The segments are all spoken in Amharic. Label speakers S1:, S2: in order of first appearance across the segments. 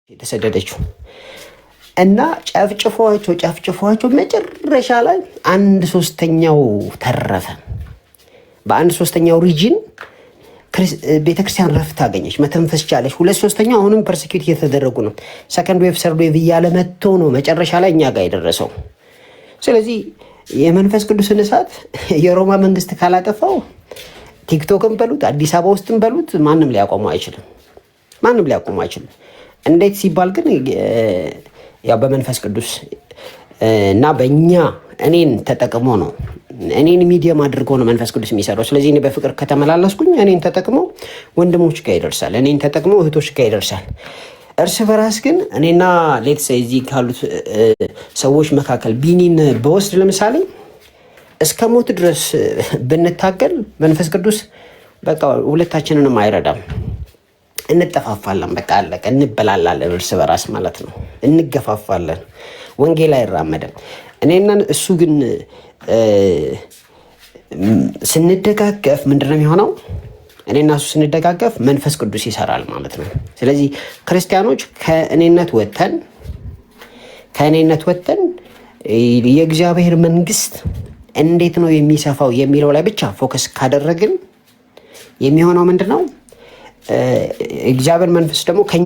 S1: የተሰደደችው እና ጨፍጭፏቸው መጨረሻ ላይ 1/3 ተረፈ። በ1/3 ሪጅን ቤተክርስቲያን ረፍት አገኘች፣ መተንፈስ ቻለች። 2/3 አሁንም ፐርሲኪዩት እየተደረጉ ነው። ሰከንድ ዌቭ ሰርድ ዌቭ እያለ መጥቶ ነው መጨረሻ ላይ እኛ ጋር የደረሰው። ስለዚህ የመንፈስ ቅዱስን እሳት የሮማ መንግስት ካላጠፋው ቲክቶክን በሉት አዲስ አበባ ውስጥም በሉት ማንም ሊያቆሙ አይችልም። እንዴት ሲባል ግን ያው በመንፈስ ቅዱስ እና በእኛ እኔን ተጠቅሞ ነው፣ እኔን ሚዲየም አድርጎ ነው መንፈስ ቅዱስ የሚሰራው። ስለዚህ እኔ በፍቅር ከተመላለስኩኝ እኔን ተጠቅሞ ወንድሞች ጋር ይደርሳል፣ እኔን ተጠቅሞ እህቶች ጋር ይደርሳል። እርስ በራስ ግን እኔና ሌትስ እዚህ ካሉት ሰዎች መካከል ቢኒን በወስድ ለምሳሌ እስከ ሞት ድረስ ብንታገል መንፈስ ቅዱስ በቃ ሁለታችንንም አይረዳም። እንጠፋፋለን፣ በቃ አለቀ። እንበላላለን እርስ በራስ ማለት ነው። እንገፋፋለን፣ ወንጌል አይራመድም። እኔና እሱ ግን ስንደጋገፍ ምንድነው የሚሆነው? እኔና እሱ ስንደጋገፍ መንፈስ ቅዱስ ይሰራል ማለት ነው። ስለዚህ ክርስቲያኖች ከእኔነት ወጥተን የእግዚአብሔር መንግስት እንዴት ነው የሚሰፋው የሚለው ላይ ብቻ ፎከስ ካደረግን የሚሆነው ምንድነው? እግዚአብሔር መንፈስ ደግሞ ከኛ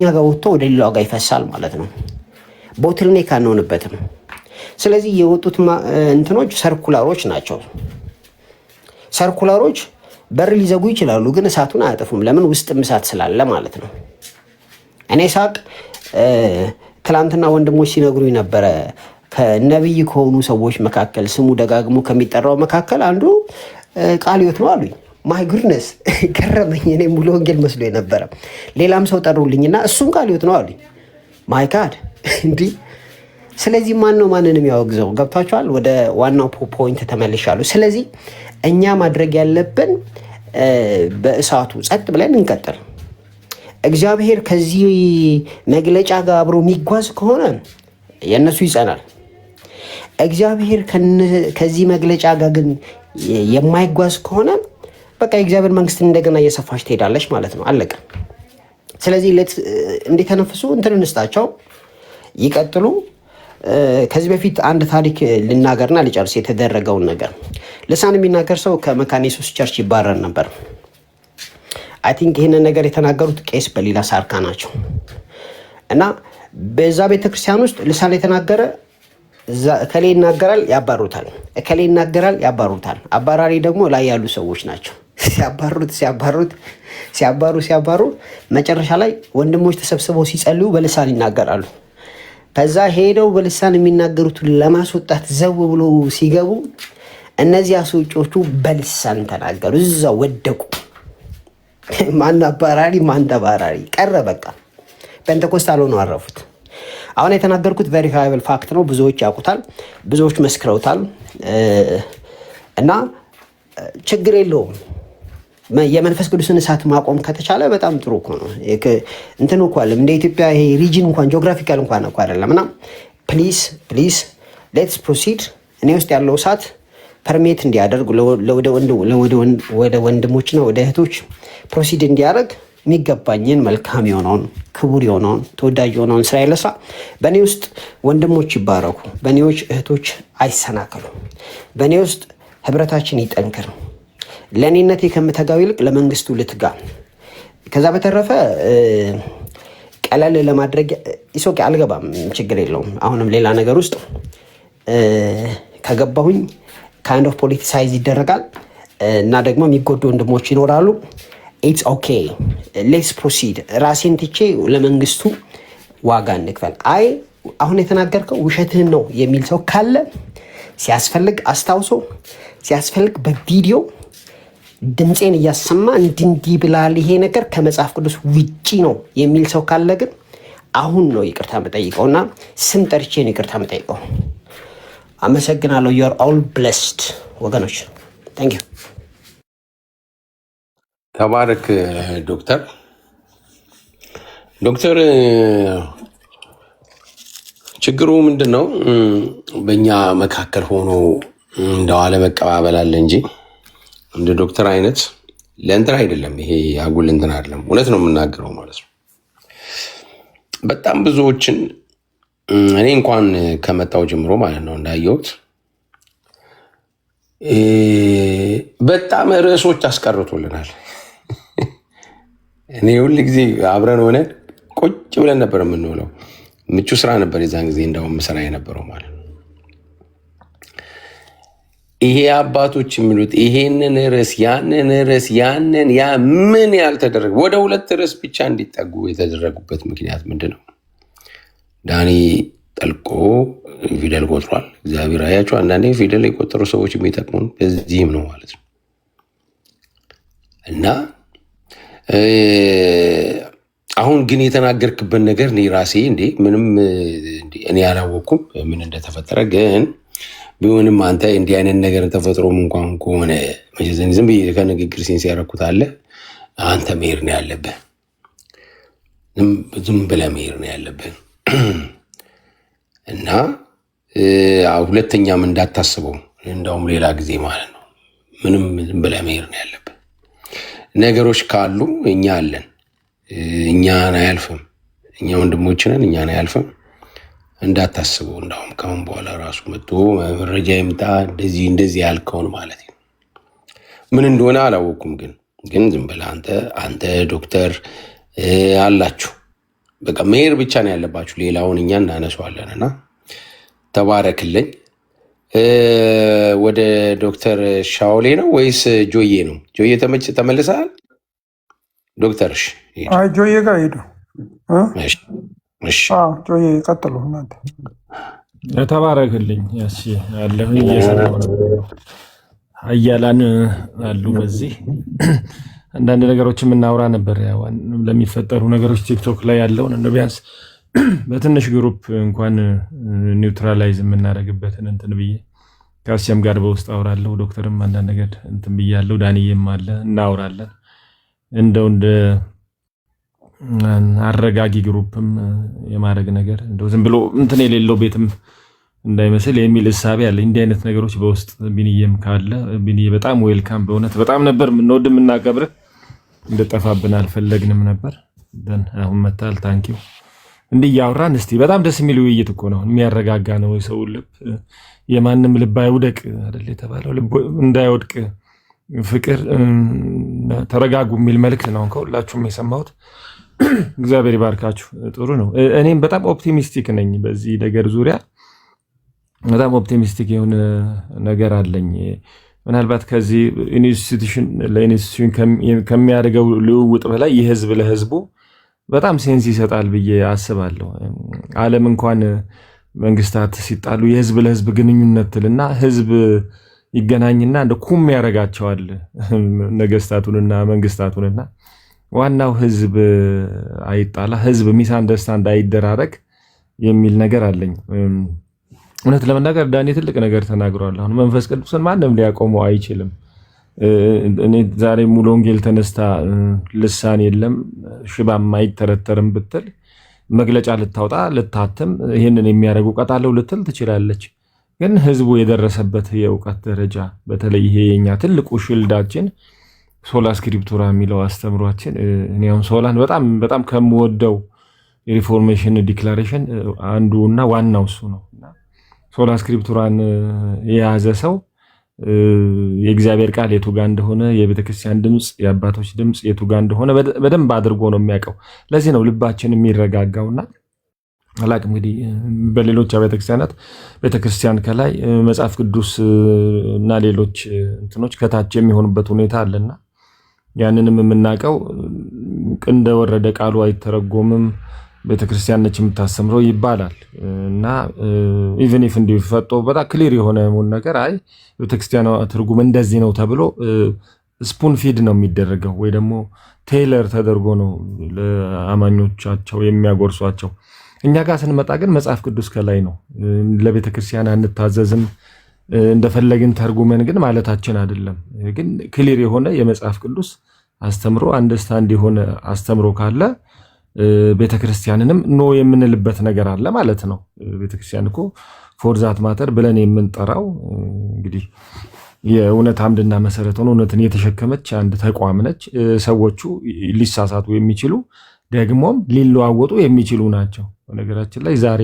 S1: ጋር ወጥቶ ወደ ሌላው ጋር ይፈሳል ማለት ነው። ቦትልኔክ አንሆንበትም። ስለዚህ የወጡት እንትኖች ሰርኩላሮች ናቸው። ሰርኩላሮች በር ሊዘጉ ይችላሉ፣ ግን እሳቱን አያጠፉም። ለምን? ውስጥም እሳት ስላለ ማለት ነው። እኔ ሳቅ ትላንትና ወንድሞች ሲነግሩኝ ነበረ። ከነብይ ከሆኑ ሰዎች መካከል ስሙ ደጋግሞ ከሚጠራው መካከል አንዱ ቃለ ሕይወት ነው አሉኝ። ማይ ጉድነስ ገረመኝ። እኔ ሙሉ ወንጌል መስሎ የነበረ ሌላም ሰው ጠሩልኝና እሱም ቃለ ሕይወት ነው አሉኝ። ማይ ጋድ እንዲህ። ስለዚህ ማን ነው ማንንም ያወግዘው? ገብታችኋል? ወደ ዋናው ፖይንት ተመልሻለሁ። ስለዚህ እኛ ማድረግ ያለብን በእሳቱ ጸጥ ብለን እንቀጥል። እግዚአብሔር ከዚህ መግለጫ ጋር አብሮ የሚጓዝ ከሆነ የእነሱ ይጸናል። እግዚአብሔር ከዚህ መግለጫ ጋር ግን የማይጓዝ ከሆነ በቃ የእግዚአብሔር መንግስት እንደገና እየሰፋች ትሄዳለች ማለት ነው። አለቀ። ስለዚህ እንዲተነፍሱ እንትን እንስጣቸው፣ ይቀጥሉ። ከዚህ በፊት አንድ ታሪክ ልናገርና ልጨርስ። የተደረገውን ነገር ልሳን የሚናገር ሰው ከመካነ ኢየሱስ ቸርች ይባረር ነበር። አይ ቲንክ ይህንን ነገር የተናገሩት ቄስ በሌላ ሳርካ ናቸው። እና በዛ ቤተክርስቲያን ውስጥ ልሳን የተናገረ እከሌ ይናገራል ያባሩታል፣ እከሌ ይናገራል ያባሩታል። አባራሪ ደግሞ ላይ ያሉ ሰዎች ናቸው። ሲያባሩ መጨረሻ ላይ ወንድሞች ተሰብስበው ሲጸልዩ በልሳን ይናገራሉ። ከዛ ሄደው በልሳን የሚናገሩትን ለማስወጣት ዘው ብሎ ሲገቡ እነዚህ አስወጪዎቹ በልሳን ተናገሩ፣ እዛው ወደቁ። ማን አባራሪ ማን ተባራሪ ቀረ። በቃ ፔንቴኮስታል ሆነው አረፉት። አሁን የተናገርኩት ቬሪፋይብል ፋክት ነው። ብዙዎች ያውቁታል፣ ብዙዎች መስክረውታል። እና ችግር የለውም። የመንፈስ ቅዱስን እሳት ማቆም ከተቻለ በጣም ጥሩ እኮ ነው። እንትን እኮ አለ እንደ ኢትዮጵያ ይሄ ሪጅን እንኳን ጂኦግራፊካል እንኳን እኮ አይደለም። እና ፕሊዝ ሌትስ ፕሮሲድ። እኔ ውስጥ ያለው እሳት ፐርሜት እንዲያደርግ ወደ ወንድሞችና ወደ እህቶች ፕሮሲድ እንዲያደርግ የሚገባኝን መልካም የሆነውን ክቡር የሆነውን ተወዳጅ የሆነውን ስራ ለስራ። በእኔ ውስጥ ወንድሞች ይባረኩ፣ በእኔ ውስጥ እህቶች አይሰናከሉ፣ በእኔ ውስጥ ህብረታችን ይጠንክር። ለእኔነቴ ከምተጋው ይልቅ ለመንግስቱ ልትጋ። ከዛ በተረፈ ቀለል ለማድረግ ኢሶኬ አልገባም፣ ችግር የለውም። አሁንም ሌላ ነገር ውስጥ ከገባሁኝ ካይንድ ኦፍ ፖለቲሳይዝ ይደረጋል እና ደግሞ የሚጎዱ ወንድሞች ይኖራሉ። ኢትስ ኦኬ ሌትስ ፕሮሲድ። ራሴን ትቼ ለመንግስቱ ዋጋ እንክፈል። አይ አሁን የተናገርከው ውሸትህን ነው የሚል ሰው ካለ ሲያስፈልግ አስታውሶ፣ ሲያስፈልግ በቪዲዮ ድምፄን እያሰማ እንዲህ ብላል ይሄ ነገር ከመጽሐፍ ቅዱስ ውጪ ነው የሚል ሰው ካለ ግን አሁን ነው ይቅርታ መጠይቀውና ስም ጠርቼ ነው ይቅርታ መጠይቀው። አመሰግናለሁ። ዩ አር ኦል ብሌስድ ወገኖች። ታንክ ዩ።
S2: ተባረክ ዶክተር ችግሩ ምንድን ነው? በእኛ መካከል ሆኖ እንደው አለመቀባበል አለ እንጂ እንደ ዶክተር አይነት ለእንትን አይደለም። ይሄ አጉል እንትን አይደለም። እውነት ነው የምናገረው ማለት ነው። በጣም ብዙዎችን እኔ እንኳን ከመጣው ጀምሮ ማለት ነው እንዳየሁት በጣም ርዕሶች አስቀርቶልናል። እኔ ሁል ጊዜ አብረን ሆነን ቁጭ ብለን ነበር የምንውለው። ምቹ ስራ ነበር የዛን ጊዜ እንዳውም ስራ የነበረው ማለት ነው። ይሄ አባቶች የሚሉት ይሄንን ርዕስ ያንን ያ ምን ያልተደረገ ወደ 2 ርዕስ ብቻ እንዲጠጉ የተደረጉበት ምክንያት ምንድን ነው? ዳኒ ጠልቆ ፊደል ቆጥሯል። እግዚአብሔር አያቸው። አንዳንዴ ፊደል የቆጠሩ ሰዎች የሚጠቅሙን በዚህም ነው ማለት ነው። እና አሁን ግን የተናገርክበት ነገር እኔ ራሴ ምንም እኔ አላወቅኩም ምን እንደተፈጠረ። ግን ቢሆንም አንተ እንዲህ አይነት ነገር ተፈጥሮም እንኳን ከሆነ ዝም ብዬ ከንግግር ሲንስ ያደረኩት አለ። አንተ መሄድ ነው ያለብህ፣ ዝም ብለህ መሄድ ነው ያለብህ እና ሁለተኛም እንዳታስበው እንዳውም ሌላ ጊዜ ማለት ነው። ምንም ዝም ብለህ መሄድ ነው ያለብህ። ነገሮች ካሉ እኛ አለን። እኛን አያልፍም። እኛ ወንድሞች ነን። እኛን አያልፍም። እንዳታስበው እንዳውም ካሁን በኋላ ራሱ መጥቶ መረጃ ይምጣ እንደዚህ ያልከውን ማለት ነው። ምን እንደሆነ አላወኩም። ግን ዝም ብለህ አንተ ዶክተር አላችሁ በቃ መሄድ ብቻ ነው ያለባችሁ። ሌላውን እኛ እናነሳዋለን እና ተባረክልኝ። ወደ ዶክተር ሻውሌ ነው ወይስ ጆዬ ነው? ጆዬ ተመልሰሃል? ዶክተር
S3: ጆዬ ጋር ሄዱ። ጆዬ ቀጥሉ።
S4: ተባረክልኝ። ያለሁ እየሰራሁ ነው። አያላን አሉ በዚህ አንዳንድ ነገሮች የምናወራ ነበር። ለሚፈጠሩ ነገሮች ቲክቶክ ላይ ያለውን እንደ ቢያንስ በትንሽ ግሩፕ እንኳን ኒውትራላይዝ የምናደርግበትን እንትን ብዬ ከአስያም ጋር በውስጥ አወራለሁ። ዶክተርም አንዳንድ ነገር እንትን ብያለሁ። ዳንዬም አለ እናወራለን። እንደው እንደ አረጋጊ ግሩፕም የማድረግ ነገር እንደው ዝም ብሎ እንትን የሌለው ቤትም እንዳይመስል የሚል እሳቤ አለ። እንዲህ አይነት ነገሮች በውስጥ ቢንዬም ካለ ቢንዬ በጣም ዌልካም። በእውነት በጣም ነበር የምንወድ የምናከብርህ። እንደጠፋብን አልፈለግንም ነበር። አሁን መታል። ታንኪው። እንዲህ እያወራን እስቲ በጣም ደስ የሚል ውይይት እኮ ነው። የሚያረጋጋ ነው። የሰው ልብ የማንም ልብ አይውደቅ አይደል የተባለው፣ ልብ እንዳይወድቅ ፍቅር ተረጋጉ የሚል መልእክት ነው ከሁላችሁም የሰማሁት። እግዚአብሔር ይባርካችሁ። ጥሩ ነው። እኔም በጣም ኦፕቲሚስቲክ ነኝ በዚህ ነገር ዙሪያ። በጣም ኦፕቲሚስቲክ የሆነ ነገር አለኝ። ምናልባት ከዚህ ኢንስቲትዩሽን ለኢንስቲትዩሽን ከሚያደርገው ልውውጥ በላይ የህዝብ ለህዝቡ በጣም ሴንስ ይሰጣል ብዬ አስባለሁ። ዓለም እንኳን መንግስታት ሲጣሉ የህዝብ ለህዝብ ግንኙነት ትልና ህዝብ ይገናኝና እንደ ኩም ያደርጋቸዋል ነገስታቱንና መንግስታቱንና። ዋናው ህዝብ አይጣላ፣ ህዝብ ሚስ አንደርስታንድ አይደራረግ የሚል ነገር አለኝ። እውነት ለመናገር ዳኒ ትልቅ ነገር ተናግሯል። አሁን መንፈስ ቅዱስን ማንም ሊያቆመው አይችልም። እኔ ዛሬ ሙሉ ወንጌል ተነስታ ልሳን የለም ሽባም አይተረተርም ብትል መግለጫ ልታወጣ ልታትም ይህንን የሚያደርጉ ቀጣለው ልትል ትችላለች። ግን ህዝቡ የደረሰበት የእውቀት ደረጃ በተለይ ይሄ የኛ ትልቁ ሽልዳችን ሶላ ስክሪፕቱራ የሚለው አስተምሯችን፣ እኔ አሁን ሶላን በጣም ከምወደው የሪፎርሜሽን ዲክላሬሽን አንዱ እና ዋናው እሱ ነው። ሶላ ስክሪፕቱራን የያዘ ሰው የእግዚአብሔር ቃል የቱ ጋር እንደሆነ፣ የቤተክርስቲያን ድምፅ የአባቶች ድምፅ የቱ ጋር እንደሆነ በደንብ አድርጎ ነው የሚያውቀው። ለዚህ ነው ልባችን የሚረጋጋውና አላቅ እንግዲህ በሌሎች ቤተክርስቲያናት ቤተክርስቲያን ከላይ መጽሐፍ ቅዱስ እና ሌሎች እንትኖች ከታች የሚሆኑበት ሁኔታ አለና ያንንም የምናውቀው እንደወረደ ቃሉ አይተረጎምም ቤተክርስቲያን ነች የምታስተምረው ይባላል እና ኢቭን ኢፍ እንዲፈጦ በጣም ክሊር የሆነ ነገር አይ ቤተክርስቲያኗ ትርጉም እንደዚህ ነው ተብሎ ስፑን ፊድ ነው የሚደረገው ወይ ደግሞ ቴይለር ተደርጎ ነው ለአማኞቻቸው የሚያጎርሷቸው። እኛ ጋር ስንመጣ ግን መጽሐፍ ቅዱስ ከላይ ነው። ለቤተክርስቲያን አንታዘዝም እንደፈለግን ተርጉመን ግን ማለታችን አይደለም። ግን ክሊር የሆነ የመጽሐፍ ቅዱስ አስተምሮ አንደርስታንድ የሆነ አስተምሮ ካለ ቤተክርስቲያንንም ኖ የምንልበት ነገር አለ ማለት ነው። ቤተክርስቲያን እኮ ፎርዛት ማተር ብለን የምንጠራው እንግዲህ የእውነት አምድና መሰረት ሆኖ እውነትን የተሸከመች አንድ ተቋም ነች። ሰዎቹ ሊሳሳቱ የሚችሉ ደግሞም ሊለዋወጡ የሚችሉ ናቸው። በነገራችን ላይ ዛሬ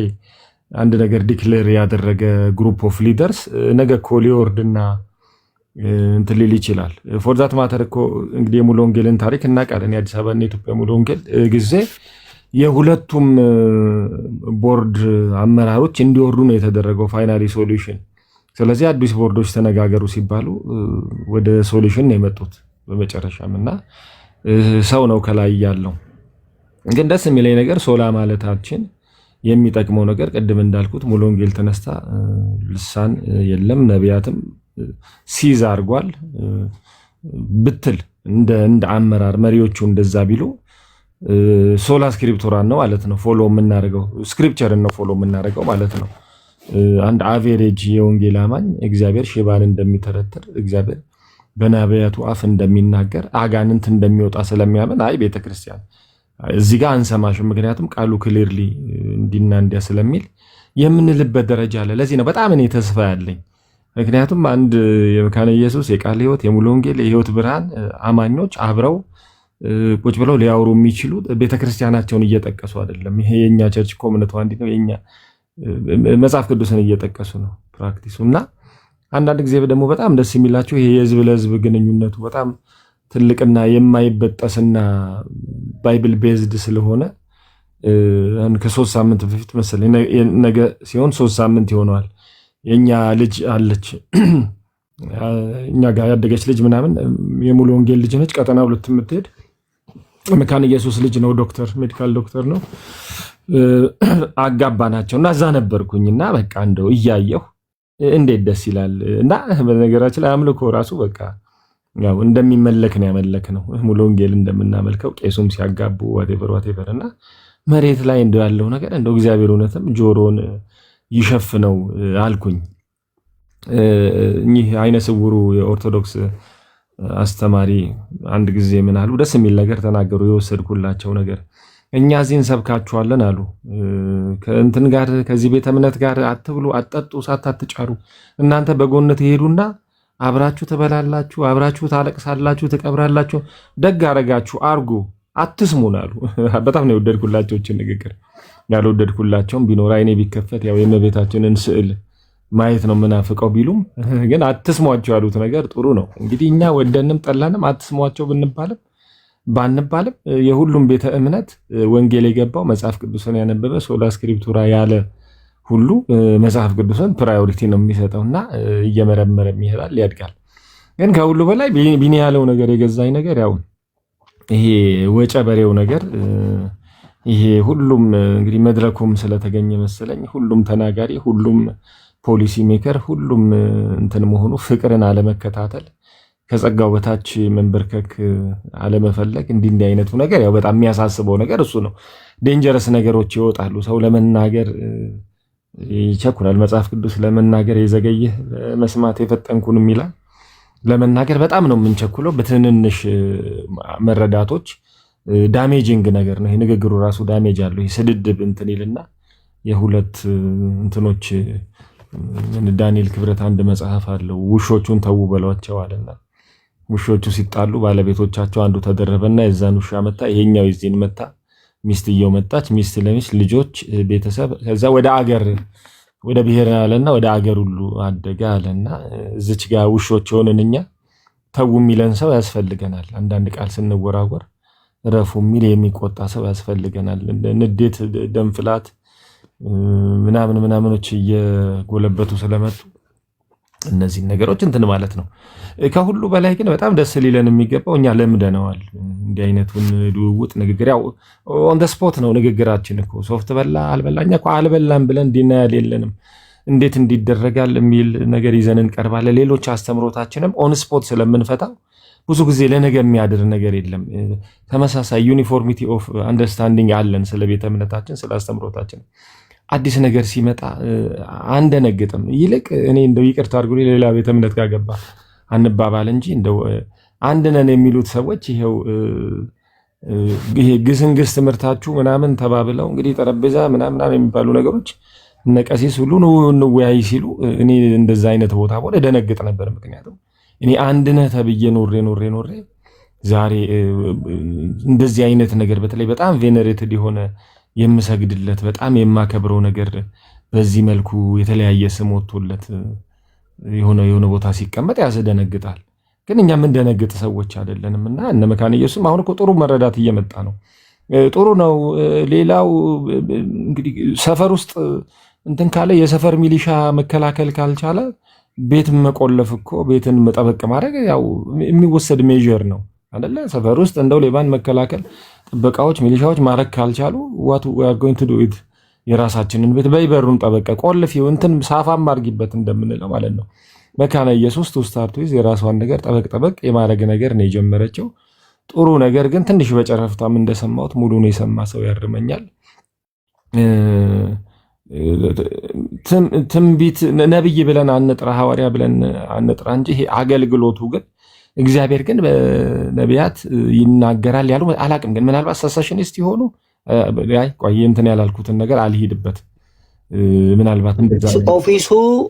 S4: አንድ ነገር ዲክሌር ያደረገ ግሩፕ ኦፍ ሊደርስ ነገ እኮ ሊወርድና እንትን ሊል ይችላል። ፎር ዛት ማተር እኮ እንግዲህ የሙሉ ወንጌልን ታሪክ እናውቃለን። የአዲስ አበባና የኢትዮጵያ ሙሉ ወንጌል ጊዜ የሁለቱም ቦርድ አመራሮች እንዲወርዱ ነው የተደረገው ፋይናሊ ሶሉሽን። ስለዚህ አዲስ ቦርዶች ተነጋገሩ ሲባሉ ወደ ሶሉሽን ነው የመጡት በመጨረሻም እና ሰው ነው ከላይ ያለው። ግን ደስ የሚለኝ ነገር ሶላ ማለታችን የሚጠቅመው ነገር ቅድም እንዳልኩት ሙሉ ወንጌል ተነስታ ልሳን የለም ነቢያትም ሲዝ አድርጓል ብትል እንደ አመራር መሪዎቹ እንደዛ ቢሉ ሶላ ስክሪፕቶራን ነው ማለት ነው ፎሎ የምናደርገው ስክሪፕቸርን ነው ፎሎ የምናደርገው ማለት ነው። አንድ አቬሬጅ የወንጌል አማኝ እግዚአብሔር ሽባን እንደሚተረትር እግዚአብሔር በነቢያቱ አፍ እንደሚናገር አጋንንት እንደሚወጣ ስለሚያምን አይ ቤተክርስቲያን እዚህ ጋር አንሰማሽም ምክንያቱም ቃሉ ክሊርሊ እንዲና እንዲያ ስለሚል የምንልበት ደረጃ አለ። ለዚህ ነው በጣም እኔ ተስፋ ያለኝ። ምክንያቱም አንድ የመካነ ኢየሱስ የቃል ሕይወት የሙሉ ወንጌል የሕይወት ብርሃን አማኞች አብረው ቁጭ ብለው ሊያወሩ የሚችሉ ቤተክርስቲያናቸውን እየጠቀሱ አይደለም። ይሄ የኛ ቸርች ኮሚኒቲ አንዲ ነው የኛ መጽሐፍ ቅዱስን እየጠቀሱ ነው ፕራክቲሱ። እና አንዳንድ ጊዜ ደግሞ በጣም ደስ የሚላቸው ይሄ የህዝብ ለህዝብ ግንኙነቱ በጣም ትልቅና የማይበጠስና ባይብል ቤዝድ ስለሆነ ከ3 ሳምንት በፊት መሰለኝ ነገ ሲሆን 3 ሳምንት ይሆነዋል የኛ ልጅ አለች እኛ ጋር ያደገች ልጅ ምናምን የሙሉ ወንጌል ልጅ ነች። ቀጠና 2 የምትሄድ መካነ ኢየሱስ ልጅ ነው ዶክተር ሜዲካል ዶክተር ነው አጋባናቸውና እዛ ነበርኩኝና በቃ እንደው እያየሁ እንዴት ደስ ይላል። እና በነገራችን ላይ አምልኮ ራሱ በቃ ያው እንደሚመለክ ነው ያመለክ ነው ሙሉ ወንጌል እንደምናመልከው ቄሱም ሲያጋቡ whatever እና መሬት ላይ እንደው ያለው ነገር እንደው እግዚአብሔር እውነትም ጆሮን ይሸፍነው አልኩኝ። እኚህ አይነ ስውሩ የኦርቶዶክስ አስተማሪ አንድ ጊዜ ምን አሉ ደስ የሚል ነገር ተናገሩ። የወሰድኩላቸው ነገር እኛ እዚህን ሰብካችኋለን አሉ ከእንትን ጋር ከዚህ ቤተ እምነት ጋር አትብሉ አትጠጡ ሳታትጫሩ እናንተ በጎነት ይሄዱና አብራችሁ ትበላላችሁ አብራችሁ ታለቅሳላችሁ ትቀብራላችሁ ደግ አረጋችሁ አርጉ አትስሙን አሉ። በጣም ነው የወደድኩላቸው እቺ ንግግር። ያልወደድኩላቸውም ቢኖር አይኔ ቢከፈት ያው የእመቤታችንን ስዕል ማየት ነው ምናፍቀው ቢሉም ግን አትስሟቸው ያሉት ነገር ጥሩ ነው። እንግዲህ እኛ ወደንም ጠላንም አትስሟቸው ብንባልም ባንባልም የሁሉም ቤተ እምነት ወንጌል የገባው መጽሐፍ ቅዱስን ያነበበ ሶላ ስክሪፕቱራ ያለ ሁሉ መጽሐፍ ቅዱስን ፕራዮሪቲ ነው የሚሰጠውና እየመረመረ ይሄዳል ያድጋል። ግን ከሁሉ በላይ ቢኒ ያለው ነገር የገዛኝ ነገር ያው ይሄ ወጨበሬው ነገር ይሄ ሁሉም እንግዲህ መድረኩም ስለተገኘ መሰለኝ ሁሉም ተናጋሪ ሁሉም ፖሊሲ ሜከር ሁሉም እንትን መሆኑ ፍቅርን አለመከታተል ከጸጋው በታች መንበርከክ አለመፈለግ እንዲህ አይነቱ ነገር ያው በጣም የሚያሳስበው ነገር እሱ ነው። ዴንጀረስ ነገሮች ይወጣሉ። ሰው ለመናገር ይቸኩላል። መጽሐፍ ቅዱስ ለመናገር የዘገየ መስማት የፈጠንኩንም ይላል። ለመናገር በጣም ነው የምንቸኩለው በትንንሽ መረዳቶች ዳሜጂንግ ነገር ነው። ንግግሩ ራሱ ዳሜጅ አለው። ስድድብ እንትን ይልና የሁለት እንትኖች ዳንኤል ክብረት አንድ መጽሐፍ አለው ውሾቹን ተው በሏቸው አለና ውሾቹ ሲጣሉ ባለቤቶቻቸው አንዱ ተደረበና የዛን ውሻ መታ ይሄኛው ይዚን መታ ሚስትየው መጣች ሚስት ለሚስት ልጆች ቤተሰብ ከዛ ወደ አገር ወደ ብሔር አለና ወደ አገር ሁሉ አደገ አለና እዚች ጋር ውሾች ሆነንኛ ተው የሚለን ሰው ያስፈልገናል። አንዳንድ ቃል ስንወራወር ረፉ የሚል የሚቆጣ ሰው ያስፈልገናል። ንዴት ደምፍላት ምናምኖች እየጎለበቱ ስለመጡ እነዚህ ነገሮች እንትን ማለት ነው። ከሁሉ በላይ ግን በጣም ደስ ሊለን የሚገባው እኛ ለምደነዋል እንዲህ አይነቱን ልውውጥ ንግግር ያው ኦን ዘ ስፖት ነው ንግግራችን እኮ ሶፍት በላ አልበላኛ እኮ አልበላም ብለን ዲናያል የለንም። እንዴት እንዲደረጋል የሚል ነገር ይዘን እንቀርባለን። ሌሎች አስተምሮታችንም ኦን ስፖት ስለምንፈታው ብዙ ጊዜ ለነገ የሚያድር ነገር የለም። ተመሳሳይ ዩኒፎርሚቲ ኦፍ አንደርስታንዲንግ አለን ስለ ቤተ እምነታችን ስለ አስተምሮታችን። አዲስ ነገር ሲመጣ አንደነግጥም። ይልቅ እኔ እንደው ይቅርታ አድርጉ ሌላ ቤተ እምነት ጋር ገባ አንባባል እንጂ እንደው አንድ ነን የሚሉት ሰዎች ይሄው ይሄ ግስንግስ ትምህርታችሁ ምናምን ተባብለው እንግዲህ ጠረጴዛ ምናምን የሚባሉ ነገሮች ነቀሲስ ሁሉ ነው ወያይ ሲሉ እኔ እንደዛ አይነት ቦታ ወደ ደነግጥ ነበር። ምክንያቱም እኔ አንድ ነህ ተብዬ ኖሬ ዛሬ እንደዚህ አይነት ነገር በተለይ በጣም ቬነሬትድ የሆነ የምሰግድለት በጣም የማከብረው ነገር በዚህ መልኩ የተለያየ ስም ወጥቶለት የሆነ ቦታ ሲቀመጥ ያስደነግጣል። ግን እኛ የምንደነግጥ ሰዎች አይደለንም እና እነ መካነ ኢየሱስም አሁን እኮ ጥሩ መረዳት እየመጣ ነው። ጥሩ ነው። ሌላው እንግዲህ ሰፈር ውስጥ እንትን ካለ የሰፈር ሚሊሻ መከላከል ካልቻለ ቤት መቆለፍ እኮ ቤትን መጠበቅ ማድረግ ያው የሚወሰድ ሜዥር ነው አይደለ? ሰፈር ውስጥ እንደው ሌባን መከላከል ጥበቃዎች፣ ሚሊሻዎች ማድረግ ካልቻሉ what we are going to do it የራሳችንን ቤት በይበሩን ጠበቀ ቆልፊው እንትን ሳፋም አድርጊበት እንደምንለው ማለት ነው። መካነ ኢየሱስ ቱ ስታርት ዊዝ የራሷን ነገር ጠበቅ የማድረግ ነገር ነው የጀመረችው። ጥሩ ነገር ግን ትንሽ በጨረፍታም እንደሰማሁት ሙሉን የሰማ ሰው ያርመኛል። ትንቢት ነብይ ብለን አንጥራ ሐዋርያ ብለን አንጥራ እንጂ ይሄ አገልግሎቱ ግን እግዚአብሔር ግን በነቢያት ይናገራል ያሉ አላቅም። ግን ምናልባት ሰሰሽኒስት ይሆኑ ቆይ እንትን ያላልኩትን ነገር አልሄድበት ምናልባት እንደዛ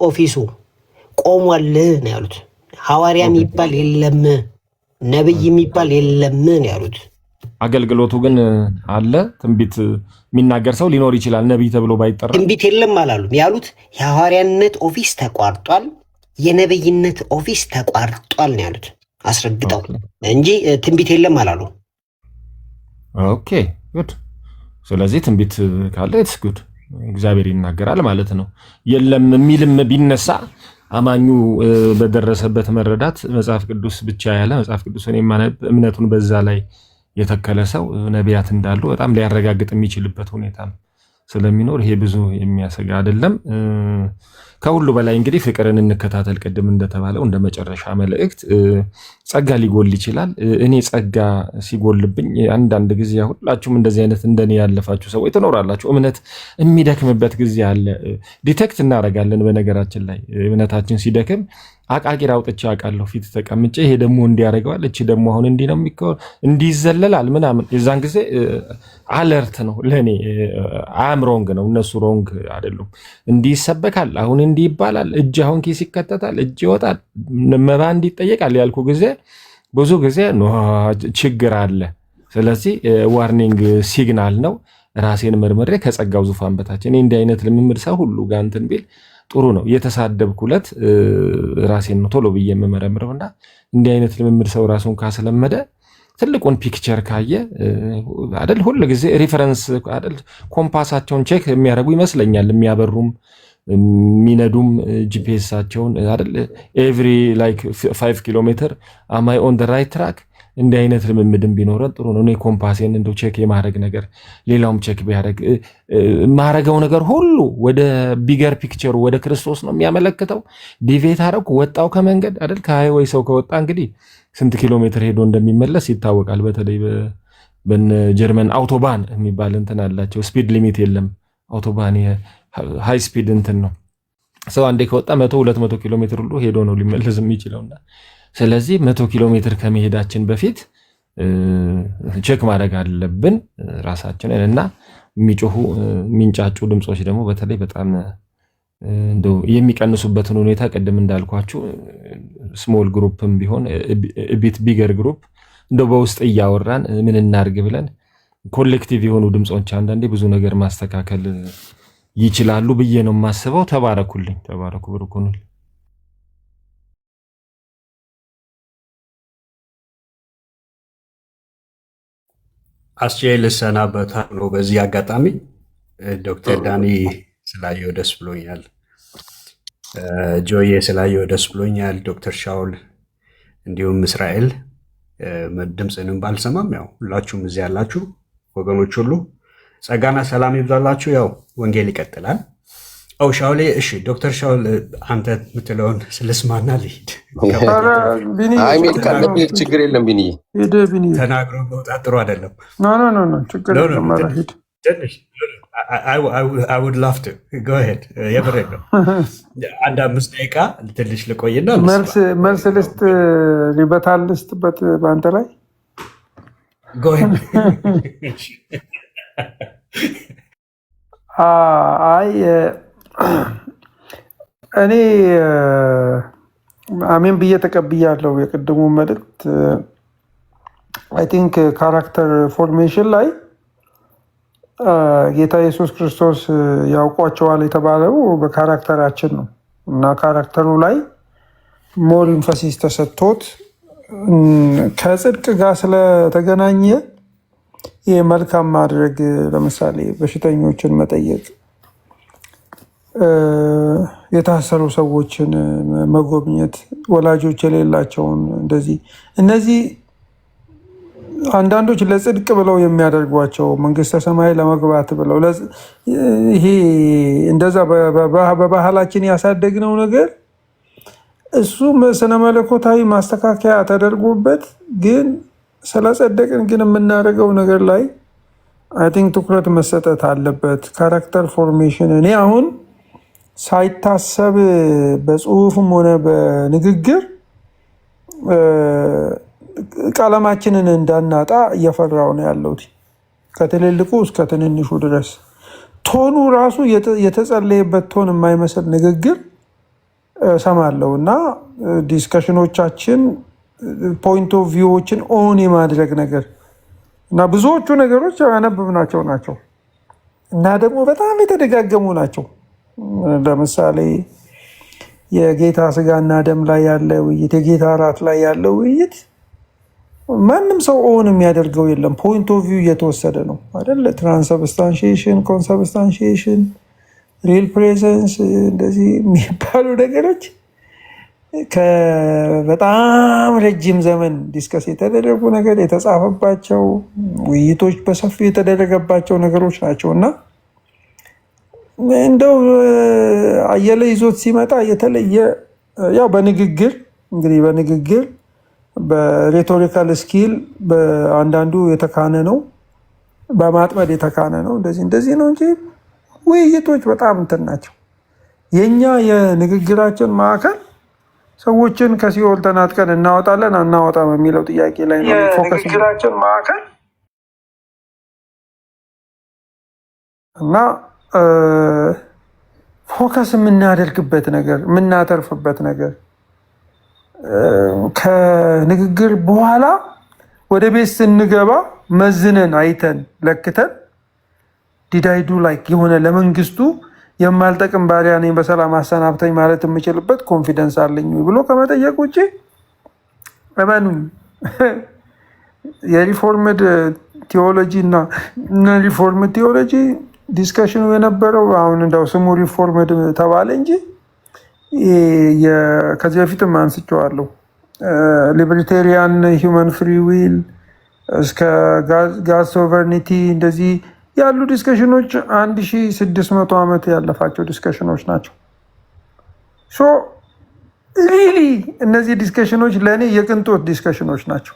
S1: ኦፊሱ ቆሟል ነው ያሉት። ሐዋርያ የሚባል የለም ነብይ የሚባል የለም ነው ያሉት።
S4: አገልግሎቱ ግን አለ። ትንቢት የሚናገር ሰው ሊኖር ይችላል፣ ነብይ ተብሎ ባይጠራ።
S1: ትንቢት የለም አላሉም። ያሉት የሐዋርያነት ኦፊስ ተቋርጧል፣ የነብይነት ኦፊስ ተቋርጧል ነው ያሉት አስረግጠው እንጂ ትንቢት የለም አላሉ።
S4: ኦኬ ጉድ። ስለዚህ ትንቢት ካለ ኢትስ ጉድ፣ እግዚአብሔር ይናገራል ማለት ነው። የለም የሚልም ቢነሳ አማኙ በደረሰበት መረዳት መጽሐፍ ቅዱስ ብቻ ያለ መጽሐፍ ቅዱስን የማነብ እምነቱን በዛ ላይ የተከለ ሰው ነቢያት እንዳሉ በጣም ሊያረጋግጥ የሚችልበት ሁኔታ ስለሚኖር ይሄ ብዙ የሚያሰጋ አይደለም። ከሁሉ በላይ እንግዲህ ፍቅርን እንከታተል። ቅድም እንደተባለው እንደ መጨረሻ መልእክት ጸጋ ሊጎል ይችላል። እኔ ጸጋ ሲጎልብኝ አንዳንድ ጊዜ ሁላችሁም እንደዚህ አይነት እንደኔ ያለፋችሁ ሰዎች ትኖራላችሁ። እምነት የሚደክምበት ጊዜ አለ። ዲቴክት እናደርጋለን። በነገራችን ላይ እምነታችን ሲደክም አቃቂር አውጥቼ አውቃለሁ ፊት ተቀምጬ፣ ይሄ ደግሞ እንዲያደርገዋል፣ እቺ ደግሞ አሁን እንዲህ ነው እንዲዘለላል ምናምን። የዛን ጊዜ አለርት ነው ለእኔ። አም ሮንግ ነው፣ እነሱ ሮንግ አይደሉም። እንዲህ ይሰበካል፣ አሁን እንዲህ ይባላል፣ እጅ አሁን ኪስ ይከተታል፣ እጅ ይወጣል፣ መባ እንዲህ ይጠየቃል ያልኩ ጊዜ ብዙ ጊዜ ችግር አለ። ስለዚህ ዋርኒንግ ሲግናል ነው። ራሴን መርምሬ ከጸጋው ዙፋን በታች እኔ እንዲህ አይነት ልምምድ ሰው ሁሉ ጋር እንትን ቢል ጥሩ ነው። የተሳደብኩለት ራሴን ነው ቶሎ ብዬ የምመረምረውና እንዲህ አይነት ልምምድ ሰው ራሱን ካስለመደ ትልቁን ፒክቸር ካየ አይደል ሁሉ ጊዜ ሪፈረንስ አይደል ኮምፓሳቸውን ቼክ የሚያደርጉ ይመስለኛል። የሚያበሩም የሚነዱም ጂፒኤሳቸውን አይደል ኤቭሪ ላይክ 5 ኪሎ ሜትር አማይ ኦን ዘ ራይት ትራክ። እንዲህ አይነት ልምምድም ቢኖረን ጥሩ ነው። እኔ ኮምፓሴን እንደው ቼክ የማድረግ ነገር ሌላውም ቼክ ቢያደርግ ማረገው ነገር ሁሉ ወደ ቢገር ፒክቸሩ ወደ ክርስቶስ ነው የሚያመለክተው። ዲቬት አደረኩ ወጣው ከመንገድ አይደል ከሃይዌይ ሰው ከወጣ እንግዲህ ስንት ኪሎ ሜትር ሄዶ እንደሚመለስ ይታወቃል። በተለይ በነ ጀርመን አውቶባን የሚባል እንትን አላቸው። ስፒድ ሊሚት የለም። አውቶባን ሃይ ስፒድ እንትን ነው። ሰው አንዴ ከወጣ 100-200 ኪሎ ሜትር ሁሉ ሄዶ ነው ሊመለስ የሚችለውና ስለዚህ 100 ኪሎ ሜትር ከመሄዳችን በፊት ቼክ ማድረግ አለብን ራሳችንን። እና የሚጮሁ የሚንጫጩ ድምጾች ደግሞ በተለይ በጣም እንደው የሚቀንሱበትን ሁኔታ ቅድም እንዳልኳችሁ ስሞል ግሩፕም ቢሆን ቢት ቢገር ግሩፕ እንደው በውስጥ እያወራን ምን እናርግ ብለን ኮሌክቲቭ የሆኑ ድምጾች አንዳንዴ ብዙ ነገር ማስተካከል ይችላሉ ብዬ ነው የማስበው። ተባረኩልኝ። ተባረኩ። ብሩኩን
S5: አስቼ ልሰናበት ነው። በዚህ አጋጣሚ ዶክተር ዳኒ ስላየው ደስ ብሎኛል። ጆዬ ስላየው ደስ ብሎኛል። ዶክተር ሻውል እንዲሁም እስራኤል ድምፅንም ባልሰማም ያው ሁላችሁም እዚህ ያላችሁ ወገኖች ሁሉ ጸጋና ሰላም ይብዛላችሁ። ያው ወንጌል ይቀጥላል። ሻውሌ እሺ፣ ዶክተር ሻውል አንተ የምትለውን ስለስማና ልሂድ።
S2: ችግር የለም ቢኒዬ፣
S5: ተናግሮ መውጣት ጥሩ አይደለም።
S3: ችግር የለም።
S5: I would love to go ahead። የምሬ ነው። አንድ 5 ደቂቃ ትንሽ ልቆይና
S3: መልስ ልስጥ ሊበታል ልስጥበት በአንተ ላይ
S5: go ahead።
S3: አይ እኔ አሜን ብዬ ተቀብያለሁ። የቅድሙ መልእክት አይ ቲንክ ካራክተር ፎርሜሽን ላይ ጌታ ኢየሱስ ክርስቶስ ያውቋቸዋል የተባለው በካራክተራችን ነው እና ካራክተሩ ላይ ሞር ኢንፈሲስ ተሰጥቶት ከጽድቅ ጋር ስለተገናኘ ይህ መልካም ማድረግ፣ ለምሳሌ በሽተኞችን መጠየቅ፣ የታሰሩ ሰዎችን መጎብኘት፣ ወላጆች የሌላቸውን እንደዚህ እነዚህ አንዳንዶች ለጽድቅ ብለው የሚያደርጓቸው መንግስተ ሰማይ ለመግባት ብለው ይሄ እንደዛ በባህላችን ያሳደግነው ነገር እሱ ስነ መለኮታዊ ማስተካከያ ተደርጎበት ግን ስለጸደቅን ግን የምናደርገው ነገር ላይ አይ ቲንክ ትኩረት መሰጠት አለበት። ካራክተር ፎርሜሽን እኔ አሁን ሳይታሰብ በጽሁፍም ሆነ በንግግር ቀለማችንን እንዳናጣ እየፈራው ነው ያለሁት። ከትልልቁ እስከ ትንንሹ ድረስ ቶኑ ራሱ የተጸለየበት ቶን የማይመስል ንግግር ሰማለው እና ዲስከሽኖቻችን ፖይንት ኦፍ ቪዎችን ኦን የማድረግ ነገር እና ብዙዎቹ ነገሮች ያነበብናቸው ናቸው እና ደግሞ በጣም የተደጋገሙ ናቸው። ለምሳሌ የጌታ ስጋና ደም ላይ ያለ ውይይት፣ የጌታ እራት ላይ ያለው ውይይት ማንም ሰው ኦን የሚያደርገው የለም። ፖይንት ኦፍ ቪው እየተወሰደ ነው አይደለ? ትራንስብስታንሺዬሽን፣ ኮንስብስታንሺዬሽን፣ ሪል ፕሬዘንስ እንደዚህ የሚባሉ ነገሮች በጣም ረጅም ዘመን ዲስከስ የተደረጉ ነገር የተጻፈባቸው ውይይቶች በሰፊው የተደረገባቸው ነገሮች ናቸው እና እንደው አየለ ይዞት ሲመጣ የተለየ ያው በንግግር እንግዲህ በንግግር በሬቶሪካል ስኪል በአንዳንዱ የተካነ ነው፣ በማጥመድ የተካነ ነው። እንደዚህ ነው እንጂ ውይይቶች በጣም እንትን ናቸው። የኛ የንግግራችን ማዕከል ሰዎችን ከሲኦል ተናጥቀን እናወጣለን አናወጣም የሚለው ጥያቄ ላይ ነው ፎከስ ንግግራችን ማዕከል እና ፎከስ የምናደርግበት ነገር የምናተርፍበት ነገር ከንግግር በኋላ ወደ ቤት ስንገባ መዝነን አይተን ለክተን ዲዳይዱ ላይክ የሆነ ለመንግስቱ የማልጠቅም ባሪያ ነኝ በሰላም አሰናብተኝ ማለት የምችልበት ኮንፊደንስ አለኝ ብሎ ከመጠየቅ ውጭ እመኑኝ የሪፎርምድ ቴዎሎጂ እና ሪፎርምድ ቴዎሎጂ ዲስከሽኑ የነበረው አሁን እንደው ስሙ ሪፎርምድ ተባለ እንጂ ከዚህ በፊትም አንስቼዋለሁ። ሊበርቴሪያን ሂውመን ፍሪ ዊል እስከ ጋድ ሶቨርኒቲ እንደዚህ ያሉ ዲስከሽኖች 1600 ዓመት ያለፋቸው ዲስከሽኖች ናቸው። ሶ ሪሊ እነዚህ ዲስከሽኖች ለእኔ የቅንጦት ዲስከሽኖች ናቸው።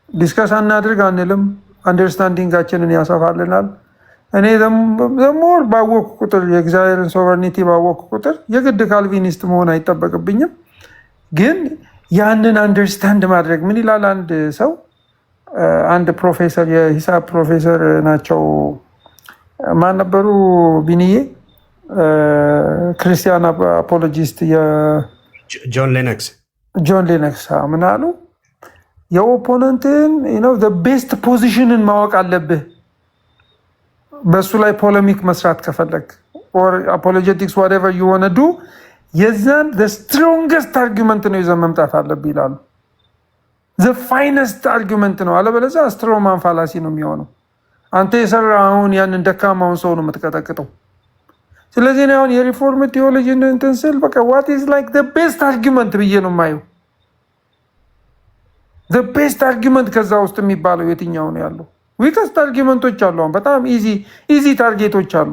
S3: ዲስከስ አናድርግ አንልም፣ አንደርስታንዲንጋችንን ያሰፋልናል። እኔ ዘሞር ባወቅኩ ቁጥር የእግዚአብሔርን ሶቨርኒቲ ባወቅኩ ቁጥር የግድ ካልቪኒስት መሆን አይጠበቅብኝም። ግን ያንን አንደርስታንድ ማድረግ ምን ይላል አንድ ሰው አንድ ፕሮፌሰር የሂሳብ ፕሮፌሰር ናቸው። ማን ነበሩ? ቢንዬ ክርስቲያን አፖሎጂስት
S5: ጆን ሌነክስ ምን አሉ?
S3: የኦፖነንትን ቤስት ፖዚሽንን ማወቅ አለብህ በሱ ላይ ፖለሚክ መስራት ከፈለግ አፖሎጀቲክስ ዋትኤቨር ዩ ዋና ዱ የዛን ስትሮንገስት አርጊመንት ነው ይዘን መምጣት አለብህ ይላሉ። ዘ ፋይነስት አርጊመንት ነው፣ አለበለዚያ ስትሮማን ፋላሲ ነው የሚሆነው። አንተ የሰራኸውን ያንን ደካማውን ሰው ነው የምትቀጠቅጠው። ስለዚህ እኔ አሁን የሪፎርም ቴዎሎጂ እንትን ስል በቃ ዋት ኢዝ ላይክ ዘ ቤስት አርጊመንት ብዬ ነው የማየው። ዘ ቤስት አርጊመንት ከዛ ውስጥ የሚባለው የትኛው ነው ያለው? ዊከስት አርጊመንቶች አሉ። አሁን በጣም ኢዚ ታርጌቶች አሉ።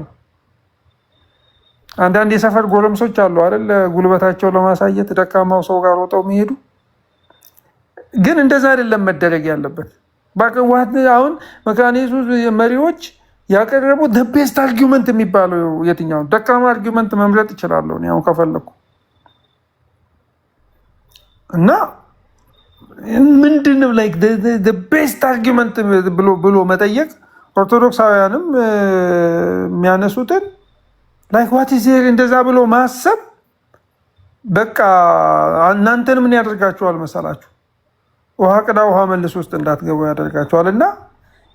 S3: አንዳንድ የሰፈር ጎረምሶች አሉ አይደል? ጉልበታቸው ለማሳየት ደካማው ሰው ጋር ወጣው የሚሄዱ ግን እንደዛ አይደለም መደረግ ያለበት። አሁን መካነ ኢየሱስ መሪዎች ያቀረቡት ዘ ቤስት አርጊመንት የሚባለው የትኛው? ደካማ አርጊመንት መምረጥ እችላለሁ እኔ አሁን ከፈለኩ እና ምንድነው ላይክ ዘ ቤስት አርጊመንት ብሎ መጠየቅ ኦርቶዶክሳውያንም የሚያነሱትን ላይክ ዋት ኢዝ እንደዛ ብሎ ማሰብ በቃ እናንተን ምን ያደርጋችኋል መሰላችሁ? ውሃ ቅዳ ውሃ መልስ ውስጥ እንዳትገቡ ያደርጋቸዋል። እና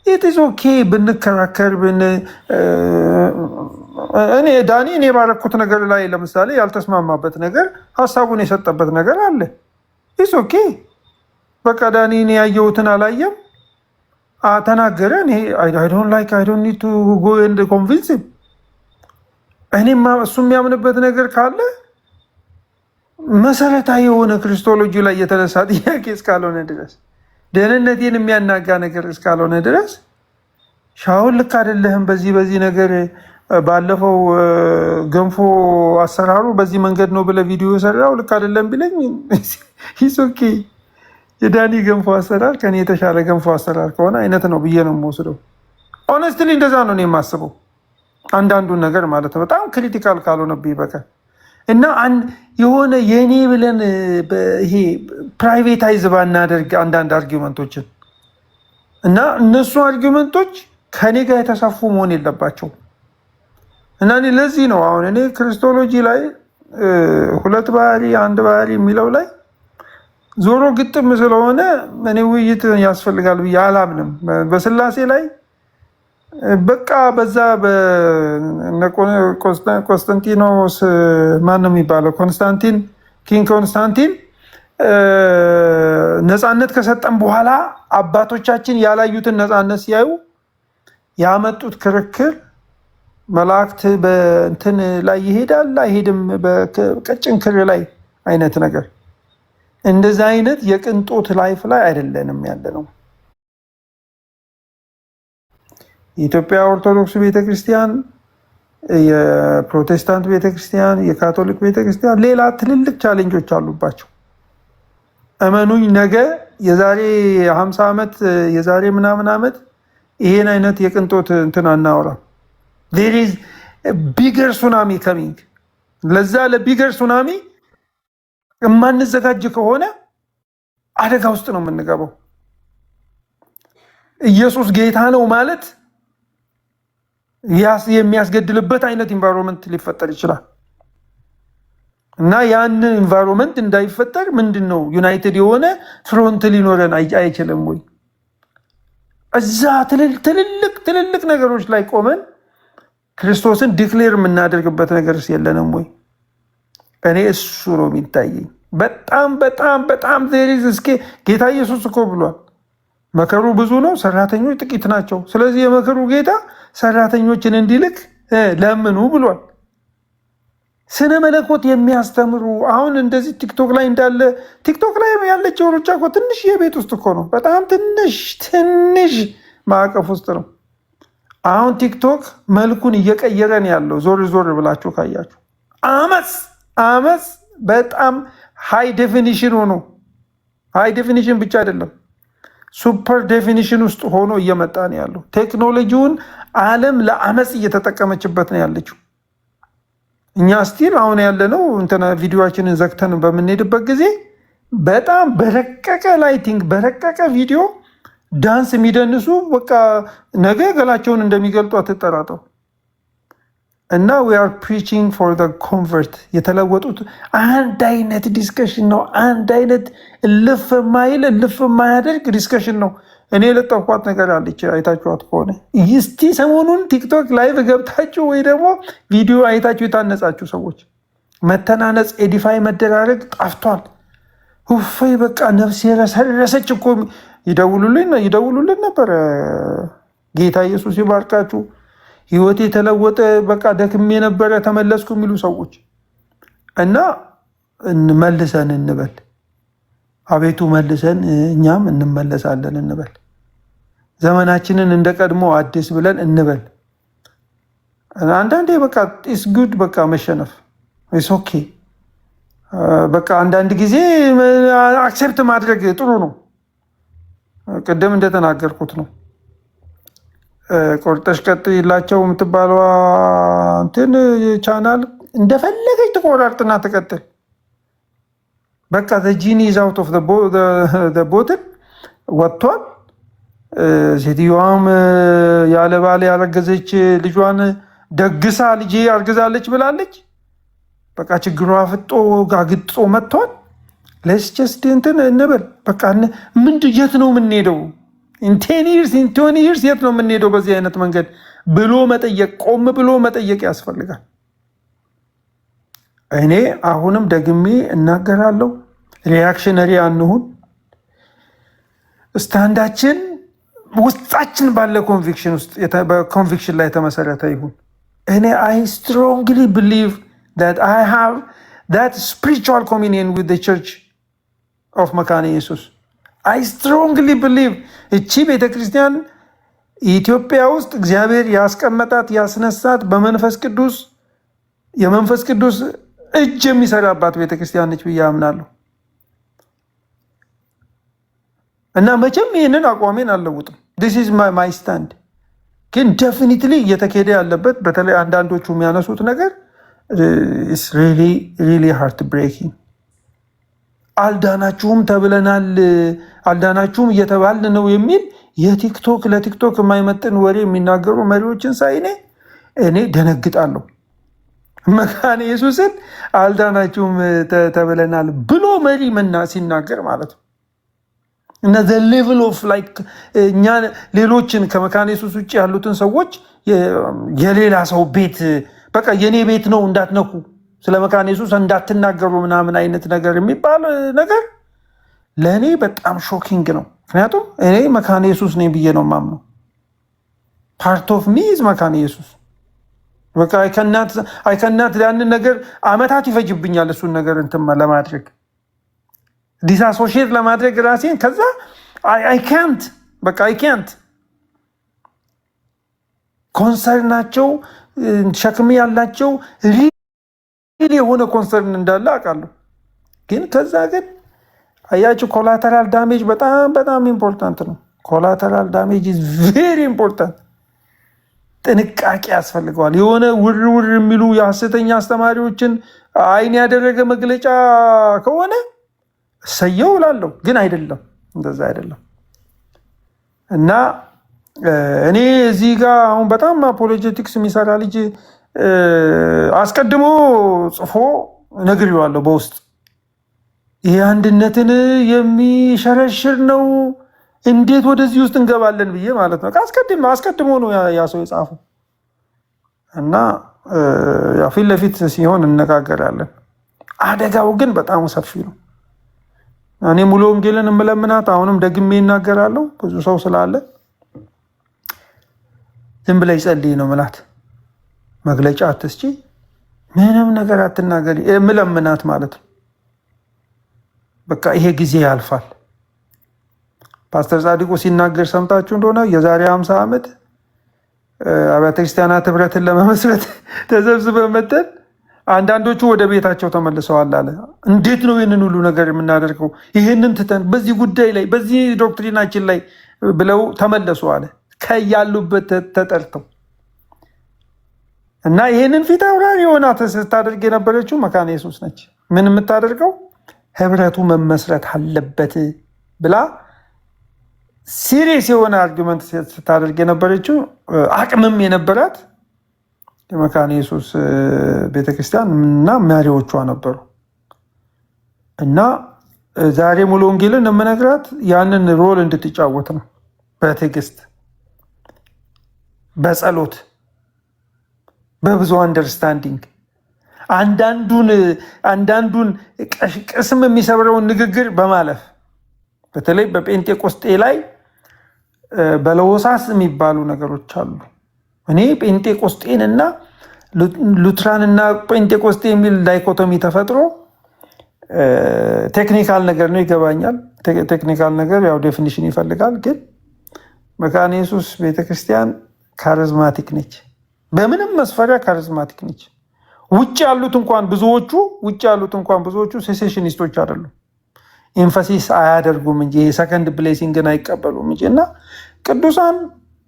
S3: ኢትስ ኦኬ ብንከራከር እኔ ዳኒ እኔ ባረኩት ነገር ላይ ለምሳሌ ያልተስማማበት ነገር ሀሳቡን የሰጠበት ነገር አለ። ኢትስ ኦኬ በቃ ዳኒ እኔ ያየሁትን አላየም ተናገረ። አይ ዶንት ላይክ አይ ዶንት ኒድ ቱ ጎ ኤንድ ኮንቪንስ ሂም። እኔማ እሱ የሚያምንበት ነገር ካለ መሰረታዊ የሆነ ክርስቶሎጂ ላይ የተነሳ ጥያቄ እስካልሆነ ድረስ ደህንነቴን የሚያናጋ ነገር እስካልሆነ ድረስ ሻውል ልክ አይደለህም በዚህ ነገር ባለፈው ገንፎ አሰራሩ በዚህ መንገድ ነው ብለህ ቪዲዮ ሰራው ልክ አይደለም ቢለኝ ኢትስ ኦኬ። የዳኒ ገንፎ አሰራር ከኔ የተሻለ ገንፎ አሰራር ከሆነ አይነት ነው ብዬ ነው የምወስደው። ኦነስትሊ እንደዛ ነው እኔ የማስበው አንዳንዱን ነገር ማለት ነው በጣም ክሪቲካል ካልሆነብኝ በቀር እና የሆነ የኔ ብለን ይሄ ፕራይቬታይዝ ባናደርግ አንዳንድ አርጊመንቶችን እና እነሱ አርጊመንቶች ከኔ ጋር የተሳፉ መሆን የለባቸው እና ለዚህ ነው አሁን እኔ ክርስቶሎጂ ላይ ሁለት ባህሪ አንድ ባህሪ የሚለው ላይ ዞሮ ግጥም ስለሆነ እኔ ውይይት ያስፈልጋል ብዬ አላምንም። በስላሴ ላይ በቃ በዛ ኮንስታንቲኖስ ማን ነው የሚባለው ኮንስታንቲን ኪንግ ኮንስታንቲን ነፃነት ከሰጠን በኋላ አባቶቻችን ያላዩትን ነፃነት ሲያዩ ያመጡት ክርክር መላእክት በእንትን ላይ ይሄዳል አይሄድም በቀጭን ክር ላይ አይነት ነገር እንደዛ አይነት የቅንጦት ላይፍ ላይ አይደለንም ያለ ነው። የኢትዮጵያ ኦርቶዶክስ ቤተክርስቲያን፣ የፕሮቴስታንት ቤተክርስቲያን፣ የካቶሊክ ቤተክርስቲያን ሌላ ትልልቅ ቻሌንጆች አሉባቸው። እመኑኝ ነገ የዛሬ 50 ዓመት የዛሬ ምናምን ዓመት ይሄን አይነት የቅንጦት እንትን አናወራም። there is a bigger tsunami coming። ለዛ ለቢገር ሱናሚ የማንዘጋጅ ከሆነ አደጋ ውስጥ ነው የምንገባው። ኢየሱስ ጌታ ነው ማለት የሚያስገድልበት አይነት ኢንቫይሮንመንት ሊፈጠር ይችላል እና ያን ኢንቫይሮንመንት እንዳይፈጠር ምንድነው ዩናይትድ የሆነ ፍሮንት ሊኖረን አይችልም ወይ? እዛ ትልልቅ ነገሮች ላይ ቆመን ክርስቶስን ዲክሌር የምናደርግበት ነገር የለንም ወይ? እኔ እሱ ነው የሚታየኝ። በጣም ዜሪዝ እስኪ ጌታ ኢየሱስ እኮ ብሏል መከሩ ብዙ ነው፣ ሰራተኞች ጥቂት ናቸው። ስለዚህ የመከሩ ጌታ ሰራተኞችን እንዲልክ ለምኑ ብሏል። ስነ መለኮት የሚያስተምሩ አሁን እንደዚህ ቲክቶክ ላይ እንዳለ ቲክቶክ ላይ ያለችው ሩጫ እኮ ትንሽ የቤት ውስጥ እኮ ነው። በጣም ትንሽ ማዕቀፍ ውስጥ ነው። አሁን ቲክቶክ መልኩን እየቀየረን ያለው ዞር ብላችሁ ካያችሁ አመፅ በጣም ሃይ ዴፊኒሽን ሆኖ ሃይ ዴፊኒሽን ብቻ አይደለም ሱፐር ዴፊኒሽን ውስጥ ሆኖ እየመጣ ነው ያለው። ቴክኖሎጂውን ዓለም ለአመፅ እየተጠቀመችበት ነው ያለችው። እኛ ስቲል አሁን ያለነው እንትና ቪዲዮአችንን ዘግተን በምንሄድበት ጊዜ በጣም በረቀቀ ላይቲንግ በረቀቀ ቪዲዮ ዳንስ የሚደንሱ በቃ ነገ ገላቸውን እንደሚገልጡ አትጠራጠሩ። እና we are preaching for the convert የተለወጡት አንድ አይነት ዲስከሽን ነው። አንድ አይነት ልፍ የማያደርግ ዲስከሽን ነው። እኔ ለጠቋት ነገር አለች አይታችኋት ከሆነ እስቲ ሰሞኑን ቲክቶክ ላይቭ ገብታችሁ ወይ ደግሞ ቪዲዮ አይታችሁ የታነጻችሁ ሰዎች መተናነጽ ኤዲፋይ መደራረግ ጠፍቷል። ውፈይ በቃ ነፍስ የረሰረሰች እኮ ይደውሉልን ነበር። ጌታ ኢየሱስ ይባርካችሁ ህይወት የተለወጠ በቃ ደክሜ የነበረ ተመለስኩ የሚሉ ሰዎች እና እንመልሰን እንበል። አቤቱ መልሰን እኛም እንመለሳለን እንበል። ዘመናችንን እንደ ቀድሞ አዲስ ብለን እንበል። አንዳንዴ በቃ ኢስ ጉድ በቃ መሸነፍ ኢስ ኦኬ። በቃ አንዳንድ ጊዜ አክሴፕት ማድረግ ጥሩ ነው። ቅድም እንደተናገርኩት ነው። ቆርጠሽ ቀጥይላቸው የምትባለው እንትን ቻናል እንደፈለገች ትቆራርጥና ትቀጥል። በቃ ጂኒ ኢዝ አውት ኦፍ ቦትል ወጥቷል። ሴትዮዋም ያለ ባል ያረገዘች ልጇን ደግሳ ልጄ አርግዛለች ብላለች። በቃ ችግሯ ፍጦ ጋግጦ መጥቷል። ሌትስ ጀስት እንትን እንበል በቃ። የት ነው የምንሄደው? ኢን 10 ይርስ ኢን 20 ይርስ የት ነው የምንሄደው በዚህ አይነት መንገድ ብሎ መጠየቅ፣ ቆም ብሎ መጠየቅ ያስፈልጋል። እኔ አሁንም ደግሜ እናገራለሁ፣ ሪያክሽነሪ አንሁን። ስታንዳችን ውስጣችን ባለ ኮንቪክሽን ውስጥ በኮንቪክሽን ላይ የተመሰረተ ይሁን። እኔ አይ ስትሮንግሊ ቢሊቭ that I have that spiritual communion with the church of መካነ ኢየሱስ. I strongly believe እቺ ቤተክርስቲያን ኢትዮጵያ ውስጥ እግዚአብሔር ያስቀመጣት ያስነሳት በመንፈስ ቅዱስ የመንፈስ ቅዱስ እጅ የሚሰራባት ቤተክርስቲያን ነች ብዬ አምናለሁ እና መቼም ይህንን አቋሜን አልለውጥም። this is my stand። ግን ዴፊኒትሊ እየተካሄደ ያለበት በተለይ አንዳንዶቹ የሚያነሱት ነገር is really heart breaking። አልዳናችሁም ተብለናል፣ አልዳናችሁም እየተባልን ነው የሚል ለቲክቶክ የማይመጥን ወሬ የሚናገሩ መሪዎችን ሳይ እኔ ደነግጣለሁ። መካነ ኢየሱስን አልዳናችሁም ተብለናል ብሎ መሪ ሲናገር ማለት ነው እና the level of like እኛ ሌሎችን ከመካነ ኢየሱስ ውጭ ያሉትን ሰዎች የሌላ ሰው ቤት በቃ የኔ ቤት ነው እንዳትነኩ፣ ስለ መካነ ኢየሱስ እንዳትናገሩ ምናምን አይነት ነገር የሚባል ነገር ለእኔ በጣም ሾኪንግ ነው። ምክንያቱም እኔ መካነ ኢየሱስ ነኝ ብዬ ነው የማምነው። ፓርት ኦፍ ሚ ኢዝ መካነ ኢየሱስ። በቃ አይከናት ያንን ነገር አመታት ይፈጅብኛል እሱን ነገር እንትን ለማድረግ ዲስአሶሺየት ለማድረግ ራሴን ከዛ አይካንት በቃ አይካንት ኮንሰርናቸው ሸክም ያላቸው ሪል የሆነ ኮንሰርን እንዳለ አውቃለሁ። ግን ከዛ ግን አያችሁ ኮላተራል ዳሜጅ በጣም ኢምፖርታንት ነው። ኮላተራል ዳሜጅ ኢዝ ቬሪ ኢምፖርታንት። ጥንቃቄ ያስፈልገዋል። የሆነ ውር የሚሉ የሐሰተኛ አስተማሪዎችን አይን ያደረገ መግለጫ ከሆነ እሰየው እላለሁ። ግን አይደለም፣ እንደዛ አይደለም እና እኔ እዚህ ጋር አሁን በጣም አፖሎጀቲክስ የሚሰራ ልጅ አስቀድሞ ጽፎ ነግሬዋለሁ በውስጥ ይህ አንድነትን የሚሸረሽር ነው፣ እንዴት ወደዚህ ውስጥ እንገባለን ብዬ ማለት ነው። አስቀድሞ ነው ያ ሰው የጻፈው እና ፊት ለፊት ሲሆን እነጋገራለን። አደጋው ግን በጣም ሰፊ ነው። እኔ ሙሉ ወንጌልን እምለምናት አሁንም ደግሜ ይናገራለሁ፣ ብዙ ሰው ስላለ ዝም ብለሽ ጸልይ ነው ምላት። መግለጫ አትስጪ፣ ምንም ነገር አትናገሪ እምለምናት ማለት ነው። በቃ ይሄ ጊዜ ያልፋል። ፓስተር ጻድቁ ሲናገር ሰምታችሁ እንደሆነ የዛሬ 50 ዓመት አብያተ ክርስቲያናት ህብረትን ለመመስረት ተሰብስበን መተን አንዳንዶቹ ወደ ቤታቸው ተመልሰዋል አለ። እንዴት ነው ይህንን ሁሉ ነገር የምናደርገው? ይህንን ትተን በዚህ ጉዳይ ላይ በዚህ ዶክትሪናችን ላይ ብለው ተመለሱ አለ ከያሉበት ተጠርተው እና ይህንን ፊት አውራሪ የሆና ስታደርግ የነበረችው መካነ ኢየሱስ ነች። ምን የምታደርገው ህብረቱ መመስረት አለበት ብላ ሲሪየስ የሆነ አርጊመንት ስታደርግ የነበረችው አቅምም የነበራት የመካነ ኢየሱስ ቤተክርስቲያን እና መሪዎቿ ነበሩ። እና ዛሬ ሙሉ ወንጌልን የምነግራት ያንን ሮል እንድትጫወት ነው። በትዕግስት፣ በጸሎት፣ በብዙ አንደርስታንዲንግ አንዳንዱን ቅስም የሚሰብረውን ንግግር በማለፍ በተለይ በጴንጤቆስጤ ላይ በለወሳስ የሚባሉ ነገሮች አሉ። እኔ ጴንጤቆስጤን እና ሉትራን እና ጴንጤቆስጤ የሚል ዳይኮቶሚ ተፈጥሮ ቴክኒካል ነገር ነው፣ ይገባኛል። ቴክኒካል ነገር ያው ዴፊኒሽን ይፈልጋል። ግን መካነ ኢየሱስ ቤተክርስቲያን ካሪዝማቲክ ነች፣ በምንም መስፈሪያ ካሪዝማቲክ ነች። ውጭ ያሉት እንኳን ብዙዎቹ ሴሴሽኒስቶች አይደሉም፣ ኤንፋሲስ አያደርጉም እንጂ የሰከንድ ብሌሲንግን አይቀበሉም እንጂ። እና ቅዱሳን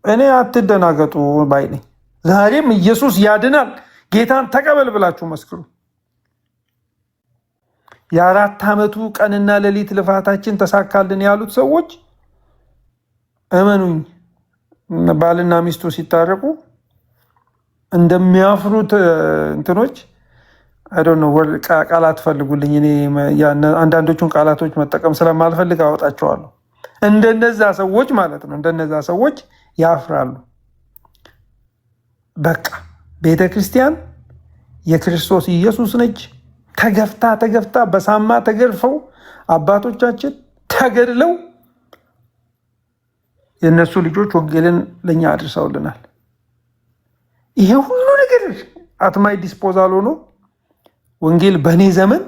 S3: እኔ አትደናገጡ ባይ ነኝ። ዛሬም ኢየሱስ ያድናል፣ ጌታን ተቀበል ብላችሁ መስክሩ። የ4 ዓመቱ ቀንና ሌሊት ልፋታችን ተሳካልን ያሉት ሰዎች እመኑኝ ባልና ሚስቱ ሲታረቁ እንደሚያፍሩት እንትኖች ቃላት ፈልጉልኝ። እኔ አንዳንዶቹን ቃላቶች መጠቀም ስለማልፈልግ አወጣቸዋለሁ። እንደነዛ ሰዎች ማለት ነው። እንደነዛ ሰዎች ያፍራሉ። በቃ ቤተ ክርስቲያን የክርስቶስ ኢየሱስ ነች። ተገፍታ በሳማ ተገርፈው አባቶቻችን ተገድለው የእነሱ ልጆች ወንጌልን ለእኛ አድርሰውልናል። ይሄ ሁሉ ነገር አትማይ ዲስፖዛል ሆኖ ወንጌል በእኔ ዘመን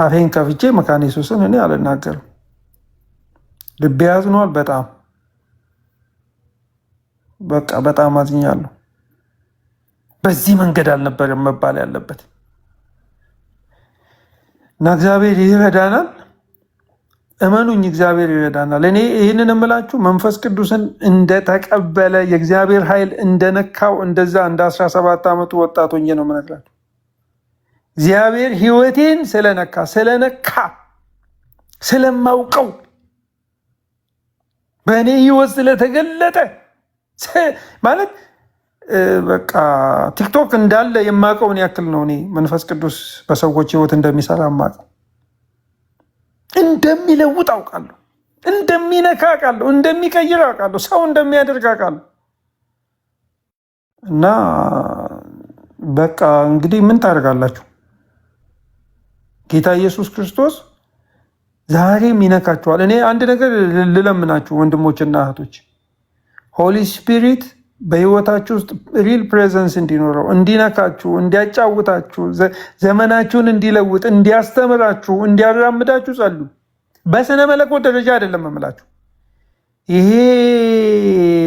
S3: አፌን ከፍቼ መካነ ኢየሱስን እኔ አልናገርም። ልቤ ያዝኗል። በጣም አዝኛለሁ። በዚህ መንገድ አልነበረም መባል ያለበት እና እግዚአብሔር ይረዳናል። እመኑኝ፣ እግዚአብሔር ይረዳናል። እኔ ይህንን የምላችሁ መንፈስ ቅዱስን እንደተቀበለ የእግዚአብሔር ኃይል እንደነካው እንደዛ እንደ 17 ዓመቱ ወጣት ሆኜ ነው የምነግራችሁ። እግዚአብሔር ሕይወቴን ስለነካ ስለማውቀው በእኔ ሕይወት ስለተገለጠ ማለት በቃ ቲክቶክ እንዳለ የማውቀውን ያክል ነው። እኔ መንፈስ ቅዱስ በሰዎች ሕይወት እንደሚሰራ የማውቀው፣ እንደሚለውጥ አውቃለሁ፣ እንደሚነካ አውቃለሁ፣ እንደሚቀይር አውቃለሁ፣ ሰው እንደሚያደርግ አውቃለሁ። እና በቃ እንግዲህ ምን ታደርጋላችሁ? ጌታ ኢየሱስ ክርስቶስ ዛሬም ይነካችኋል። እኔ አንድ ነገር ልለምናችሁ ወንድሞችና እህቶች፣ ሆሊ ስፒሪት በህይወታችሁ ውስጥ ሪል ፕሬዘንስ እንዲኖረው፣ እንዲነካችሁ፣ እንዲያጫውታችሁ፣ ዘመናችሁን እንዲለውጥ፣ እንዲያስተምራችሁ፣ እንዲያራምዳችሁ ጸሉ። በስነ መለኮት ደረጃ አይደለም እምላችሁ፣ ይሄ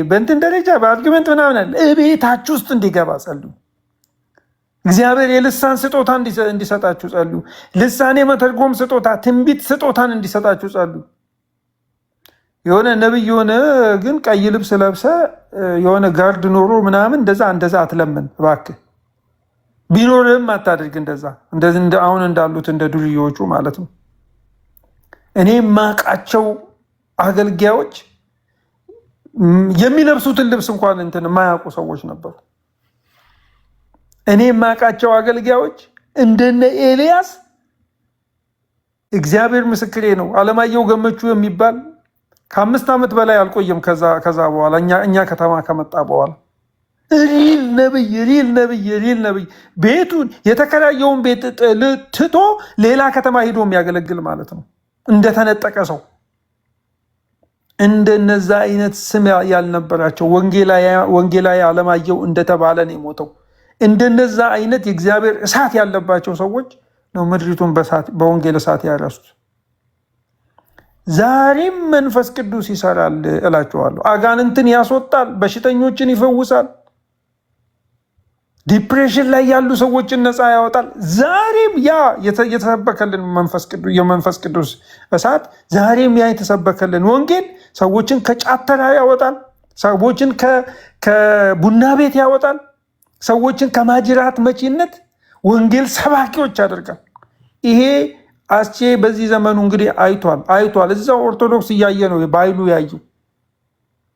S3: በእንትን ደረጃ በአርጊመንት ምናምን አለ። እቤታችሁ ውስጥ እንዲገባ ጸሉ። እግዚአብሔር የልሳን ስጦታ እንዲሰጣችሁ ጸሉ። ልሳን የመተርጎም ስጦታ፣ ትንቢት ስጦታን እንዲሰጣችሁ ጸሉ። የሆነ ነብይ የሆነ ግን ቀይ ልብስ ለብሰ የሆነ ጋርድ ኖሮ ምናምን እንደዛ አትለምን እባክህ። ቢኖርህም አታድርግ እንደዛ አሁን እንዳሉት እንደ ዱርዬዎቹ ማለት ነው። እኔ የማውቃቸው አገልጋዮች የሚለብሱትን ልብስ እንኳን እንትን የማያውቁ ሰዎች ነበሩ። እኔ የማውቃቸው አገልጋዮች እንደነ ኤልያስ፣ እግዚአብሔር ምስክሬ ነው። አለማየሁ ገመቹ የሚባል ከ5 ዓመት በላይ አልቆየም። ከዛ በኋላ እኛ ከተማ ከመጣ በኋላ ሪል ነብይ ቤቱን የተከራየውን ቤት ትቶ ሌላ ከተማ ሄዶ የሚያገለግል ማለት ነው። እንደተነጠቀ ሰው እንደነዛ አይነት ስም ያልነበራቸው ወንጌላዊ አለማየሁ እንደተባለ ነው የሞተው። እንደነዛ አይነት የእግዚአብሔር እሳት ያለባቸው ሰዎች ነው ምድሪቱን በወንጌል እሳት ያረሱት። ዛሬም መንፈስ ቅዱስ ይሰራል እላችኋለሁ። አጋንንትን ያስወጣል፣ በሽተኞችን ይፈውሳል፣ ዲፕሬሽን ላይ ያሉ ሰዎችን ነፃ ያወጣል። ዛሬም ያ የተሰበከልን የመንፈስ ቅዱስ እሳት፣ ዛሬም ያ የተሰበከልን ወንጌል ሰዎችን ከጫት ተራ ያወጣል፣ ሰዎችን ከቡና ቤት ያወጣል፣ ሰዎችን ከማጅራት መቺነት ወንጌል ሰባኪዎች ያደርጋል። ይሄ አስቼ በዚህ ዘመኑ እንግዲህ አይቷል። እዛው ኦርቶዶክስ እያየ ነው በኃይሉ ያየው።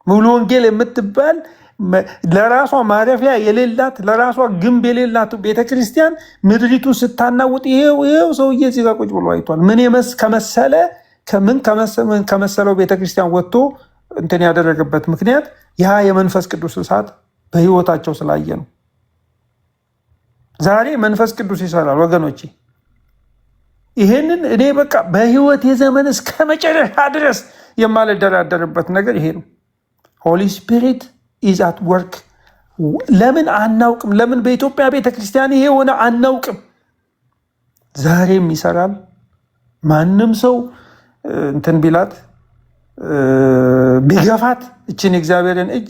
S3: ሙሉ ወንጌል የምትባል ለራሷ ማረፊያ የሌላት ለራሷ ግንብ የሌላት ቤተክርስቲያን ምድሪቱን ስታናውጥ ይሄው ሰውዬ እዚህ ጋር ቁጭ ብሎ አይቷል። ምን ከመሰለው ቤተክርስቲያን ወጥቶ እንትን ያደረገበት ምክንያት ያ የመንፈስ ቅዱስ እሳት በህይወታቸው ስላየ ነው። ዛሬ መንፈስ ቅዱስ ይሰራል ወገኖቼ። ይሄንን እኔ በቃ በህይወት የዘመን እስከ መጨረሻ ድረስ የማልደራደርበት ነገር ይሄ ነው። ሆሊ ስፒሪት ኢዝ አት ወርክ። ለምን አናውቅም? ለምን በኢትዮጵያ ቤተክርስቲያን ይሄ ሆነ አናውቅም? ዛሬም ይሰራል። ማንም ሰው እንትን ቢላት ቢገፋት እችን የእግዚአብሔርን እጅ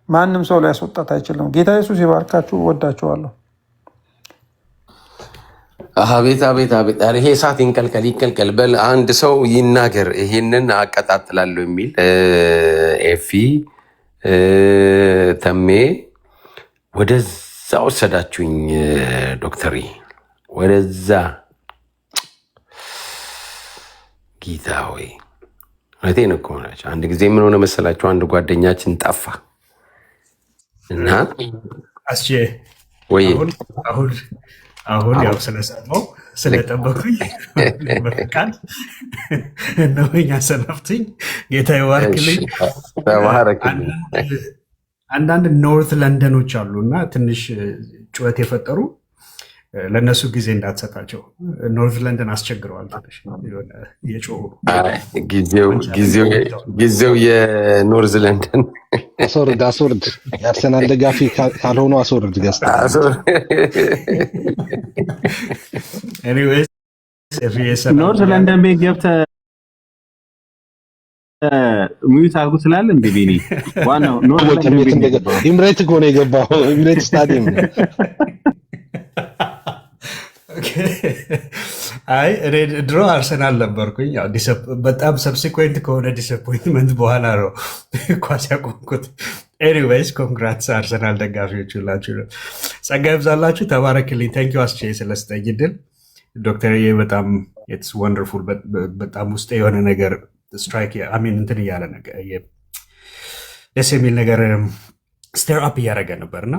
S3: ማንም ሰው ሊያስወጣት አይችልም። ጌታ ኢየሱስ ይባርካችሁ። ወዳችኋለሁ።
S2: አቤት ይሄ እሳት ይንቀልቀል በል አንድ ሰው ይናገር። ይሄንን አቀጣጥላለሁ የሚል ኤፊ ተሜ ወደዛ ወሰዳችሁኝ። ዶክተሪ ወደዛ ጌታ ሆይ እውነቴን እኮ ናቸው። አንድ ጊዜ ምን ሆነ መሰላችሁ? አንድ ጓደኛችን ጠፋ እና ወይ
S5: አሁን ያው ስለሰማው ስለጠበኩኝ በፍቃድ እነሆኝ አሰናብቱኝ። ጌታ ይባርክልኝ። አንዳንድ ኖርት ለንደኖች አሉ እና ትንሽ ጩኸት የፈጠሩ ለእነሱ ጊዜ እንዳትሰጣቸው። ኖርት ለንደን አስቸግረዋል። የጮሁ
S2: ጊዜው የኖርዝ ለንደን
S6: አስወርድ የአርሰናል ደጋፊ ካልሆኑ አስወርድ ገዝታ
S7: ኖርዝ ለንደን ቤት ገብተህ ሚዩት አድርጉ ትላለህ እንደ ቢኒ ዋናው ኖርዝ ለንደን ቤት
S6: ኢምሬት እኮ ነው የገባው። ኢምሬት ስታዲየም ነው።
S5: አይ እኔ ድሮ አርሰናል ነበርኩኝ። በጣም ሰብሲኩዌንት ከሆነ ዲስአፖይንትመንት በኋላ ነው ኳስ ያቆምኩት። ኤኒዌይስ ኮንግራትስ አርሰናል ደጋፊዎች ሁላችሁ ነው። ጸጋ ይብዛላችሁ። ተባረክልኝ። ታንኪዩ አስቼ ስለስጠኝ ድል ዶክተር በጣም ኢትስ ወንደርፉል። በጣም ውስጤ የሆነ ነገር ስትራይክ አሚን እንትን እያለ ነገር ደስ የሚል ነገር ስቴር አፕ እያደረገ ነበር እና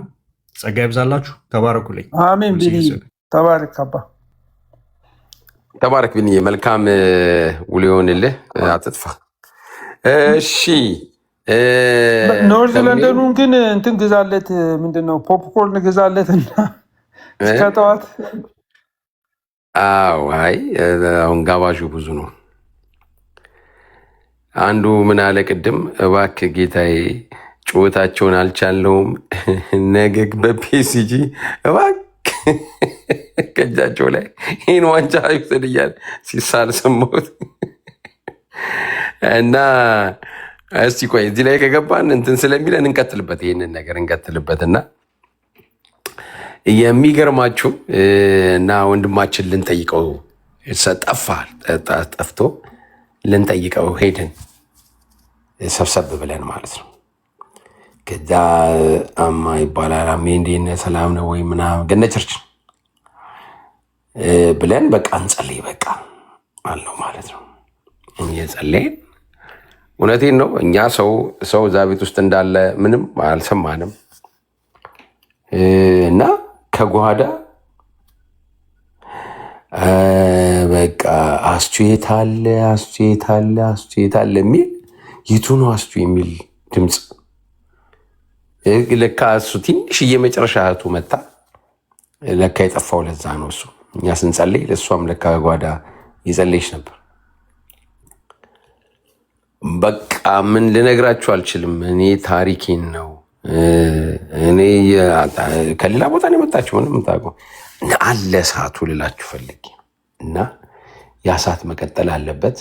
S5: ጸጋ ይብዛላችሁ። ተባረኩልኝ።
S3: አሜን። ቢኒ ተባረክ አባ
S2: ተባረክ ቢኒዬ። መልካም ውሎ ይሆንልህ። አትጥፋ። እሺ
S3: ኖርዝ ለንደኑን ግን እንትን ግዛለት፣ ምንድነው ፖፕኮርን ግዛለት እና እስከ ጠዋት።
S2: አዎ አይ አሁን ጋባዡ ብዙ ነው። አንዱ ምን አለ ቅድም፣ እባክህ ጌታዬ ጩኸታቸውን አልቻለውም፣ ነገ በፒኤስጂ እባክህ ከእጃቸው ላይ ይህን ዋንጫ ይውሰድ እያለ ሲሳል ሰማሁት። እና እስቲ ቆይ እዚህ ላይ ከገባን እንትን ስለሚለን እንቀጥልበት፣ ይህንን ነገር እንቀጥልበት። እና የሚገርማችሁ እና ወንድማችን ልንጠይቀው ጠፍቶ ልንጠይቀው ሄድን ሰብሰብ ብለን ማለት ነው። ከዛ አማ ይባላል አሜ እንዴት ነህ ሰላም ነው ወይ ምናምን ገነ ቸርች ብለን በቃ እንጸልይ በቃ አልነው ማለት ነው። እየጸለይን እውነቴን ነው እኛ ሰው እዛ ቤት ውስጥ እንዳለ ምንም አልሰማንም። እና ከጓዳ በቃ አስቱ የት አለ የሚል የቱ ነው አስቱ የሚል ድምፅ ለካ እሱ ትንሽ የመጨረሻ እህቱ መታ ለካ የጠፋው ለዛ ነው። እሱ እኛ ስንጸልይ ለእሷም ለካ ጓዳ ይጸልይሽ ነበር። በቃ ምን ልነግራችሁ አልችልም። እኔ ታሪኬን ነው እኔ ከሌላ ቦታ ነው የመጣችሁ ምንም ታውቁ አለ ሰዓቱ ልላችሁ ፈልጌ እና ያ ሰዓት መቀጠል አለበት።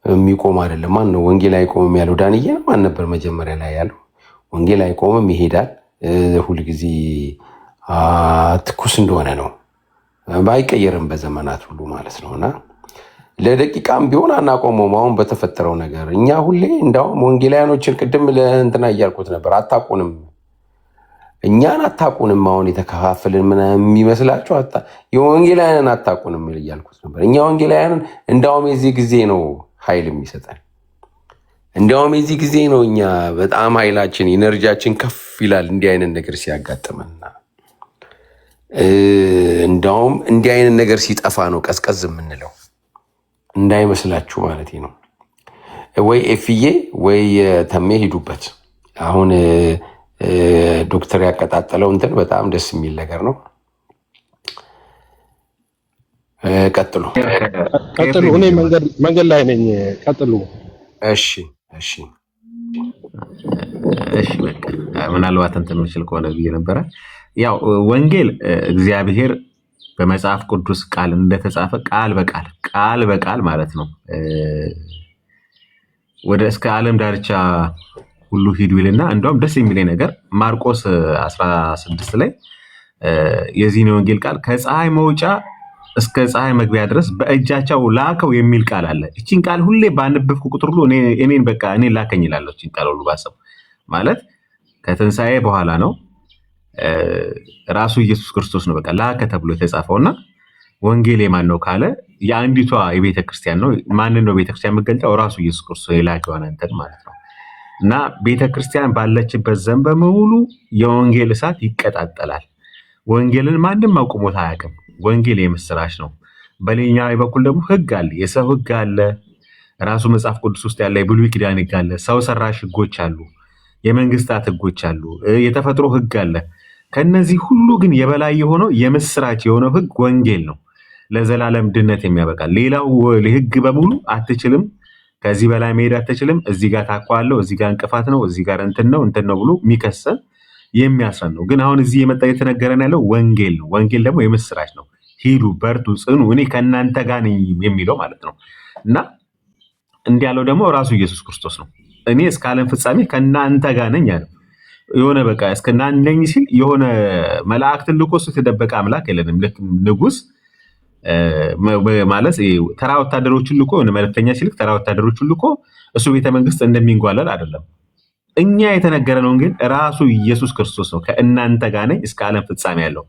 S2: የሚቆም አይደለም። ማን ነው ወንጌል አይቆምም ያለው? ዳንዬ ነው። ማን ነበር መጀመሪያ ላይ ያለው? ወንጌል አይቆምም ይሄዳል። ሁልጊዜ ትኩስ እንደሆነ ነው፣ ባይቀየርም በዘመናት ሁሉ ማለት ነው። እና ለደቂቃም ቢሆን አናቆመውም። አሁን በተፈጠረው ነገር እኛ ሁሌ እንዳውም ወንጌላውያኖችን ቅድም ለእንትና እያልኩት ነበር፣ አታቁንም፣ እኛን አታቁንም። አሁን የተከፋፈልን ምን የሚመስላችሁ የወንጌላውያንን አታቁንም እያልኩት ነበር። እኛ ወንጌላውያንን እንዳውም የዚህ ጊዜ ነው ኃይል የሚሰጠን። እንዲያውም የዚህ ጊዜ ነው እኛ በጣም ኃይላችን ኢነርጂያችን ከፍ ይላል እንዲህ አይነት ነገር ሲያጋጥመና፣ እንዳውም እንዲህ አይነት ነገር ሲጠፋ ነው ቀዝቀዝ የምንለው እንዳይመስላችሁ ማለት ነው። ወይ ኤፍዬ ወይ ተሜ ሂዱበት። አሁን ዶክተር ያቀጣጠለው እንትን በጣም ደስ የሚል ነገር ነው። ቀጥሉ።
S6: እኔ መንገድ ላይ ነኝ። ቀጥሉ።
S2: እሺ
S7: በቃ ምናልባት እንትን የምችል ከሆነ ብዬ ነበረ። ያው ወንጌል እግዚአብሔር በመጽሐፍ ቅዱስ ቃል እንደተጻፈ ቃል በቃል ማለት ነው ወደ እስከ ዓለም ዳርቻ ሁሉ ሂዱ ይልና፣ እንደውም ደስ የሚለኝ ነገር ማርቆስ 16 ላይ የዚህን ወንጌል ቃል ከፀሐይ መውጫ እስከ ፀሐይ መግቢያ ድረስ በእጃቸው ላከው የሚል ቃል አለ። እቺን ቃል ሁሌ ባነበብኩ ቁጥር ሁሉ እኔን ላከኝ እላለሁ። እቺን ቃል ሁሉ ባሰብ ማለት ከትንሣኤ በኋላ ነው። ራሱ ኢየሱስ ክርስቶስ ነው በቃ ላከ ተብሎ የተጻፈውና ወንጌል የማን ነው ካለ የአንዲቷ የቤተ ክርስቲያን ነው። ማንን ነው ቤተ ክርስቲያን የምትገልጸው? ራሱ ኢየሱስ ክርስቶስ የላከውን እንትን ማለት ነው። እና ቤተ ክርስቲያን ባለችበት ዘመን በሙሉ የወንጌል እሳት ይቀጣጠላል። ወንጌልን ማንም አቁሞት አያውቅም። ወንጌል የምስራች ነው። በሌላ በኩል ደግሞ ህግ አለ፣ የሰው ህግ አለ፣ ራሱ መጽሐፍ ቅዱስ ውስጥ ያለ የብሉይ ኪዳን ህግ አለ፣ ሰው ሰራሽ ህጎች አሉ፣ የመንግስታት ህጎች አሉ፣ የተፈጥሮ ህግ አለ። ከነዚህ ሁሉ ግን የበላይ የሆነው የምስራች የሆነው ህግ ወንጌል ነው። ለዘላለም ድነት የሚያበቃ ሌላው ህግ በሙሉ አትችልም፣ ከዚህ በላይ መሄድ አትችልም፣ እዚህ ጋር ታቋለው፣ እዚህ ጋር እንቅፋት ነው፣ እዚህ ጋር እንትን ነው ብሎ የሚከሰን የሚያስረን ነው። ግን አሁን እዚህ የመጣ የተነገረን ያለው ወንጌል ነው። ወንጌል ደግሞ የምስራች ነው። ሂዱ፣ በርቱ፣ ጽኑ፣ እኔ ከእናንተ ጋር ነኝ የሚለው ማለት ነው። እና እንዲህ ያለው ደግሞ ራሱ ኢየሱስ ክርስቶስ ነው። እኔ እስከ ዓለም ፍጻሜ ከእናንተ ጋር ነኝ ያለው። የሆነ በቃ እስከ እናንተኝ ሲል የሆነ መላእክትን ልኮ እሱ የተደበቀ አምላክ የለንም። ልክ ንጉስ ማለት ተራ ወታደሮችን ልኮ የሆነ መልእክተኛ ሲልክ ተራ ወታደሮችን ልኮ እሱ ቤተመንግስት እንደሚንጓለል አይደለም። እኛ የተነገረነው ግን ራሱ ኢየሱስ ክርስቶስ ነው። ከእናንተ ጋር ነኝ እስከ ዓለም ፍጻሜ ያለው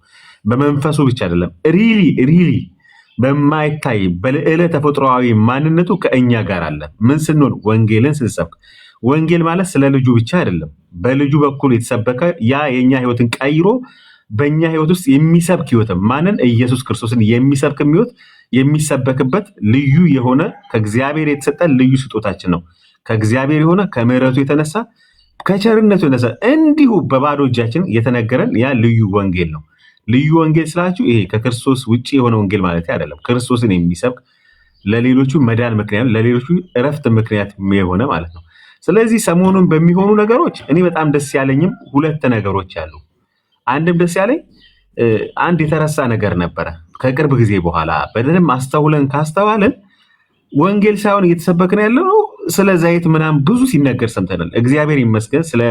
S7: በመንፈሱ ብቻ አይደለም፣ ሪሊ በማይታይ በልዕለ ተፈጥሯዊ ማንነቱ ከእኛ ጋር አለ። ምን ስንሆን? ወንጌልን ስንሰብክ። ወንጌል ማለት ስለ ልጁ ብቻ አይደለም፣ በልጁ በኩል የተሰበከ ያ የኛ ህይወትን ቀይሮ በእኛ ህይወት ውስጥ የሚሰብክ ህይወት ማንን? ኢየሱስ ክርስቶስን የሚሰብክ ህይወት የሚሰበክበት ልዩ የሆነ ከእግዚአብሔር የተሰጠ ልዩ ስጦታችን ነው። ከእግዚአብሔር የሆነ ከምሕረቱ የተነሳ ከቸርነቱ የተነሳ እንዲሁ በባዶ እጃችን የተነገረን ያ ልዩ ወንጌል ነው። ልዩ ወንጌል ስላችሁ ይሄ ከክርስቶስ ውጭ የሆነ ወንጌል ማለት አይደለም። ክርስቶስን የሚሰብክ ለሌሎቹ መዳን ምክንያት፣ ለሌሎቹ እረፍት ምክንያት የሆነ ማለት ነው። ስለዚህ ሰሞኑን በሚሆኑ ነገሮች እኔ በጣም ደስ ያለኝም ሁለት ነገሮች አሉ። አንድም ደስ ያለኝ አንድ የተረሳ ነገር ነበረ። ከቅርብ ጊዜ በኋላ በደንብ አስተውለን ካስተዋለን ወንጌል ሳይሆን እየተሰበክን ያለው ስለ ዘይት ምናምን ብዙ ሲነገር ሰምተናል። እግዚአብሔር ይመስገን። ስለ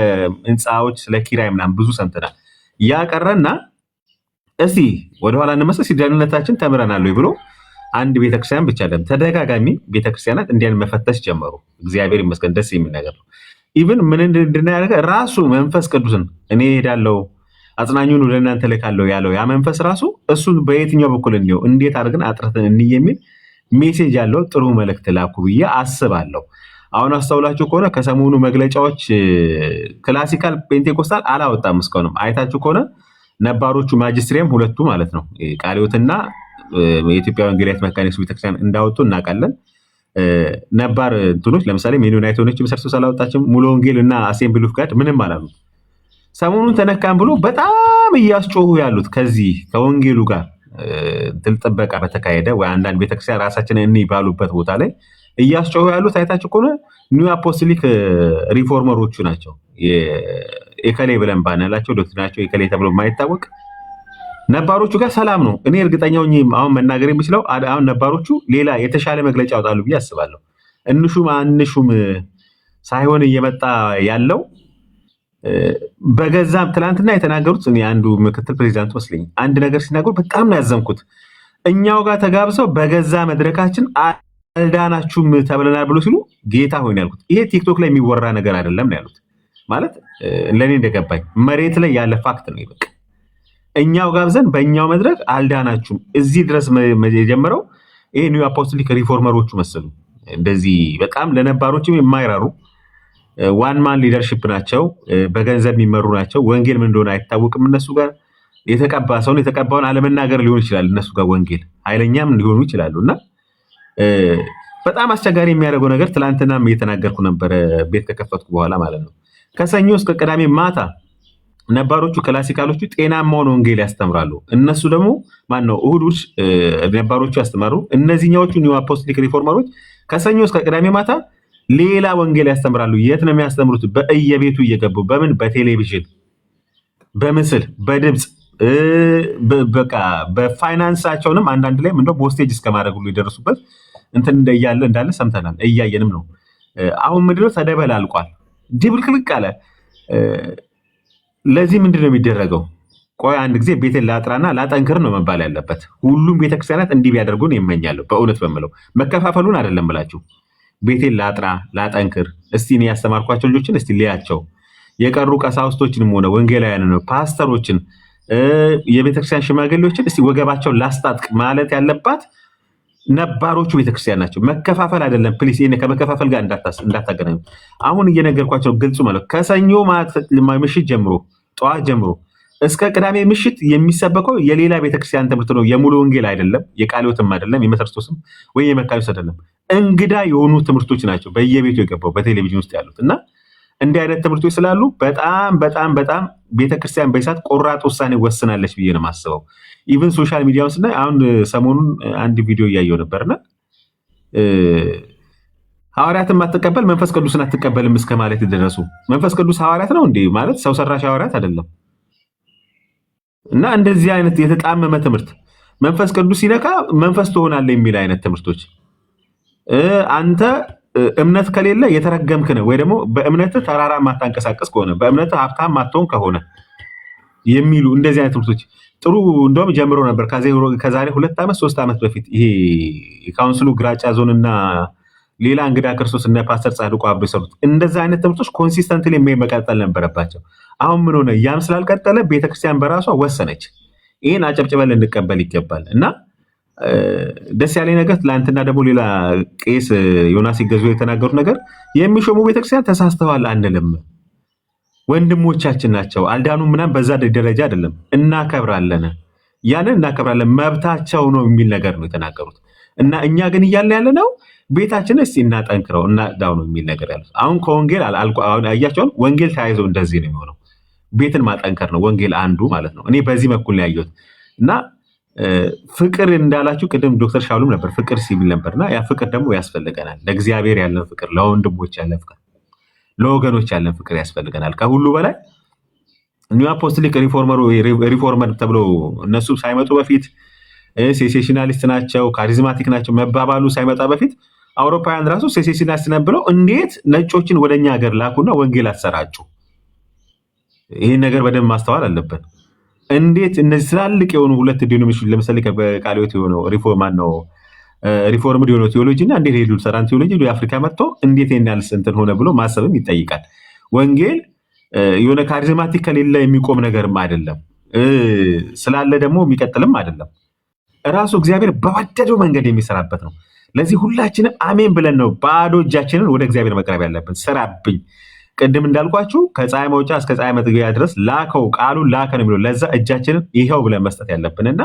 S7: ህንፃዎች፣ ስለ ኪራይ ምናምን ብዙ ሰምተናል። ያቀረና እስቲ ወደኋላ እንመለስ። ደህንነታችን ተምረናል ብሎ አንድ ቤተክርስቲያን ብቻ አይደለም ተደጋጋሚ ቤተክርስቲያናት እንዲያን መፈተሽ ጀመሩ። እግዚአብሔር ይመስገን። ደስ የሚል ነገር ነው። ኢቭን ምን እንድናደርገ ራሱ መንፈስ ቅዱስን እኔ ሄዳለሁ አጽናኙን ወደ እናንተ ልካለሁ ያለው ያ መንፈስ ራሱ እሱን በየትኛው በኩል እንየው፣ እንዴት አድርገን አጥርተን እንይ የሚል ሜሴጅ ያለው ጥሩ መልእክት ላኩ ብዬ አስባለሁ። አሁን አስተውላችሁ ከሆነ ከሰሞኑ መግለጫዎች ክላሲካል ፔንቴኮስታል አላወጣም እስካሁንም። አይታችሁ ከሆነ ነባሮቹ ማጅስትሪየም ሁለቱ ማለት ነው ቃለ ሕይወትና የኢትዮጵያ ወንጌላዊት መካነ ኢየሱስ ቤተክርስቲያን እንዳወጡ እናውቃለን። ነባር እንትኖች ለምሳሌ ሜኖናይቶች መሰርቶ አላወጣችም። ሙሉ ወንጌል እና አሴምብሊ ኦፍ ጋድ ምንም አላሉ። ሰሞኑን ተነካን ብሎ በጣም እያስጮሁ ያሉት ከዚህ ከወንጌሉ ጋር ጥበቃ በተካሄደ ወይ አንዳንድ ቤተክርስቲያን ራሳችንን እንይ ባሉበት ቦታ ላይ እያስጮሁ ያሉት አይታችሁ ከሆነ ኒው አፖስቶሊክ ሪፎርመሮቹ ናቸው። የከሌ ብለን ባናላቸው ዶክትሪናቸው የከሌ ተብሎ የማይታወቅ ነባሮቹ ጋር ሰላም ነው። እኔ እርግጠኛው አሁን መናገር የሚችለው አሁን ነባሮቹ ሌላ የተሻለ መግለጫ ያወጣሉ ብዬ አስባለሁ። እንሹም አንሹም ሳይሆን እየመጣ ያለው በገዛም ትናንትና የተናገሩት አንዱ ምክትል ፕሬዚዳንት መስለኝ አንድ ነገር ሲናገሩ በጣም ነው ያዘንኩት። እኛው ጋር ተጋብሰው በገዛ መድረካችን አልዳናችሁም ተብለናል ብሎ ሲሉ ጌታ ሆይ ነው ያልኩት። ይሄ ቲክቶክ ላይ የሚወራ ነገር አይደለም ነው ያሉት። ማለት ለኔ እንደገባኝ መሬት ላይ ያለ ፋክት ነው። ይበቃ እኛው ጋብዘን በእኛው መድረክ አልዳናችሁም። እዚህ ድረስ የጀመረው ይሄ ኒው አፖስቶሊክ ሪፎርመሮቹ መሰሉ። እንደዚህ በጣም ለነባሮችም የማይራሩ ዋን ማን ሊደርሺፕ ናቸው። በገንዘብ የሚመሩ ናቸው። ወንጌል ምን እንደሆነ አይታወቅም። እነሱ ጋር የተቀባ ሰውን የተቀባውን አለመናገር ሊሆን ይችላል። እነሱ ጋር ወንጌል ኃይለኛም ሊሆኑ ይችላሉ። እና በጣም አስቸጋሪ የሚያደርገው ነገር ትላንትናም እየተናገርኩ ነበረ ቤት ከከፈትኩ በኋላ ማለት ነው። ከሰኞ እስከ ቅዳሜ ማታ ነባሮቹ ክላሲካሎቹ ጤናማውን ወንጌል ያስተምራሉ። እነሱ ደግሞ ማነው እሑድ ነባሮቹ ያስተምራሉ። እነዚህኛዎቹ ኒው አፖስቶሊክ ሪፎርመሮች ከሰኞ እስከ ቅዳሜ ማታ ሌላ ወንጌል ያስተምራሉ። የት ነው የሚያስተምሩት? በየቤቱ እየገቡ በምን በቴሌቪዥን፣ በምስል፣ በድምፅ በቃ በፋይናንሳቸውንም አንዳንድ ላይ ምንድነው በሆስቴጅ እስከማድረግ ሁሉ የደረሱበት እንትን እንዳለ ሰምተናል። እያየንም ነው። አሁን ምንድነው ተደበላልቋል፣ ድብልቅልቅ አለ። ለዚህ ምንድነው የሚደረገው? ቆይ አንድ ጊዜ ቤቴን ላጥራና ላጠንክር ነው መባል ያለበት። ሁሉም ቤተክርስቲያናት እንዲህ ቢያደርጉን ይመኛለሁ። በእውነት በምለው መከፋፈሉን አይደለም ብላችሁ ቤቴን ላጥራ ላጠንክር፣ እስቲ እኔ ያስተማርኳቸው ልጆችን እስቲ ልያቸው፣ የቀሩ ቀሳውስቶችንም ሆነ ወንጌላውያን ነው ፓስተሮችን፣ የቤተክርስቲያን ሽማግሌዎችን እስቲ ወገባቸው ላስታጥቅ ማለት ያለባት ነባሮቹ ቤተክርስቲያን ናቸው። መከፋፈል አይደለም ፕሊስ። ይሄን ከመከፋፈል ጋር እንዳታገናኙ። አሁን እየነገርኳቸው ግልጹ ማለት ከሰኞ ምሽት ጀምሮ ጠዋት ጀምሮ እስከ ቅዳሜ ምሽት የሚሰበከው የሌላ ቤተክርስቲያን ትምህርት ነው። የሙሉ ወንጌል አይደለም፣ የቃለ ሕይወትም አይደለም፣ የመሰረቶስም ወይ የመካኒስ አይደለም። እንግዳ የሆኑ ትምህርቶች ናቸው በየቤቱ የገባው በቴሌቪዥን ውስጥ ያሉት እና እንዲህ አይነት ትምህርቶች ስላሉ በጣም በጣም በጣም ቤተክርስቲያን በይሳት ቆራጥ ውሳኔ ወስናለች ብዬ ነው የማስበው። ኢቭን ሶሻል ሚዲያውን ስናይ አሁን ሰሞኑን አንድ ቪዲዮ እያየው ነበርና ሐዋርያትን አትቀበል መንፈስ ቅዱስን አትቀበልም እስከ ማለት የደረሱ መንፈስ ቅዱስ ሐዋርያት ነው እንዴ ማለት ሰው ሰራሽ ሐዋርያት አይደለም። እና እንደዚህ አይነት የተጣመመ ትምህርት መንፈስ ቅዱስ ሲነካ መንፈስ ትሆናለህ የሚል አይነት ትምህርቶች አንተ እምነት ከሌለ የተረገምክ ነው ወይ ደግሞ በእምነት ተራራ ማታንቀሳቀስ ከሆነ በእምነት ሀብታም ማትሆን ከሆነ የሚሉ እንደዚህ አይነት ትምህርቶች ጥሩ እንደውም ጀምሮ ነበር ከዛሬ 2 ዓመት 3 ዓመት በፊት ይሄ የካውንስሉ ግራጫ ዞንና ሌላ እንግዳ ክርስቶስ እና ፓስተር ጻድቁ አብሮ የሰሩት እንደዛ አይነት ትምህርቶች ኮንሲስተንትሊ መቀጠል ነበረባቸው። አሁን ምን ሆነ? ያም ስላልቀጠለ ቤተክርስቲያን በራሷ ወሰነች። ይሄን አጨብጭበን ልንቀበል ይገባል። እና ደስ ያለኝ ነገር ትላንትና ደግሞ ሌላ ቄስ ዮናስ ይገዙ የተናገሩት ነገር የሚሾሙ ቤተክርስቲያን ተሳስተዋል አንልም፣ ወንድሞቻችን ናቸው አልዳኑ ምናምን በዛ ደረጃ አይደለም፣ እናከብራለን፣ ያንን እናከብራለን፣ መብታቸው ነው የሚል ነገር ነው የተናገሩት። እና እኛ ግን እያልን ያለ ነው ቤታችን እስቲ እናጠንክረው እና ዳው ነው የሚል ነገር ያለው። አሁን ከወንጌል አያቸውን ወንጌል ተያይዘው እንደዚህ ነው የሚሆነው። ቤትን ማጠንከር ነው ወንጌል አንዱ ማለት ነው። እኔ በዚህ በኩል ነው ያየሁት። እና ፍቅር እንዳላችሁ ቅድም ዶክተር ሻውልም ነበር ፍቅር ሲል ነበርና ያ ፍቅር ደግሞ ያስፈልገናል። ለእግዚአብሔር ያለን ፍቅር፣ ለወንድሞች ያለን ፍቅር፣ ለወገኖች ያለን ፍቅር ያስፈልገናል። ከሁሉ በላይ ኒው አፖስቶሊክ ሪፎርመር ተብሎ እነሱ ሳይመጡ በፊት ሴሴሽናሊስት ናቸው ካሪዝማቲክ ናቸው መባባሉ ሳይመጣ በፊት አውሮፓውያን ራሱ ሴሴሽናሊስት ነን ብለው እንዴት ነጮችን ወደኛ ሀገር ላኩና ወንጌል አሰራጩ? ይህን ነገር በደንብ ማስተዋል አለብን። እንዴት እነዚህ ትላልቅ የሆኑ ሁለት ዲኖሚኔሽን ለምሳሌ በቃለ ሕይወት የሆነው ሪፎርምድ የሆነው ቴዎሎጂ እና እንዴት ሄዱ ሰራን ቴዎሎጂ የአፍሪካ መጥቶ እንዴት ያናል እንትን ሆነ ብሎ ማሰብም ይጠይቃል። ወንጌል የሆነ ካሪዝማቲክ ከሌለ የሚቆም ነገርም አይደለም፣ ስላለ ደግሞ የሚቀጥልም አይደለም። ራሱ እግዚአብሔር በወደደው መንገድ የሚሰራበት ነው። ለዚህ ሁላችንም አሜን ብለን ነው ባዶ እጃችንን ወደ እግዚአብሔር መቅረብ ያለብን። ስራብኝ ቅድም እንዳልኳችሁ ከፀሐይ መውጫ እስከ ፀሐይ መጥገቢያ ድረስ ላከው ቃሉን ላከ ነው የሚለው። ለዛ እጃችንን ይኸው ብለን መስጠት ያለብንና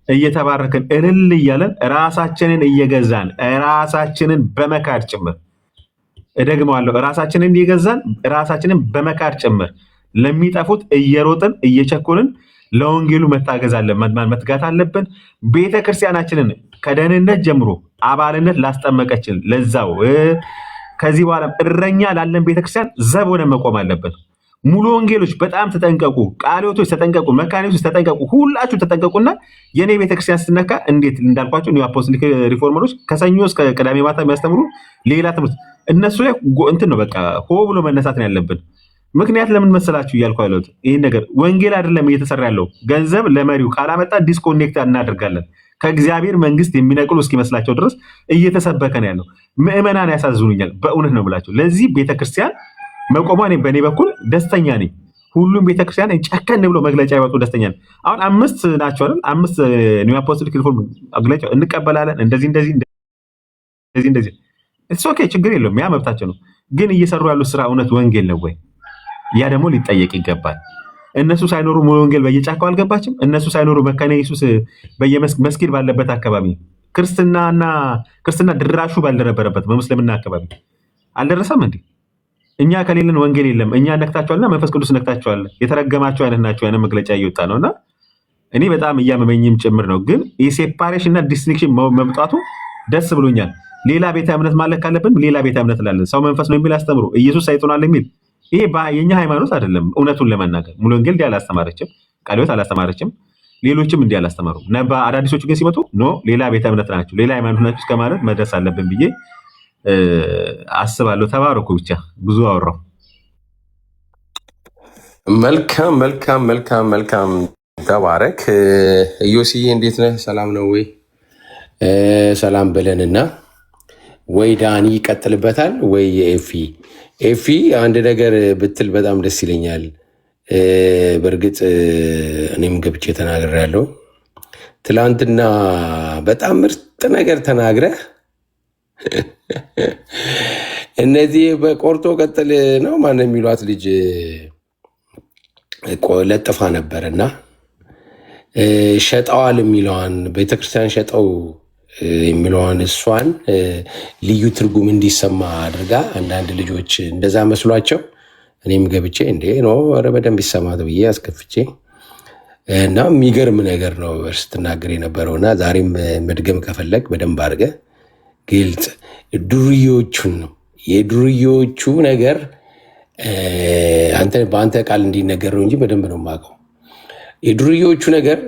S7: እየተባረክን እልል እያለን ራሳችንን እየገዛን ራሳችንን በመካድ ጭምር እደግመዋለሁ፣ ራሳችንን እየገዛን ራሳችንን በመካድ ጭምር ለሚጠፉት እየሮጥን እየቸኮልን ለወንጌሉ መታገዝ መትጋት አለብን። ቤተክርስቲያናችንን ከደህንነት ጀምሮ አባልነት ላስጠመቀችን ለዛው ከዚህ በኋላ እረኛ ላለን ቤተክርስቲያን ዘብ ሆነን መቆም አለብን። ሙሉ ወንጌሎች በጣም ተጠንቀቁ፣ ቃለ ሕይወቶች ተጠንቀቁ፣ መካኒቶች ተጠንቀቁ፣ ሁላችሁ ተጠንቀቁና የኔ ቤተክርስቲያን ስትነካ እንዴት እንዳልኳቸው ኒው አፖስቶሊክ ሪፎርመሮች ከሰኞ እስከ ቅዳሜ ማታ የሚያስተምሩ ሌላ ትምህርት እነሱ ላይ እንትን ነው በቃ ሆ ብሎ መነሳት ነው ያለብን። ምክንያት ለምን መሰላችሁ እያልኩ ያለሁት ይህን ነገር ወንጌል አይደለም እየተሰራ ያለው ገንዘብ ለመሪው ካላመጣ ዲስኮኔክት እናደርጋለን። ከእግዚአብሔር መንግስት የሚነቅሉ እስኪመስላቸው ድረስ እየተሰበከ ነው ያለው። ምዕመናን ያሳዝኑኛል፣ በእውነት ነው ብላቸው። ለዚህ ቤተክርስቲያን መቆሟ በእኔ በኩል ደስተኛ ነኝ። ሁሉም ቤተክርስቲያን ጨከን ብሎ መግለጫ ይወጡ ደስተኛ ነኝ። አሁን 5 ናቸው አይደል? 5 ኒው አፖስቶሊክ ሪፎርም መግለጫ እንቀበላለን። እንደዚህ ኢትስ ኦኬ፣ ችግር የለውም፣ ያ መብታቸው ነው። ግን እየሰሩ ያሉት ስራ እውነት ወንጌል ነው ወይ? ያ ደግሞ ሊጠየቅ ይገባል። እነሱ ሳይኖሩ ሙሉ ወንጌል በየጫካው አልገባችም። እነሱ ሳይኖሩ መካነ ኢየሱስ በየመስጊድ ባለበት አካባቢ ክርስትና ድራሹ ባልደረበረበት በሙስሊምና አካባቢ አልደረሰም እንዴ? እኛ ከሌለን ወንጌል የለም። እኛ ነክታቸዋልና መንፈስ ቅዱስ ነክታቸዋል፣ የተረገማቸው አይነት ናቸው አይነት መግለጫ እየወጣ ነውና እኔ በጣም እያመመኝም ጭምር ነው። ግን የሴፓሬሽን እና ዲስቲንክሽን መምጣቱ ደስ ብሎኛል። ሌላ ቤተ እምነት ማለት ካለብን ሌላ ቤተ እምነት ላለን ሰው መንፈስ ነው የሚል አስተምሩ፣ ኢየሱስ ሰይጣናል የሚል ይሄ የኛ ሃይማኖት አይደለም። እውነቱን ለመናገር ሙሉ ወንጌል እንዲህ አላስተማረችም፣ ቃለ ሕይወት አላስተማረችም፣ ሌሎችም እንዲህ አላስተማሩ። ነባ አዳዲሶቹ ግን ሲመጡ ኖ ሌላ ቤተ እምነት ናቸው፣ ሌላ ሃይማኖት ናቸው እስከማለት መድረስ አለብን ብዬ አስባለሁ። ተባረኩ። ብቻ ብዙ አወራሁ።
S2: መልካም መልካም መልካም መልካም። ተባረክ። ኢዮስዬ እንዴት ነህ? ሰላም ነው ወይ? ሰላም ብለንና ወይ ዳኒ ይቀጥልበታል ወይ ኤፊ አንድ ነገር ብትል በጣም ደስ ይለኛል። በእርግጥ እኔም ገብቼ ተናግሬያለሁ። ትላንትና በጣም ምርጥ ነገር ተናግረህ እነዚህ በቆርጦ ቀጥል ነው ማን የሚሏት ልጅ ለጥፋ ነበር እና ሸጠዋል የሚለዋን ቤተክርስቲያን ሸጠው የሚለዋን እሷን ልዩ ትርጉም እንዲሰማ አድርጋ አንዳንድ ልጆች እንደዛ መስሏቸው እኔም ገብቼ እንዴ ነው ኧረ በደንብ ይሰማት ብዬ አስከፍቼ እና የሚገርም ነገር ነው ስትናገር የነበረውና ዛሬም መድገም ከፈለግ በደንብ አድርገ ግልጽ ዱርዮቹን ነው የዱርዮቹ ነገር በአንተ ቃል እንዲነገር ነው እንጂ በደንብ ነው የማውቀው። የዱርዮቹ ነገር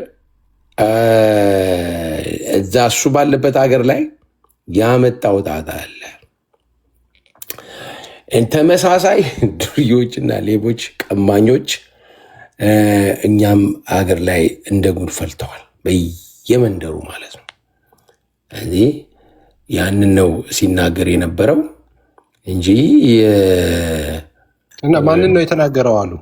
S2: እዛ እሱ ባለበት ሀገር ላይ ያመጣው ጣጣ አለ። ተመሳሳይ ዱርዮችና ሌቦች፣ ቀማኞች እኛም ሀገር ላይ እንደ ጉድ ፈልተዋል፣ በየመንደሩ ማለት ነው። እዚህ ያንን ነው ሲናገር የነበረው እንጂ
S6: እና ማንን ነው የተናገረው አሉ?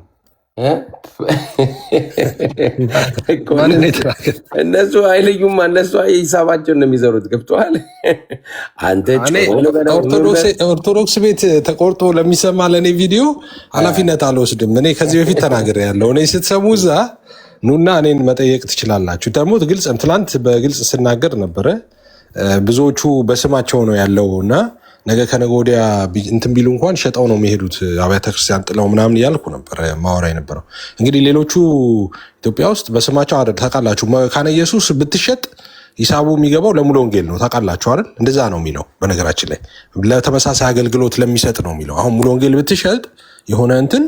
S2: እነሱ አይለዩም። እነሱ ሂሳባቸውን ነው የሚዘሩት። ገብቶሃል? አንተ
S6: ኦርቶዶክስ ቤት ተቆርጦ ለሚሰማ ለእኔ ቪዲዮ ኃላፊነት አልወስድም። እኔ ከዚህ በፊት ተናግሬ ያለው እኔ ስትሰሙ እዛ ኑና እኔን መጠየቅ ትችላላችሁ። ደግሞ ግልጽ ትላንት በግልጽ ስናገር ነበረ። ብዙዎቹ በስማቸው ነው ያለው እና ነገ ከነገ ወዲያ እንትን ቢሉ እንኳን ሸጠው ነው የሚሄዱት አብያተ ክርስቲያን ጥለው ምናምን እያልኩ ነበረ ማወራ የነበረው። እንግዲህ ሌሎቹ ኢትዮጵያ ውስጥ በስማቸው አይደል ታውቃላችሁ። መካነ ኢየሱስ ብትሸጥ ሂሳቡ የሚገባው ለሙሉ ወንጌል ነው ታውቃላችሁ አይደል? እንደዛ ነው የሚለው። በነገራችን ላይ ለተመሳሳይ አገልግሎት ለሚሰጥ ነው የሚለው። አሁን ሙሉ ወንጌል ብትሸጥ የሆነ እንትን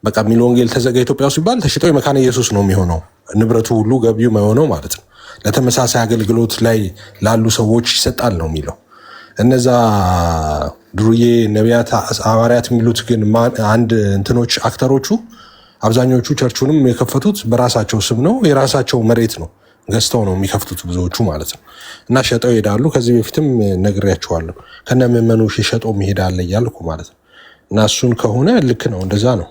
S6: በቃ ሙሉ ወንጌል ተዘጋ ኢትዮጵያ ውስጥ ሲባል ተሽጠው የመካነ ኢየሱስ ነው የሚሆነው፣ ንብረቱ ሁሉ ገቢው የሆነው ማለት ነው። ለተመሳሳይ አገልግሎት ላይ ላሉ ሰዎች ይሰጣል ነው የሚለው። እነዛ ድሩዬ ነቢያት ሐዋርያት የሚሉት ግን አንድ እንትኖች አክተሮቹ አብዛኞቹ ቸርቹንም የከፈቱት በራሳቸው ስም ነው፣ የራሳቸው መሬት ነው ገዝተው ነው የሚከፍቱት ብዙዎቹ ማለት ነው። እና ሸጠው ይሄዳሉ። ከዚህ በፊትም ነግሬያቸዋለሁ። ከነ ምዕመኑ ሸጠው ይሄዳል እያልኩ ማለት ነው። እና እሱን ከሆነ ልክ ነው፣ እንደዛ ነው፣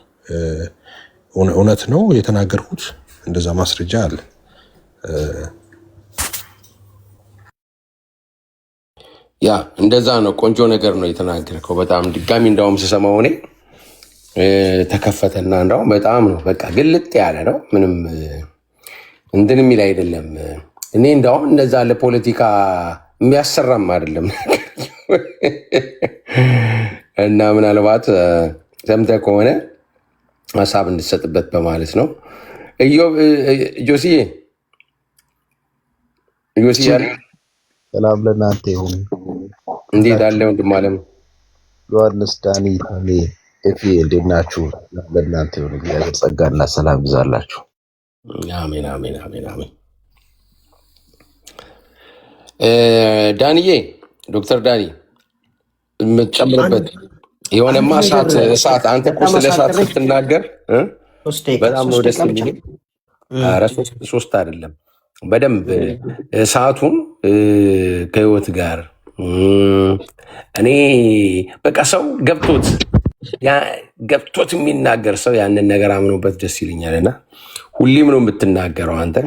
S6: እውነት ነው የተናገርኩት። እንደዛ ማስረጃ አለ።
S2: ያ እንደዛ ነው። ቆንጆ ነገር ነው የተናገርከው። በጣም ድጋሚ እንዳውም ስሰማው እኔ ተከፈተና እንዳውም በጣም ነው በቃ ግልጥ ያለ ነው። ምንም እንትን የሚል አይደለም። እኔ እንዳውም እንደዛ ለፖለቲካ የሚያሰራም አይደለም እና ምናልባት ሰምተህ ከሆነ ሀሳብ እንድትሰጥበት በማለት ነው። ጆሲዬ
S8: ሰላም ለእናንተ ይሁን።
S2: እንዴት አለ ወንድም አለም?
S8: ዮሐንስ፣ ዳኒ፣ እኔ ኤፊ እንዴት ናችሁ? ለእናንተ ይሁን። እግዚአብሔር ጸጋና ሰላም ይዛላችሁ።
S2: አሜን አሜን አሜን አሜን። ዳንዬ፣ ዶክተር ዳኒ የምትጨምርበት የሆነማ እሳት አንተ እኮ ስለ እሳት ስትናገር በጣም ነው ደስ የሚል። ኧረ ሶስት አይደለም በደንብ እሳቱን ከህይወት ጋር እኔ በቃ ሰው ገብቶት የሚናገር ሰው ያንን ነገር አምኖበት ደስ ይለኛልና ሁሌም ነው የምትናገረው አንተ።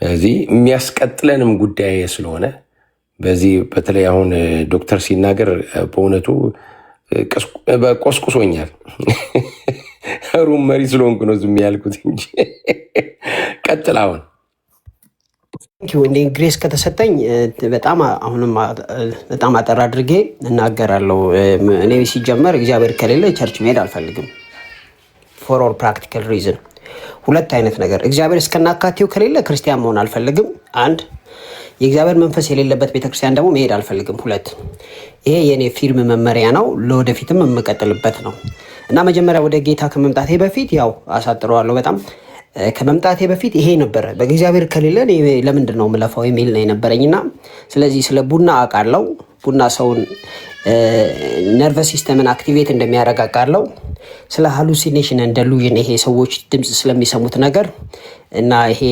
S2: እዚህ የሚያስቀጥለንም ጉዳይ ስለሆነ በዚህ በተለይ አሁን ዶክተር ሲናገር በእውነቱ ቆስቁሶኛል። ሩም መሪ ስለሆንኩ ነው ዝም ያልኩት እንጂ ቀጥል አሁን
S1: እንዴ ግሬስ ከተሰጠኝ አሁንም በጣም አጠር አድርጌ እናገራለሁ። እኔ ሲጀመር እግዚአብሔር ከሌለ ቸርች መሄድ አልፈልግም። ፎር ኦል ፕራክቲካል ሪዝን ሁለት አይነት ነገር እግዚአብሔር እስከናካቴው ከሌለ ክርስቲያን መሆን አልፈልግም። አንድ የእግዚአብሔር መንፈስ የሌለበት ቤተክርስቲያን ደግሞ መሄድ አልፈልግም። ሁለት ይሄ የኔ ፊርም መመሪያ ነው፣ ለወደፊትም የምቀጥልበት ነው እና መጀመሪያ ወደ ጌታ ከመምጣቴ በፊት ያው አሳጥረዋለሁ በጣም ከመምጣቴ በፊት ይሄ ነበረ። በእግዚአብሔር ከሌለ ለምንድን ነው የምለፋው የሚል ነው የነበረኝና ስለዚህ ስለ ቡና አውቃለሁ። ቡና ሰውን ነርቨስ ሲስተምን አክቲቬት እንደሚያደርግ አውቃለሁ። ስለ ሃሉሲኔሽን እንደ ሉዥን ይሄ ሰዎች ድምፅ ስለሚሰሙት ነገር እና ይሄ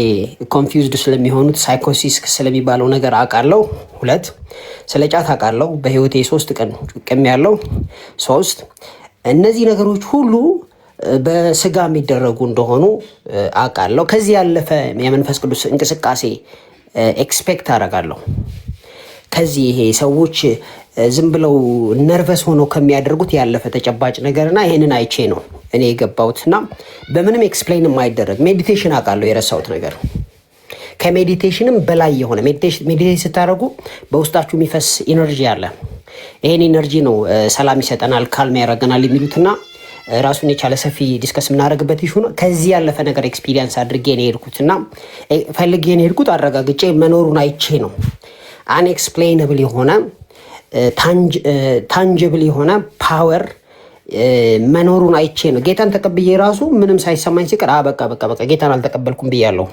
S1: ኮንፊውዝድ ስለሚሆኑት ሳይኮሲስ ስለሚባለው ነገር አውቃለሁ። ሁለት ስለ ጫት አውቃለሁ። በህይወቴ 3 ቀን ቅሜያለሁ። 3 እነዚህ ነገሮች ሁሉ በስጋ የሚደረጉ እንደሆኑ አውቃለሁ። ከዚህ ያለፈ የመንፈስ ቅዱስ እንቅስቃሴ ኤክስፔክት አደርጋለሁ። ከዚህ ይሄ ሰዎች ዝም ብለው ነርቨስ ሆነው ከሚያደርጉት ያለፈ ተጨባጭ ነገርና ይሄንን አይቼ ነው እኔ የገባሁትና በምንም ኤክስፕሌን የማይደረግ ሜዲቴሽን አውቃለሁ። የረሳሁት ነገር ከሜዲቴሽንም በላይ የሆነ ሜዲቴሽን ስታደርጉ በውስጣችሁ የሚፈስ ኢነርጂ አለ። ይሄን ኢነርጂ ነው ሰላም ይሰጠናል፣ ካልም ያደርገናል የሚሉትና ራሱን የቻለ ሰፊ ዲስከስ የምናደርግበት ይሹ ነው። ከዚህ ያለፈ ነገር ኤክስፒሪየንስ አድርጌ ነው የሄድኩትና ፈልጌ ነው የሄድኩት። አረጋግጬ መኖሩን አይቼ ነው አንኤክስፕሌነብል የሆነ ታንጅብል የሆነ ፓወር መኖሩን አይቼ ነው። ጌታን ተቀብዬ ራሱ ምንም ሳይሰማኝ ሲቀር በቃ ጌታን አልተቀበልኩም ብያለሁ።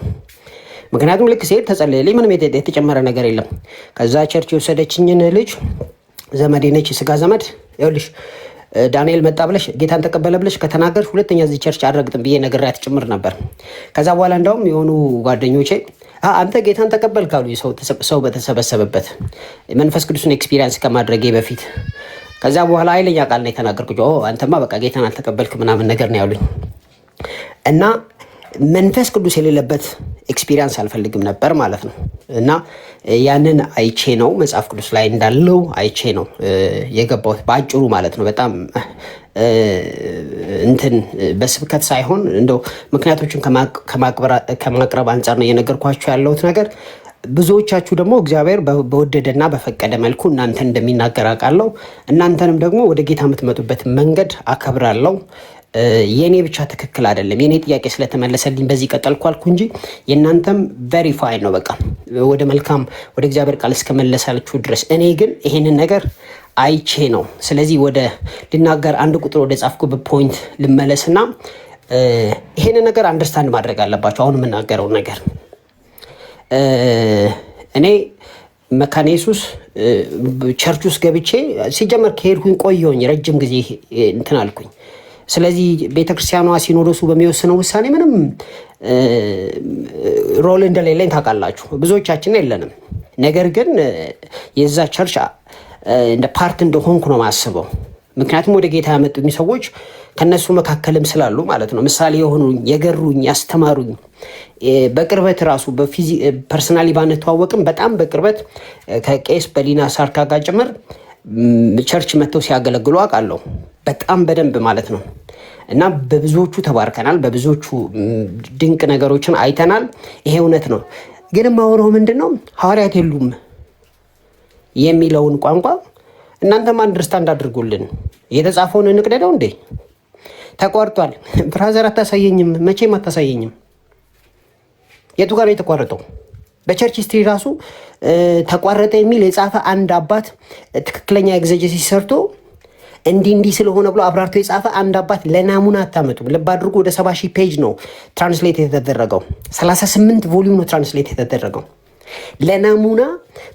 S1: ምክንያቱም ልክ ሲሄድ ተጸለየልኝ፣ ምንም የተጨመረ ነገር የለም። ከዛ ቸርች የወሰደችኝን ልጅ ዘመዴ ነች፣ የስጋ ዘመድ። ይኸውልሽ ዳንኤል መጣ ብለሽ ጌታን ተቀበለ ብለሽ ከተናገርሽ ሁለተኛ እዚህ ቸርች አልረግጥም ብዬ ነግሬያት ጭምር ነበር። ከዛ በኋላ እንዳውም የሆኑ ጓደኞቼ አንተ ጌታን ተቀበል ካሉ ሰው በተሰበሰበበት መንፈስ ቅዱስን ኤክስፒሪየንስ ከማድረጌ በፊት ከዛ በኋላ ኃይለኛ ቃል ነው የተናገርኩት። አንተማ በቃ ጌታን አልተቀበልክ ምናምን ነገር ነው ያሉኝ እና መንፈስ ቅዱስ የሌለበት ኤክስፒሪየንስ አልፈልግም ነበር ማለት ነው። እና ያንን አይቼ ነው መጽሐፍ ቅዱስ ላይ እንዳለው አይቼ ነው የገባሁት በአጭሩ ማለት ነው። በጣም እንትን በስብከት ሳይሆን እንደው ምክንያቶችን ከማቅረብ አንጻር ነው የነገርኳችሁ ያለሁት ነገር። ብዙዎቻችሁ ደግሞ እግዚአብሔር በወደደና በፈቀደ መልኩ እናንተን እንደሚናገር አውቃለሁ። እናንተንም ደግሞ ወደ ጌታ የምትመጡበት መንገድ አከብራለሁ። የኔ ብቻ ትክክል አይደለም። የኔ ጥያቄ ስለተመለሰልኝ በዚህ ቀጠልኩ አልኩ እንጂ የእናንተም ቬሪፋይ ነው። በቃ ወደ መልካም ወደ እግዚአብሔር ቃል እስከመለሳችሁ ድረስ እኔ ግን ይሄንን ነገር አይቼ ነው። ስለዚህ ወደ ልናገር አንድ ቁጥር ወደ ጻፍኩበት ፖይንት ልመለስና ይሄንን ነገር አንደርስታንድ ማድረግ አለባቸው። አሁን የምናገረው ነገር እኔ መካነ ኢየሱስ ቸርች ውስጥ ገብቼ ሲጀመር ከሄድኩኝ ቆየሁኝ፣ ረጅም ጊዜ እንትን አልኩኝ። ስለዚህ ቤተክርስቲያኗ ሲኖዶሱ በሚወስነው ውሳኔ ምንም ሮል እንደሌለኝ ታውቃላችሁ። ብዙዎቻችን የለንም። ነገር ግን የዛ ቸርች እንደ ፓርት እንደሆንኩ ነው ማስበው። ምክንያቱም ወደ ጌታ ያመጡኝ ሰዎች ከነሱ መካከልም ስላሉ ማለት ነው። ምሳሌ የሆኑኝ፣ የገሩኝ፣ ያስተማሩኝ በቅርበት ራሱ ፐርሰናሊ ባንተዋወቅም በጣም በቅርበት ከቄስ በሊና ሳርካ ጋር ጭምር ቸርች መጥተው ሲያገለግሉ አውቃለሁ። በጣም በደንብ ማለት ነው። እና በብዙዎቹ ተባርከናል፣ በብዙዎቹ ድንቅ ነገሮችን አይተናል። ይሄ እውነት ነው። ግን የማወራው ምንድን ነው ሐዋርያት የሉም የሚለውን ቋንቋ እናንተም አንደርስታንድ አድርጉልን። የተጻፈውን እንቅደደው እንዴ? ተቋርጧል። ብራዘር አታሳየኝም፣ መቼም አታሳየኝም። የቱ ጋር ነው የተቋረጠው? በቸርች ሂስትሪ ራሱ ተቋረጠ የሚል የጻፈ አንድ አባት ትክክለኛ ኤግዜጀሲስ ሰርቶ እንዲህ ስለሆነ ብሎ አብራርቶ የጻፈ አንድ አባት ለናሙና አታመጡም። ልብ አድርጎ ወደ 70,000 ፔጅ ነው ትራንስሌት የተደረገው። 38 ቮሊዩም ነው ትራንስሌት የተደረገው። ለናሙና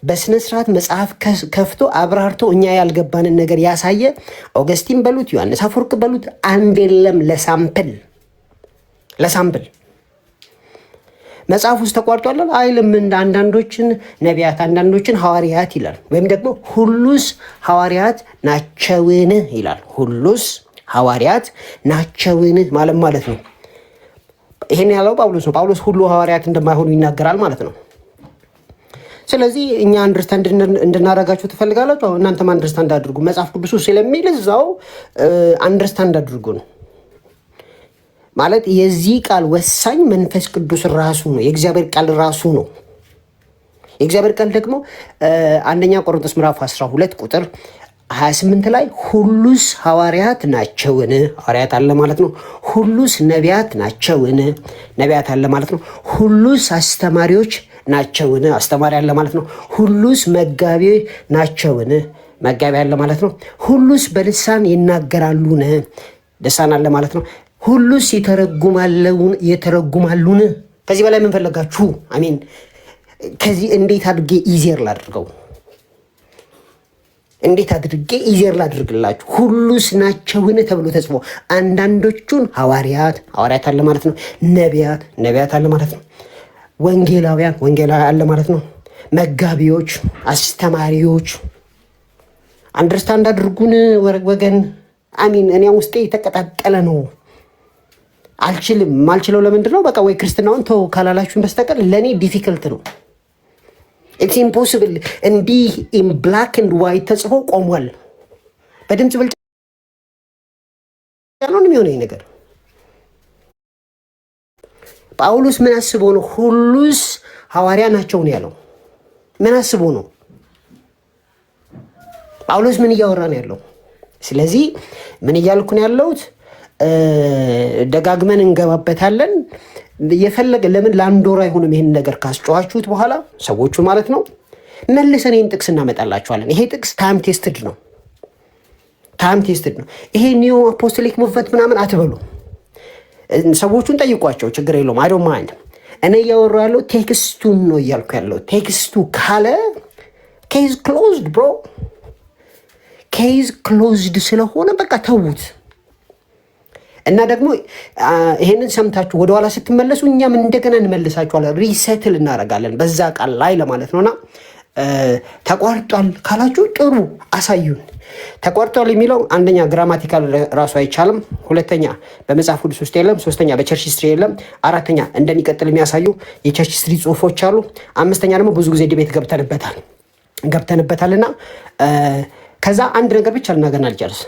S1: በስነስርዓት መጽሐፍ ከፍቶ አብራርቶ እኛ ያልገባንን ነገር ያሳየ ኦገስቲን በሉት ዮሐንስ አፈወርቅ በሉት አንድ የለም። ለሳምፕል መጽሐፍ ውስጥ ተቋርጧል አይልም። አንዳንዶችን ነቢያት አንዳንዶችን ሐዋርያት ይላል። ወይም ደግሞ ሁሉስ ሐዋርያት ናቸውን ይላል። ሁሉስ ሐዋርያት ናቸውን ማለት ነው። ይሄን ያለው ጳውሎስ ነው። ጳውሎስ ሁሉ ሐዋርያት እንደማይሆኑ ይናገራል ማለት ነው። ስለዚህ እኛ አንደርስታንድ እንድናረጋችሁ ትፈልጋላችሁ። እናንተም አንደርስታንድ አድርጉ። መጽሐፍ ቅዱስ ስለሚል እዛው አንደርስታንድ አድርጉ ነው ማለት። የዚህ ቃል ወሳኝ መንፈስ ቅዱስ ራሱ ነው። የእግዚአብሔር ቃል ራሱ ነው። የእግዚአብሔር ቃል ደግሞ አንደኛ ቆሮንቶስ ምዕራፍ 12 ቁጥር 28 ላይ ሁሉስ ሐዋርያት ናቸውን? ሐዋርያት አለ ማለት ነው። ሁሉስ ነቢያት ናቸውን? ነቢያት አለ ማለት ነው። ሁሉስ አስተማሪዎች ናቸውን? አስተማሪ አለ ማለት ነው። ሁሉስ መጋቢ ናቸውን? መጋቢ አለ ማለት ነው። ሁሉስ በልሳን ይናገራሉን? ልሳን አለ ማለት ነው። ሁሉስ የተረጉማሉን? ከዚህ በላይ ምን ፈለጋችሁ? አሜን። ከዚህ እንዴት አድርጌ ኢዜር ላድርገው? እንዴት አድርጌ ኢዜር ላድርግላችሁ? ሁሉስ ናቸውን ተብሎ ተጽፎ አንዳንዶቹን ሐዋርያት አለ ማለት ነው። ነቢያት አለ ማለት ነው። ወንጌላውያን አለ ማለት ነው። መጋቢዎች፣ አስተማሪዎች። አንደርስታንድ አድርጉን ወገን። አሚን። እኔ ውስጤ የተቀጣጠለ ነው። አልችልም። ማልችለው ለምንድን ነው? በቃ ወይ ክርስትናውን ተው ካላላችሁን በስተቀር ለእኔ ዲፊክልት ነው። ኢትስ ኢምፖሲብል። እንዲህ ኢን ብላክ ኤንድ ዋይት ተጽፎ ቆሟል በድምፅ ብልጫ ነው የሚሆነው ነገር። ጳውሎስ ምን አስቦ ነው ሁሉስ ሐዋርያ ናቸው ነው ያለው? ምን አስቦ ነው? ጳውሎስ ምን እያወራ ነው ያለው? ስለዚህ ምን እያልኩ ነው ያለሁት? ደጋግመን እንገባበታለን። የፈለገ ለምን ለአንድ ወር አይሆንም? ይሄን ነገር ካስጨዋችሁት በኋላ ሰዎቹ ማለት ነው መልሰን ይህን ጥቅስ እናመጣላችኋለን። ይሄ ጥቅስ ታይም ቴስትድ ነው፣ ታይም ቴስትድ ነው። ይሄ ኒዮ አፖስቶሊክ ሙቭመንት ምናምን አትበሉ። ሰዎቹን ጠይቋቸው፣ ችግር የለውም። አይ ዶንት ማይንድ። እኔ እያወራሁ ያለው ቴክስቱን ነው እያልኩ ያለው። ቴክስቱ ካለ ኬዝ ክሎዝድ ብሮ፣ ኬዝ ክሎዝድ ስለሆነ በቃ ተዉት። እና ደግሞ ይሄንን ሰምታችሁ ወደኋላ ስትመለሱ እኛም እንደገና እንመልሳችኋለን፣ ሪሴትል እናደርጋለን በዛ ቃል ላይ ለማለት ነውና ተቋርጧል ካላችሁ ጥሩ አሳዩን። ተቋርጧል የሚለው አንደኛ ግራማቲካል ራሱ አይቻልም፣ ሁለተኛ በመጽሐፍ ቅዱስ ውስጥ የለም፣ ሶስተኛ በቸርች ሂስትሪ የለም፣ አራተኛ እንደሚቀጥል የሚያሳዩ የቸርች ሂስትሪ ጽሁፎች አሉ፣ አምስተኛ ደግሞ ብዙ ጊዜ ዲቤት ገብተንበታልና ከዛ አንድ ነገር ብቻ ልናገር አልጨርስ።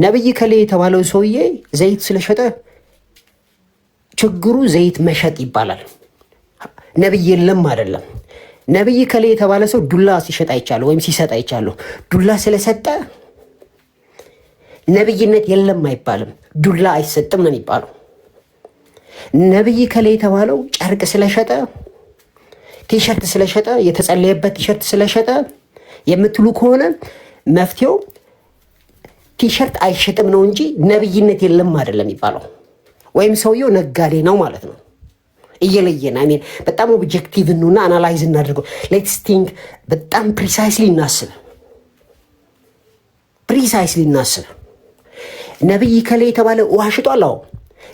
S1: ነብይ ከሌ የተባለው ሰውዬ ዘይት ስለሸጠ ችግሩ ዘይት መሸጥ ይባላል። ነብይ የለም አይደለም። ነብይ ከሌ የተባለ ሰው ዱላ ሲሸጥ አይቻለሁ ወይም ሲሰጥ አይቻለሁ። ዱላ ስለሰጠ ነብይነት የለም አይባልም። ዱላ አይሰጥም ነው የሚባለው። ነብይ ከሌ የተባለው ጨርቅ ስለሸጠ፣ ቲሸርት ስለሸጠ፣ የተጸለየበት ቲሸርት ስለሸጠ የምትሉ ከሆነ መፍትሄው ቲሸርት አይሸጥም ነው እንጂ ነብይነት የለም አይደለም የሚባለው። ወይም ሰውየው ነጋዴ ነው ማለት ነው። እየለየን አሜን። በጣም ኦብጀክቲቭ ነውና አናላይዝ እናድርገው። ሌትስ ቲንክ። በጣም ፕሪሳይስሊ እናስብ። ነብይ ከሌ የተባለ ውሃ ሽጧል። አዎ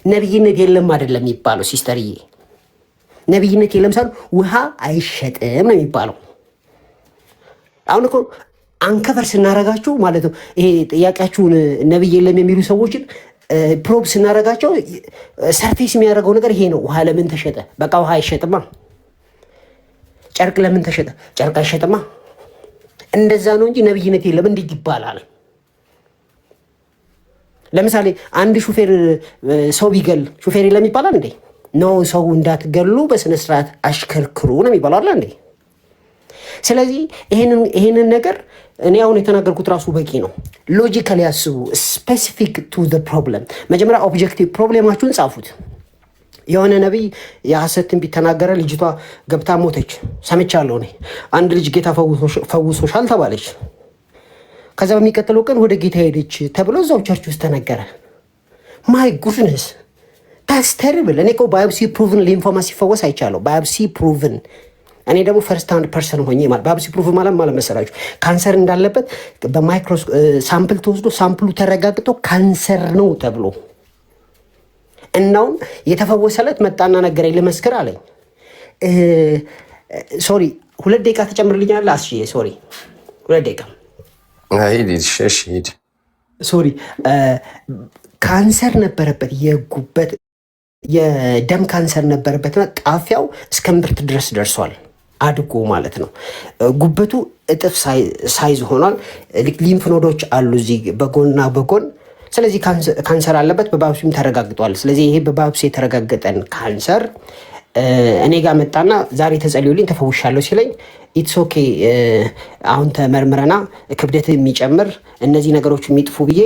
S1: ነብይነት የለም አይደለም የሚባለው ሲስተርዬ። ነብይነት የለም ሳይሆን ውሃ አይሸጥም ነው የሚባለው። አሁን እኮ አንከቨር ስናረጋችሁ ማለት ነው ይሄ ጥያቄያችሁን ነብይ የለም የሚሉ ሰዎችን ፕሮብ ስናረጋቸው ሰርፌስ የሚያደርገው ነገር ይሄ ነው። ውሃ ለምን ተሸጠ? በቃ ውሃ አይሸጥማ። ጨርቅ ለምን ተሸጠ? ጨርቅ አይሸጥማ። እንደዛ ነው እንጂ ነብይነት የለም እንዴት ይባላል? ለምሳሌ አንድ ሹፌር ሰው ቢገል ሹፌር የለም ይባላል እንዴ? ነው ሰው እንዳትገሉ በስነ ስርዓት አሽከርክሩ ነው የሚባለው አይደል እንዴ? ስለዚህ ይሄንን ነገር እኔ አሁን የተናገርኩት ራሱ በቂ ነው። ሎጂካሊ ያስቡ። ስፔሲፊክ ቱ ዘ ፕሮብለም። መጀመሪያ ኦብጀክቲቭ ፕሮብሌማችሁን ጻፉት። የሆነ ነቢይ የሐሰት ትንቢት ተናገረ፣ ልጅቷ ገብታ ሞተች ሰምቻለሁ እኔ። አንድ ልጅ ጌታ ፈውሶሻል ተባለች። ከዛ በሚቀጥለው ቀን ወደ ጌታ ሄደች ተብሎ እዛው ቸርች ውስጥ ተነገረ። ማይ ጉድነስ ታስ ተርብል። እኔ እኮ ባዮፕሲ ፕሩቭን ሊምፎማ ሲፈወስ አይቻለሁ። ባዮፕሲ ፕሩቭን እኔ ደግሞ ፈርስት ሃንድ ፐርሰን ሆኜ ማለት ባዮፕሲ ፕሩፍ ማለት መሰላችሁ ካንሰር እንዳለበት በማይክሮ ሳምፕል ተወስዶ ሳምፕሉ ተረጋግጦ ካንሰር ነው ተብሎ እናውም የተፈወሰለት መጣና ነገረኝ ልመስክር አለኝ። ሶሪ 2 ደቂቃ ተጨምርልኛል አስዬ። ሶሪ 2 ደቂቃ ሶሪ። ካንሰር ነበረበት፣ የጉበት የደም ካንሰር ነበረበትና ጣፊያው እስከ እምብርት ድረስ ደርሷል። አድጎ ማለት ነው። ጉበቱ እጥፍ ሳይዝ ሆኗል። ሊምፍ ኖዶች አሉ እዚህ በጎንና በጎን። ስለዚህ ካንሰር አለበት፣ በባዮፕሲም ተረጋግጧል። ስለዚህ ይሄ በባዮፕሲ የተረጋገጠን ካንሰር እኔ ጋር መጣና ዛሬ ተጸልዮልኝ ተፈውሻለሁ ሲለኝ ኢትስ ኦኬ፣ አሁን ተመርምረና ክብደት የሚጨምር እነዚህ ነገሮች የሚጥፉ ብዬ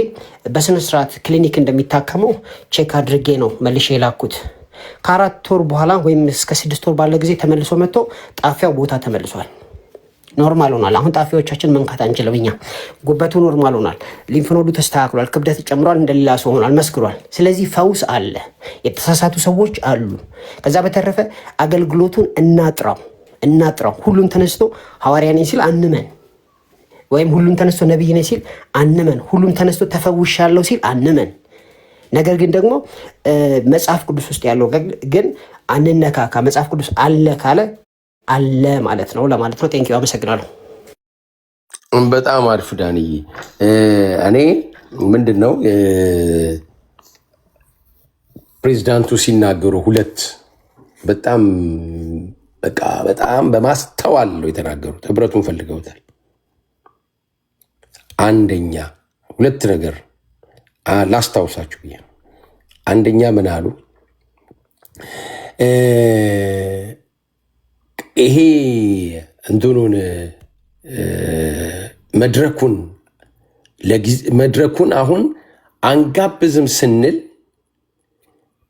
S1: በስነስርዓት ክሊኒክ እንደሚታከመው ቼክ አድርጌ ነው መልሼ የላኩት። ከ4 ወር በኋላ ወይም እስከ 6 ወር ባለ ጊዜ ተመልሶ መጥቶ ጣፊያው ቦታ ተመልሷል፣ ኖርማል ሆኗል። አሁን ጣፊያዎቻችን መንካት አንችልም እኛ። ጉበቱ ኖርማል ሆኗል፣ ሊምፍኖዱ ተስተካክሏል፣ ክብደት ጨምሯል፣ እንደሌላ ሰው ሆኗል፣ መስክሯል። ስለዚህ ፈውስ አለ። የተሳሳቱ ሰዎች አሉ። ከዛ በተረፈ አገልግሎቱን እናጥራው። ሁሉም ተነስቶ ሐዋርያ ነኝ ሲል አንመን፣ ወይም ሁሉም ተነስቶ ነብይ ነኝ ሲል አንመን፣ ሁሉም ተነስቶ ተፈውሻለሁ ሲል አንመን። ነገር ግን ደግሞ መጽሐፍ ቅዱስ ውስጥ ያለው ግን አንነካካ። መጽሐፍ ቅዱስ አለ ካለ አለ ማለት ነው ለማለት ነው። ቴንኪው፣ አመሰግናለሁ።
S2: በጣም አሪፍ ዳንዬ። እኔ ምንድን ነው ፕሬዚዳንቱ ሲናገሩ ሁለት በጣም በማስተዋል ነው የተናገሩት። ህብረቱን ፈልገውታል። አንደኛ ሁለት ነገር ላስታውሳችሁ ብዬ ነው። አንደኛ ምን አሉ? ይሄ እንትኑን መድረኩን አሁን አንጋብዝም ስንል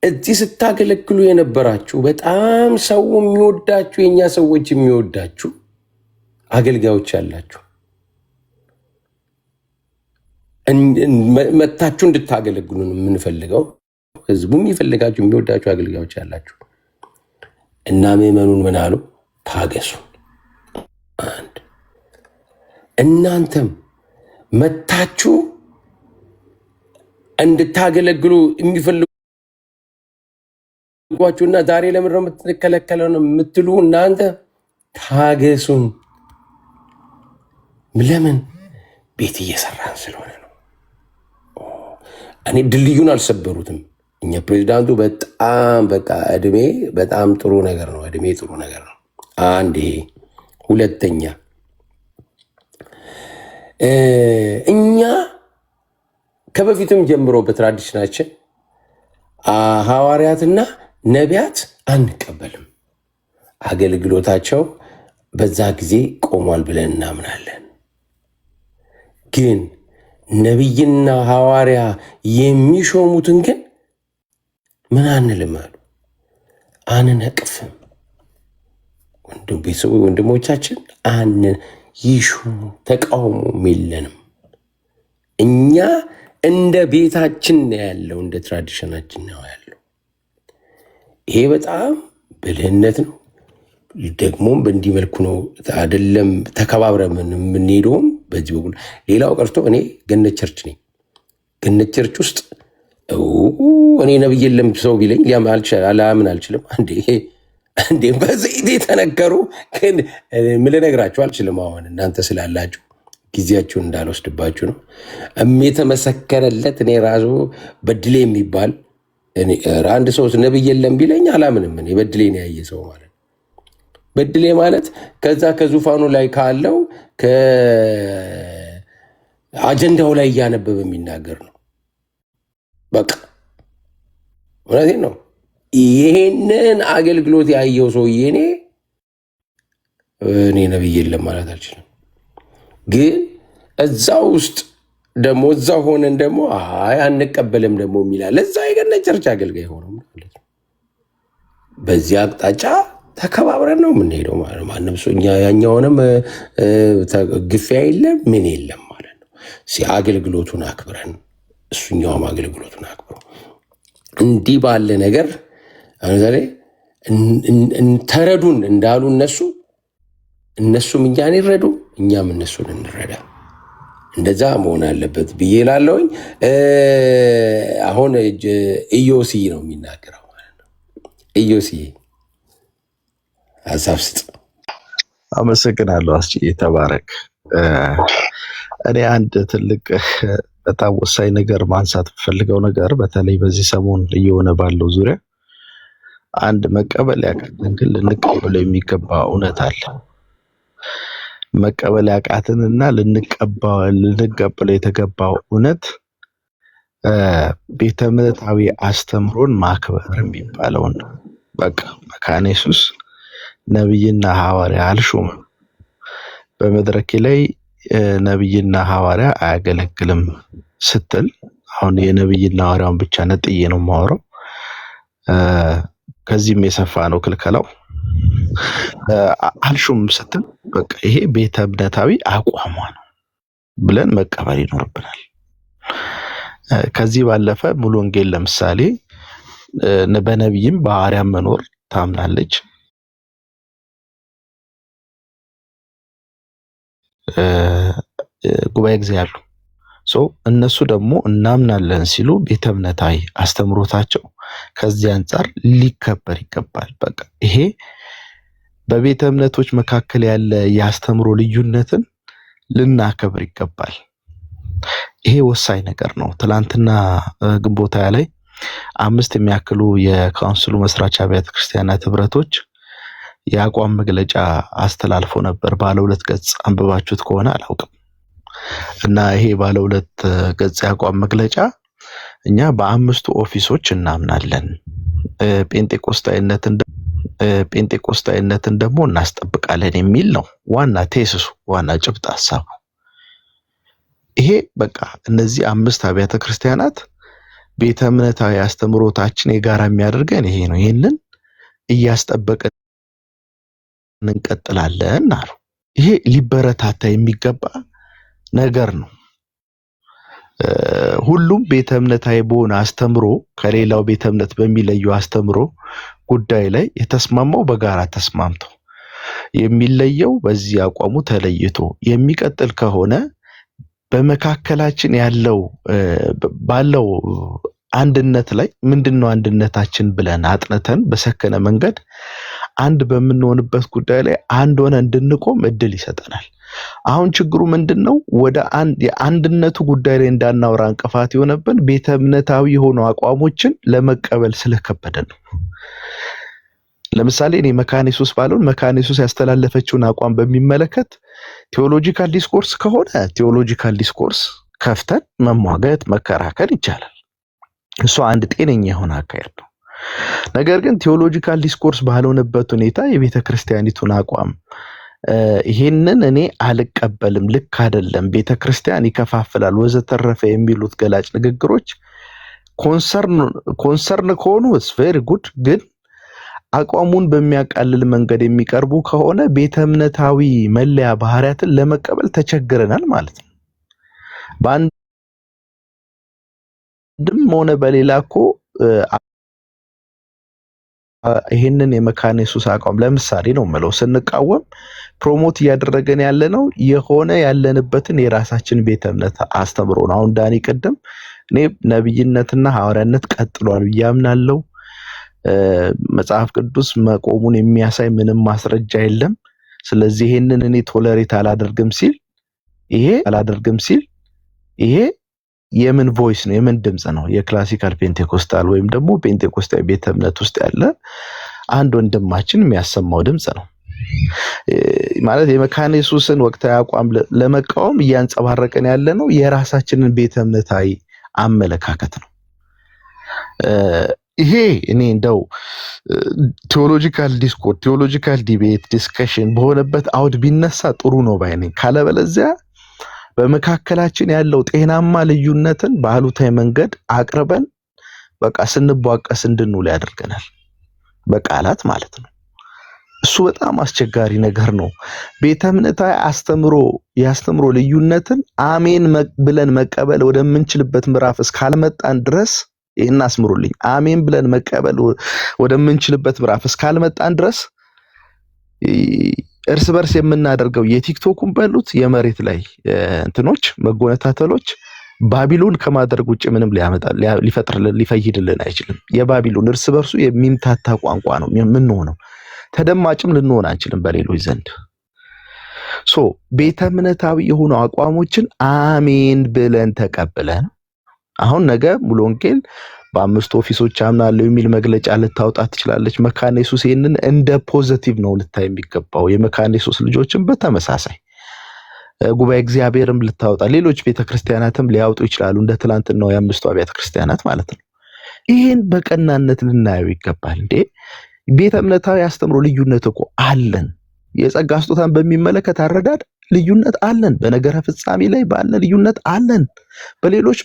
S2: እዚህ ስታገለግሉ የነበራችሁ በጣም ሰው የሚወዳችሁ የእኛ ሰዎች የሚወዳችሁ አገልጋዮች ያላችሁ መታችሁ እንድታገለግሉ ነው የምንፈልገው። ህዝቡ የሚፈልጋችሁ የሚወዳችሁ አገልጋዮች ያላችሁ እና ምዕመኑን ምን አሉ? ታገሱን። አንድ እናንተም መታችሁ እንድታገለግሉ የሚፈልጓችሁና ዛሬ ለምን ነው የምትከለከለው ነው የምትሉ እናንተ ታገሱን። ለምን? ቤት እየሰራን ስለሆነ ነው። እኔ ድልድዩን አልሰበሩትም። እኛ ፕሬዚዳንቱ በጣም በቃ እድሜ በጣም ጥሩ ነገር ነው። እድሜ ጥሩ ነገር ነው። አንድ ይሄ። ሁለተኛ እኛ ከበፊትም ጀምሮ በትራዲሽናችን ሐዋርያትና ነቢያት አንቀበልም። አገልግሎታቸው በዛ ጊዜ ቆሟል ብለን እናምናለን። ግን ነቢይና ሐዋርያ የሚሾሙትን ግን ምን አንልም አሉ፣ አንነቅፍም። ወንድሞቻችን ይሹሙ፣ ተቃውሞ የለንም። እኛ እንደ ቤታችን ነው ያለው፣ እንደ ትራዲሽናችን ነው ያለው። ይሄ በጣም ብልህነት ነው። ደግሞም በእንዲህ መልኩ ነው አይደለም ተከባብረን የምንሄደውም በዚህ በኩል። ሌላው ቀርቶ እኔ ገነት ቸርች ነኝ። ገነት ቸርች ውስጥ እኔ ነብይ የለም ሰው ቢለኝ ላምን አልችልም። እንዴ በዘይት የተነገሩ ግን ምን ልነግራችሁ አልችልም። አሁን እናንተ ስላላችሁ ጊዜያችሁን እንዳልወስድባችሁ ነው። የተመሰከረለት እኔ ራሱ በድሌ የሚባል አንድ ሰው ነብይ የለም ቢለኝ አላምንም። እኔ በድሌን ያየ ሰው ማለት በድሌ ማለት ከዛ ከዙፋኑ ላይ ካለው ከአጀንዳው ላይ እያነበበ የሚናገር ነው። በቃ እውነቴን ነው። ይሄንን አገልግሎት ያየው ሰውዬ እኔ ነብይ የለም ማለት አልችልም። ግን እዛ ውስጥ ደግሞ እዛ ሆነን ደግሞ አንቀበልም ደግሞ የሚላል እዛ የገነት ቸርች አገልጋይ ሆነው ማለት ነው። በዚህ አቅጣጫ ተከባብረን ነው የምንሄደው ማለት ነው። ማንም ሰው ያኛውንም ግፊያ የለም ምን የለም ማለት ነው። አገልግሎቱን አክብረን እሱኛውም አገልግሎቱን አክብረው እንዲህ ባለ ነገር ለምሳሌ ተረዱን እንዳሉ እነሱም እኛን ይረዱ፣ እኛም እነሱን እንረዳ። እንደዛ መሆን አለበት ብዬ ላለውኝ። አሁን ኢዮሲ ነው የሚናገረው ማለት ነው። ኢዮሲ ሀሳብ ስጥ።
S8: አመሰግናለሁ። አስጭ ተባረክ። እኔ አንድ ትልቅ በጣም ወሳኝ ነገር ማንሳት የምፈልገው ነገር በተለይ በዚህ ሰሞን እየሆነ ባለው ዙሪያ አንድ መቀበል ያቃተን ግን ልንቀበለው የሚገባ እውነት አለ። መቀበል ያቃተንና ልንቀበለው የተገባው እውነት ቤተ እምነታዊ አስተምሮን ማክበር የሚባለውን ነው። በቃ መካነ ኢየሱስ ነብይና ሐዋርያ አልሾመም። በመድረክ ላይ ነብይና ሐዋርያ አያገለግልም ስትል አሁን የነብይና ሐዋርያውን ብቻ ነጥዬ ነው የማወራው። ከዚህም የሰፋ ነው ክልከላው። አልሾምም ስትል በቃ ይሄ ቤተ እምነታዊ አቋሟ ነው ብለን መቀበል ይኖርብናል። ከዚህ ባለፈ ሙሉ ወንጌል ለምሳሌ በነብይም በሐዋርያም መኖር ታምናለች። ጉባኤ ጊዜ ያሉ እነሱ ደግሞ እናምናለን ሲሉ ቤተ እምነታዊ አስተምሮታቸው ከዚህ አንጻር ሊከበር ይገባል። በቃ ይሄ በቤተ እምነቶች መካከል ያለ የአስተምሮ ልዩነትን ልናከብር ይገባል። ይሄ ወሳኝ ነገር ነው። ትላንትና ግንቦት ላይ 5 የሚያክሉ የካውንስሉ መስራች አብያተ ክርስቲያናት ህብረቶች የአቋም መግለጫ አስተላልፎ ነበር። ባለ 2 ገጽ አንብባችሁት ከሆነ አላውቅም። እና ይሄ ባለ 2 ገጽ የአቋም መግለጫ እኛ በአምስቱ ኦፊሶች እናምናለን። ጴንጤቆስጣዊነትን ደግሞ እናስጠብቃለን የሚል ነው ዋና ቴስሱ፣ ዋና ጭብጥ ሐሳቡ። ይሄ በቃ እነዚህ 5 አብያተ ክርስቲያናት ቤተ እምነታዊ አስተምሮታችን የጋራ የሚያደርገን ይሄ ነው። ይሄንን እያስጠበቅን እንቀጥላለን አሉ። ይሄ ሊበረታታ የሚገባ ነገር ነው። ሁሉም ቤተ እምነታዊ በሆነ አስተምሮ ከሌላው ቤተ እምነት በሚለየው አስተምሮ ጉዳይ ላይ የተስማማው በጋራ ተስማምተው የሚለየው በዚህ አቋሙ ተለይቶ የሚቀጥል ከሆነ በመካከላችን ባለው አንድነት ላይ ምንድነው አንድነታችን ብለን አጥንተን በሰከነ መንገድ አንድ በምንሆንበት ጉዳይ ላይ አንድ ሆነ እንድንቆም እድል ይሰጠናል። አሁን ችግሩ ምንድነው? ወደ የአንድነቱ ጉዳይ ላይ እንዳናወራ እንቅፋት የሆነብን ቤተ እምነታዊ የሆኑ አቋሞችን ለመቀበል ስለከበደ ነው። ለምሳሌ እኔ መካነ ኢየሱስ ባልሆን መካነ ኢየሱስ ያስተላለፈችውን አቋም በሚመለከት ቴዎሎጂካል ዲስኮርስ ከሆነ ቴዎሎጂካል ዲስኮርስ ከፍተን መሟገት መከራከር ይቻላል። እሱ አንድ ጤነኛ የሆነ አካሄድ ነው። ነገር ግን ቴዎሎጂካል ዲስኮርስ ባልሆነበት ሁኔታ የቤተ ክርስቲያኒቱን አቋም ይሄንን እኔ አልቀበልም፣ ልክ አይደለም፣ ቤተ ክርስቲያን ይከፋፍላል ወዘተረፈ የሚሉት ገላጭ ንግግሮች ኮንሰርን ከሆኑ ኢትስ ቬሪ ጉድ። ግን አቋሙን በሚያቃልል መንገድ የሚቀርቡ ከሆነ ቤተ እምነታዊ መለያ ባህሪያትን ለመቀበል ተቸግረናል ማለት ነው። በአንድም ሆነ በሌላ እኮ ይሄንን የመካነ ኢየሱስ አቋም ለምሳሌ ነው የምለው ስንቃወም ፕሮሞት እያደረገን ያለ ነው የሆነ ያለንበትን የራሳችን ቤተ እምነት አስተምሮ ነው። አሁን ዳኒ ቅድም እኔ ነብይነትና ሐዋርያነት ቀጥሏል ብዬ አምናለሁ፣ መጽሐፍ ቅዱስ መቆሙን የሚያሳይ ምንም ማስረጃ የለም፣ ስለዚህ ይሄንን እኔ ቶለሬት አላደርግም ሲል ይሄ የምን ቮይስ ነው? የምን ድምጽ ነው? የክላሲካል ፔንቴኮስታል ወይም ደግሞ ፔንቴኮስታል ቤተ እምነት ውስጥ ያለ አንድ ወንድማችን የሚያሰማው ድምጽ ነው ማለት። የመካነ ኢየሱስን ወቅታዊ አቋም ለመቃወም እያንጸባረቀን ያለ ነው የራሳችንን ቤተ እምነታዊ አመለካከት ነው። ይሄ እኔ እንደው ቴዎሎጂካል ዲስኮርስ ቴዎሎጂካል ዲቤት ዲስከሽን በሆነበት አውድ ቢነሳ ጥሩ ነው ባይ ነኝ። ካለበለዚያ በመካከላችን ያለው ጤናማ ልዩነትን በአሉታዊ መንገድ አቅርበን በቃ ስንቧቀስ እንድንውል ያደርገናል፣ በቃላት ማለት ነው። እሱ በጣም አስቸጋሪ ነገር ነው። ቤተ እምነታዊ ያስተምሮ ልዩነትን አሜን ብለን መቀበል ወደምንችልበት ምዕራፍ እስካልመጣን ድረስ ይሄን አስምሩልኝ። አሜን ብለን መቀበል ወደምንችልበት ምዕራፍ እስካልመጣን ድረስ እርስ በርስ የምናደርገው የቲክቶኩን በሉት የመሬት ላይ እንትኖች መጎነታተሎች ባቢሎን ከማድረግ ውጭ ምንም ሊፈይድልን አይችልም። የባቢሎን እርስ በርሱ የሚምታታ ቋንቋ ነው የምንሆነው። ተደማጭም ልንሆን አንችልም በሌሎች ዘንድ። ቤተ እምነታዊ የሆኑ አቋሞችን አሜን ብለን ተቀብለን አሁን ነገ ሙሉ ወንጌል በ5 ኦፊሶች አምናለሁ የሚል መግለጫ ልታወጣ ትችላለች። መካነ ኢየሱስ ይሄንን እንደ ፖዚቲቭ ነው ልታይ የሚገባው። የመካነ ኢየሱስ ልጆችም በተመሳሳይ ጉባኤ እግዚአብሔርም ልታወጣ፣ ሌሎች ቤተክርስቲያናትም ሊያወጡ ይችላሉ፣ እንደ ትላንትናው የ5ቱ አብያተ ክርስቲያናት ማለት ነው። ይሄን በቀናነት ልናየው ይገባል። እንዴ ቤተ እምነታዊ አስተምሮ ልዩነት እኮ አለን። የጸጋ ስጦታን በሚመለከት አረዳድ ልዩነት አለን። በነገረ ፍጻሜ ላይ ባለ ልዩነት አለን። በሌሎች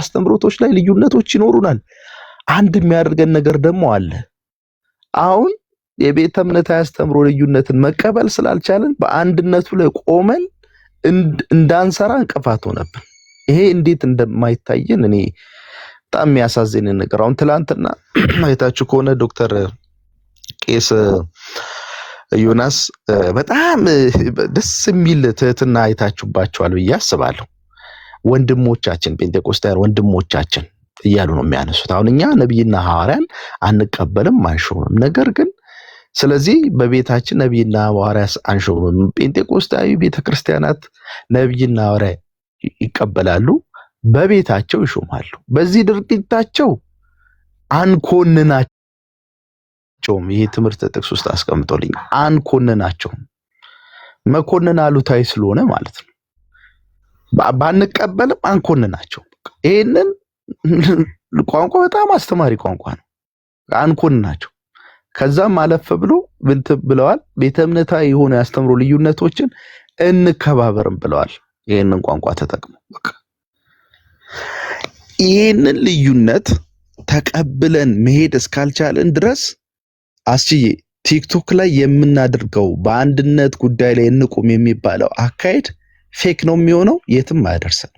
S8: አስተምሮቶች ላይ ልዩነቶች ይኖሩናል። አንድ የሚያደርገን ነገር ደግሞ አለ። አሁን የቤተ እምነታዊ አስተምሮ ልዩነትን መቀበል ስላልቻለን በአንድነቱ ላይ ቆመን እንዳንሰራ እንቅፋት ሆነብን። ይሄ እንዴት እንደማይታየን እኔ በጣም የሚያሳዝን ነገር። አሁን ትላንትና አይታችሁ ከሆነ ዶክተር ቄስ ዮናስ በጣም ደስ የሚል ትህትና አይታችሁባቸዋል ብዬ አስባለሁ። ወንድሞቻችን ጴንጤቆስጣውያን ወንድሞቻችን እያሉ ነው የሚያነሱት። አሁን እኛ ነብይና ሐዋርያን አንቀበልም አንሾምም፣ ነገር ግን ስለዚህ በቤታችን ነብይና ሐዋርያ አንሾምም። ጴንጤቆስጣዊ ቤተክርስቲያናት ነብይና ሐዋርያ ይቀበላሉ፣ በቤታቸው ይሾማሉ። በዚህ ድርጊታቸው አንኮንናቸውም። ይሄ ትምህርት ጥቅስ ውስጥ አስቀምጦልኝ አንኮንናቸውም። መኮንን አሉታዊ ስለሆነ ማለት ነው። ባንቀበልም አንኮንናቸውም። ይሄንን ቋንቋ በጣም አስተማሪ ቋንቋ ነው። አንኮን ናቸው። ከዛም አለፈ ብሎ ብለዋል ቤተ እምነታዊ የሆነ ያስተምሩ ልዩነቶችን እንከባበርም ብለዋል። ይሄንን ቋንቋ ተጠቅመው በቃ ይሄንን ልዩነት ተቀብለን መሄድ እስካልቻለን ድረስ አስችዬ ቲክቶክ ላይ የምናደርገው በአንድነት ጉዳይ ላይ እንቁም የሚባለው አካሄድ ፌክ ነው የሚሆነው፣ የትም አያደርሰን።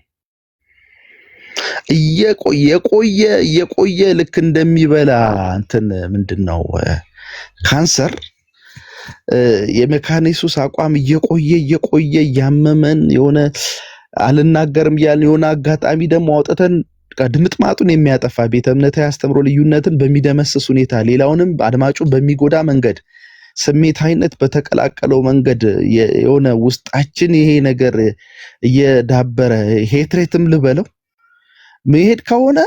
S8: እየቆየ ልክ እንደሚበላ እንትን ምንድነው ካንሰር የሜካኒሱስ አቋም እየቆየ ያመመን የሆነ አልናገርም ያለ የሆነ አጋጣሚ ደግሞ አውጥተን ድምጥማጡን የሚያጠፋ ቤተ እምነታዊ አስተምሮ ልዩነትን በሚደመስስ ሁኔታ ሌላውንም አድማጩን በሚጎዳ መንገድ ስሜታዊነት በተቀላቀለው መንገድ የሆነ ውስጣችን ይሄ ነገር እየዳበረ ሄትሬትም ልበለው መሄድ ከሆነ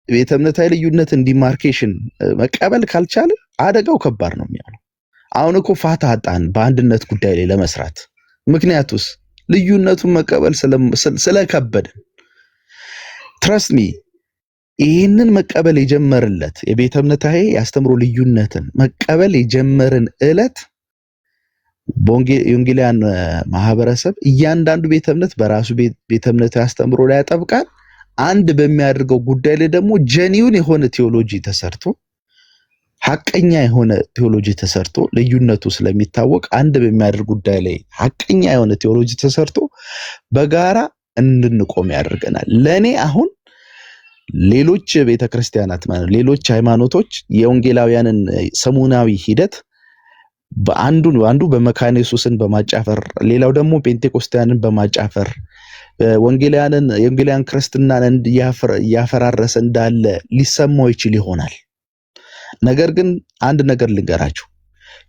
S8: ቤተ እምነታዊ ልዩነትን ዲማርኬሽን መቀበል ካልቻለ አደጋው ከባድ ነው የሚሆነው። አሁን እኮ ፋታ አጣን በአንድነት ጉዳይ ላይ ለመስራት። ምክንያቱስ ልዩነቱን መቀበል ስለከበደን። ትረስት ሚ ይህንን መቀበል የጀመርለት የቤተ እምነታዊ ያስተምሮ ልዩነትን መቀበል የጀመርን ዕለት የወንጌላውያን ማህበረሰብ እያንዳንዱ ቤተ እምነት በራሱ ቤተ እምነታዊ አስተምሮ ላይ ያጠብቃል። አንድ በሚያደርገው ጉዳይ ላይ ደግሞ ጀኒውን የሆነ ቴዎሎጂ ተሰርቶ ሐቀኛ የሆነ ቴዎሎጂ ተሰርቶ ልዩነቱ ስለሚታወቅ አንድ በሚያደርግ ጉዳይ ላይ ሐቀኛ የሆነ ቴዎሎጂ ተሰርቶ በጋራ እንድንቆም ያደርገናል። ለኔ አሁን ሌሎች ቤተክርስቲያናት ማለት ሌሎች ሃይማኖቶች የወንጌላውያንን ሰሙናዊ ሂደት አንዱ በመካኒሱስን በማጫፈር ሌላው ደግሞ ፔንቴኮስታውያንን በማጫፈር የወንጌላውያን ክርስትናን እያፈራረሰ እንዳለ ሊሰማው ይችል ይሆናል። ነገር ግን አንድ ነገር ልንገራችሁ፣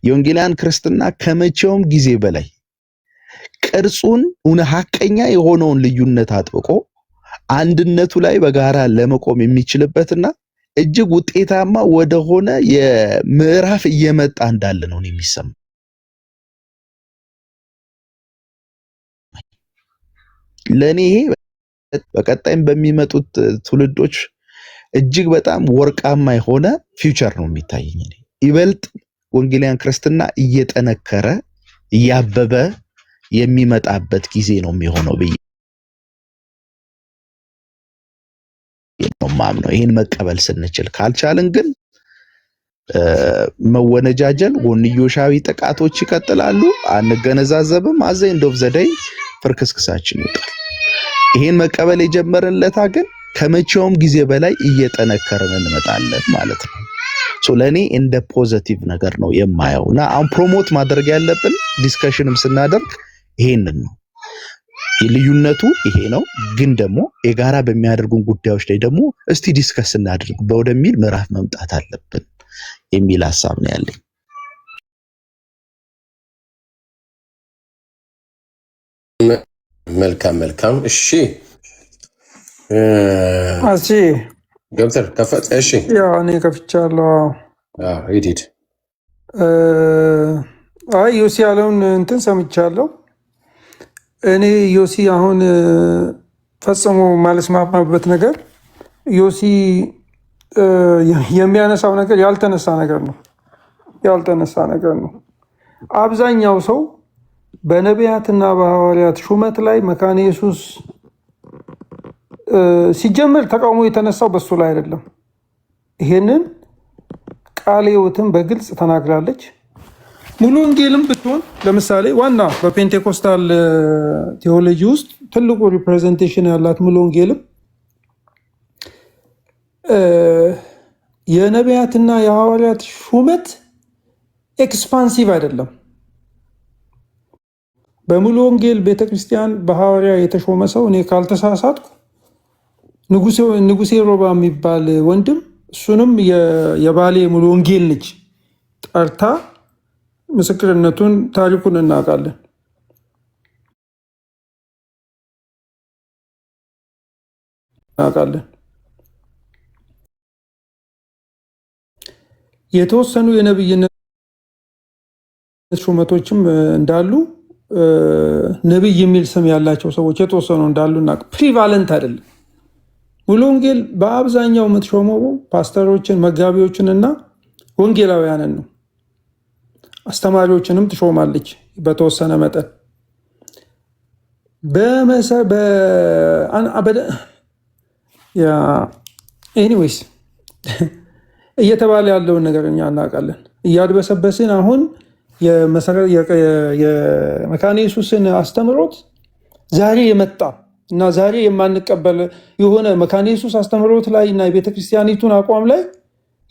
S8: የወንጌላውያን ክርስትና ከመቼውም ጊዜ በላይ ቅርጹን ሐቀኛ የሆነውን ልዩነት አጥብቆ አንድነቱ ላይ በጋራ ለመቆም የሚችልበትና እጅግ ውጤታማ ወደሆነ የምዕራፍ እየመጣ እንዳለ ነው የሚሰማው። ለኔ ይሄ በቀጣይም በሚመጡት ትውልዶች እጅግ በጣም ወርቃማ የሆነ ፊውቸር ነው የሚታየኝ። ይበልጥ ወንጌላውያን ክርስትና እየጠነከረ እያበበ የሚመጣበት ጊዜ ነው የሚሆነው ብዬ ነው ማምነው። ይሄን መቀበል ስንችል፣ ካልቻልን ግን መወነጃጀል፣ ጎንዮሻዊ ጥቃቶች ይቀጥላሉ። አንገነዛዘብም። አዘይ እንደው ዘደይ ፍርክስክሳችን ይወጣል። ይሄን መቀበል የጀመረለታ ግን ከመቼውም ጊዜ በላይ እየጠነከረን እንመጣለን ማለት ነው። ለኔ እንደ ፖዚቲቭ ነገር ነው የማየውና አሁን ፕሮሞት ማድረግ ያለብን ዲስከሽንም ስናደርግ ይሄንን ነው። ልዩነቱ ይሄ ነው፣ ግን ደግሞ የጋራ በሚያደርጉን ጉዳዮች ላይ ደግሞ እስቲ ዲስከስ እናድርግ ወደሚል ምዕራፍ መምጣት አለብን የሚል ሐሳብ ነው ያለኝ።
S2: መልካም። እሺ
S3: እሺ
S2: ገብተር ከፈት። እሺ
S3: ያው እኔ ከፍቻለሁ።
S2: ሂድ።
S3: ዮሲ ያለውን እንትን ሰምቻለሁ። እኔ ዮሲ አሁን ፈጽሞ ማለስማማበት ነገር ዮሲ የሚያነሳው ነገር ያልተነሳ ነገር ነው። አብዛኛው ሰው በነቢያትና በሐዋርያት ሹመት ላይ መካነ ኢየሱስ ሲጀመር ተቃውሞ የተነሳው በሱ ላይ አይደለም። ይሄንን ቃለ ሕይወትን በግልጽ ተናግራለች። ሙሉ ወንጌልም ብትሆን ለምሳሌ ዋና በፔንቴኮስታል ቴዎሎጂ ውስጥ ትልቁ ሪፕሬዘንቴሽን ያላት ሙሉ ወንጌልም የነቢያትና የሐዋርያት ሹመት ኤክስፓንሲቭ አይደለም። በሙሉ ወንጌል ቤተክርስቲያን በሐዋርያ የተሾመ ሰው እኔ ካልተሳሳትኩ ንጉሴ ሮባ የሚባል ወንድም፣ እሱንም የባሌ ሙሉ ወንጌል ልጅ ጠርታ ምስክርነቱን ታሪኩን እናውቃለን። የተወሰኑ የነብይነት ሹመቶችም እንዳሉ ነብይ የሚል ስም ያላቸው ሰዎች የተወሰኑ እንዳሉ እና ፕሪቫለንት አይደለም። ሙሉ ወንጌል በአብዛኛው የምትሾመው ፓስተሮችን፣ መጋቢዎችንና ወንጌላውያንን ነው። አስተማሪዎችንም ትሾማለች በተወሰነ መጠን። ኤኒዌይስ እየተባለ ያለውን ነገር እኛ እናውቃለን። እያድበሰበስን አሁን የመካነ ኢየሱስን አስተምሮት ዛሬ የመጣ እና ዛሬ የማንቀበል የሆነ መካነ ኢየሱስ አስተምሮት ላይ እና የቤተክርስቲያኒቱን አቋም ላይ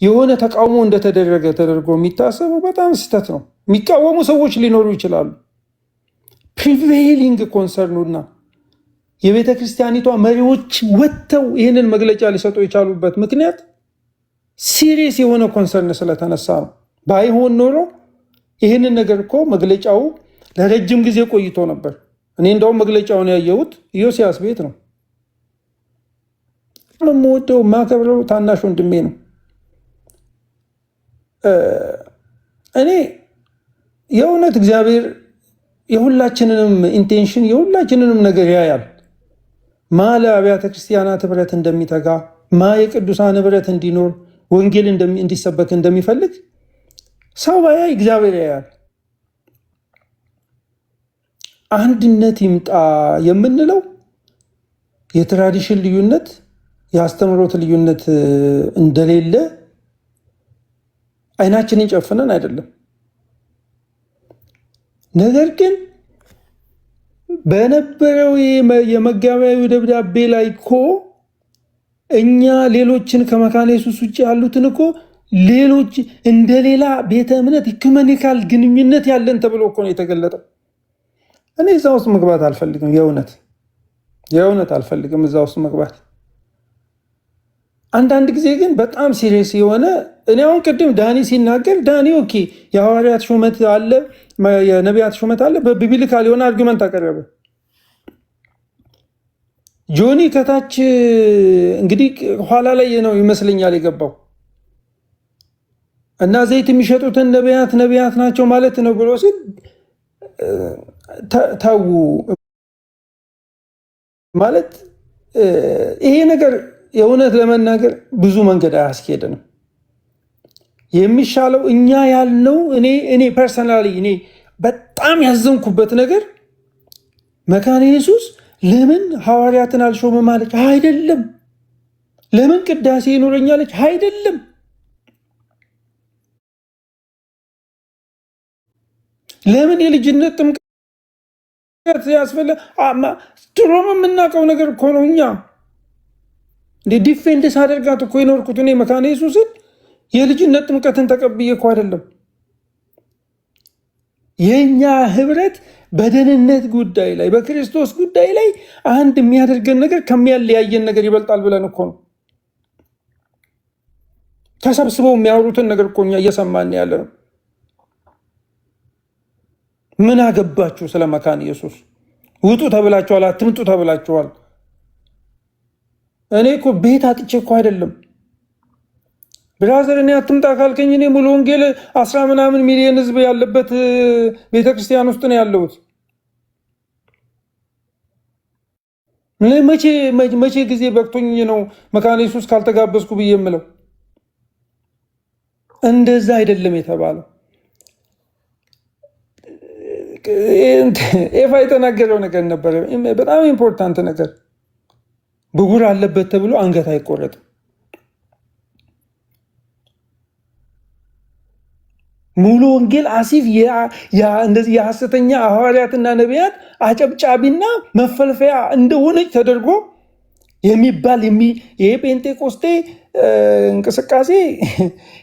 S3: የሆነ ተቃውሞ እንደተደረገ ተደርጎ የሚታሰበው በጣም ስህተት ነው። የሚቃወሙ ሰዎች ሊኖሩ ይችላሉ። ፕሪቬይሊንግ ኮንሰርኑና የቤተክርስቲያኒቷ መሪዎች ወጥተው ይህንን መግለጫ ሊሰጡ የቻሉበት ምክንያት ሲሪየስ የሆነ ኮንሰርን ስለተነሳ ነው። ባይሆን ኖሮ ይህንን ነገር እኮ መግለጫው ለረጅም ጊዜ ቆይቶ ነበር። እኔ እንደውም መግለጫውን ያየሁት ኢዮስያስ ቤት ነው። የምወደው ማከብረው ታናሽ ወንድሜ ነው። እኔ የእውነት እግዚአብሔር የሁላችንንም ኢንቴንሽን የሁላችንንም ነገር ያያል። ማ ለአብያተ ክርስቲያናት ህብረት እንደሚተጋ፣ ማ የቅዱሳን ህብረት እንዲኖር ወንጌል እንዲሰበክ እንደሚፈልግ ሰው ባያይ እግዚአብሔር ያያል። አንድነት ይምጣ የምንለው የትራዲሽን ልዩነት፣ የአስተምሮት ልዩነት እንደሌለ አይናችንን ጨፍነን አይደለም። ነገር ግን በነበረው የመጋቢያዊ ደብዳቤ ላይ እኮ እኛ ሌሎችን ከመካነ ኢየሱስ ውጭ ያሉትን እኮ ሌሎች እንደሌላ ቤተ እምነት ኢኩሜኒካል ግንኙነት ያለን ተብሎ እኮ ነው የተገለጠው። እኔ እዛ ውስጥ መግባት አልፈልግም። የእውነት አልፈልግም እዛ ውስጥ መግባት። አንዳንድ ጊዜ ግን በጣም ሲሪየስ የሆነ እኔ አሁን ቅድም ዳኒ ሲናገር ዳኒ ኦኬ የሐዋርያት ሹመት አለ፣ የነቢያት ሹመት አለ፣ በቢብሊካል የሆነ አርጊመንት አቀረበ። ጆኒ ከታች እንግዲህ ኋላ ላይ ነው ይመስለኛል የገባው እና ዘይት የሚሸጡትን ነቢያት ናቸው ማለት ነው ብሎ ሲል ታው ማለት ይሄ ነገር የእውነት ለመናገር ብዙ መንገድ አያስኬድንም። የሚሻለው እኛ ያልነው እኔ ፐርሰናሊ እኔ በጣም ያዘንኩበት ነገር መካነ ኢየሱስ ለምን ሐዋርያትን አልሾመም አለች? አይደለም። ለምን ቅዳሴ ይኖረኛለች? አይደለም። ለምን የልጅነት ጥምቀት ያስፈለ ድሮም የምናውቀው ነገር እኮ ነው። እኛ ዲፌንድ ሳደርጋት እኮ የኖርኩት እኔ መካነ ኢየሱስን የልጅነት ጥምቀትን ተቀብዬ እኮ አይደለም። የኛ ህብረት በደህንነት ጉዳይ ላይ በክርስቶስ ጉዳይ ላይ አንድ የሚያደርገን ነገር ከሚያለያየን ነገር ይበልጣል ብለን እኮ ነው። ተሰብስበው የሚያወሩትን ነገር እኮ እኛ እየሰማን ያለ ነው። ምን አገባችሁ ስለ መካነ ኢየሱስ? ውጡ ተብላችኋል፣ አትምጡ ተብላችኋል። እኔ እኮ ቤት አጥቼ እኮ አይደለም ብራዘር። እኔ አትምጣ ካልከኝ እኔ ሙሉ ወንጌል 10 ምናምን ሚሊዮን ህዝብ ያለበት ቤተክርስቲያን ውስጥ ነው ያለሁት። መቼ ጊዜ በቅቶኝ ነው መካነ ኢየሱስ ካልተጋበዝኩ ብዬ የምለው? እንደዛ አይደለም የተባለው። ኤፋ የተናገረው ነገር ነበረ፣ በጣም ኢምፖርታንት ነገር። ብጉር አለበት ተብሎ አንገት አይቆረጥም። ሙሉ ወንጌል አሲፍ እንደዚህ የሐሰተኛ ሐዋርያትና ነቢያት አጨብጫቢና መፈልፈያ እንደሆነች ተደርጎ የሚባል ይሄ ጴንጤቆስጤ እንቅስቃሴ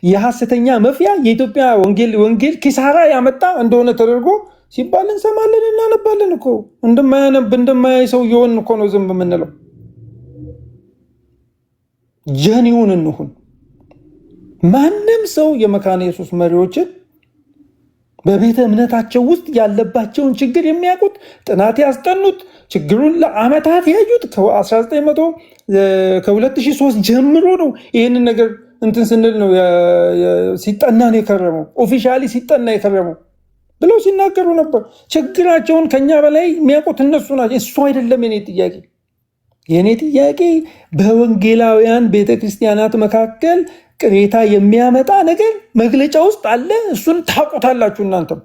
S3: የሐሰተኛ መፍያ የኢትዮጵያ ወንጌል ኪሳራ ያመጣ እንደሆነ ተደርጎ ሲባል እንሰማለን፣ እናነባለን እኮ። እንደማያነብ እንደማያይ ሰው እየሆን እኮ ነው ዝም የምንለው። ጀኒውን እንሁን። ማንም ሰው የመካነ ኢየሱስ መሪዎችን በቤተ እምነታቸው ውስጥ ያለባቸውን ችግር የሚያውቁት ጥናት ያስጠኑት ችግሩን ለዓመታት ያዩት ከ2003 ጀምሮ ነው። ይህንን ነገር እንትን ስንል ነው ሲጠና ነው የከረመው፣ ኦፊሻሊ ሲጠና የከረመው ብለው ሲናገሩ ነበር። ችግራቸውን ከኛ በላይ የሚያውቁት እነሱ ናቸው። እሱ አይደለም የኔ ጥያቄ። የእኔ ጥያቄ በወንጌላውያን ቤተክርስቲያናት መካከል ቅሬታ የሚያመጣ ነገር መግለጫ ውስጥ አለ። እሱን ታውቁታላችሁ እናንተም።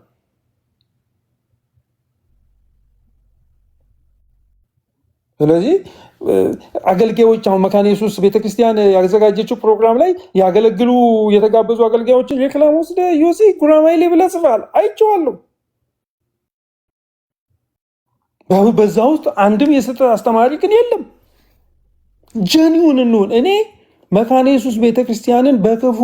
S3: ስለዚህ አገልጋዮች አሁን መካነ ኢየሱስ ቤተክርስቲያን ያዘጋጀችው ፕሮግራም ላይ ያገለግሉ የተጋበዙ አገልጋዮችን ሬክላም ወስደ ዮሲ ጉራማይሌ ብለህ ጽፈሃል፣ አይቼዋለሁ። በዛ ውስጥ አንድም የስህተት አስተማሪ ግን የለም። ጀኒውን እንሁን። እኔ መካነ ኢየሱስ ቤተክርስቲያንን በክፉ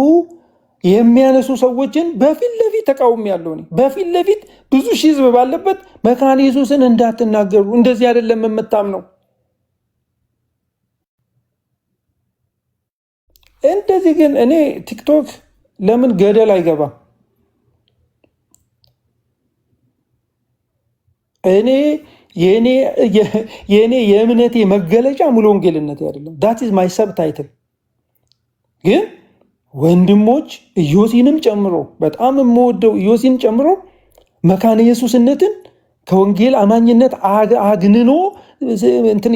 S3: የሚያነሱ ሰዎችን በፊት ለፊት ተቃውሜያለሁ። እኔ በፊት ለፊት ብዙ ሺህ ህዝብ ባለበት መካነ ኢየሱስን እንዳትናገሩ፣ እንደዚህ አይደለም የምታምነው። እንደዚህ ግን እኔ ቲክቶክ ለምን ገደል አይገባም? እኔ የኔ የእምነቴ መገለጫ ሙሉ ወንጌልነቴ አይደለም። ዳት ኢዝ ማይ ሰብ ታይትል። ግን ወንድሞች ኢዮሲንም ጨምሮ በጣም የምወደው ኢዮሲን ጨምሮ መካነ ኢየሱስነትን ከወንጌል አማኝነት አግንኖ እንትን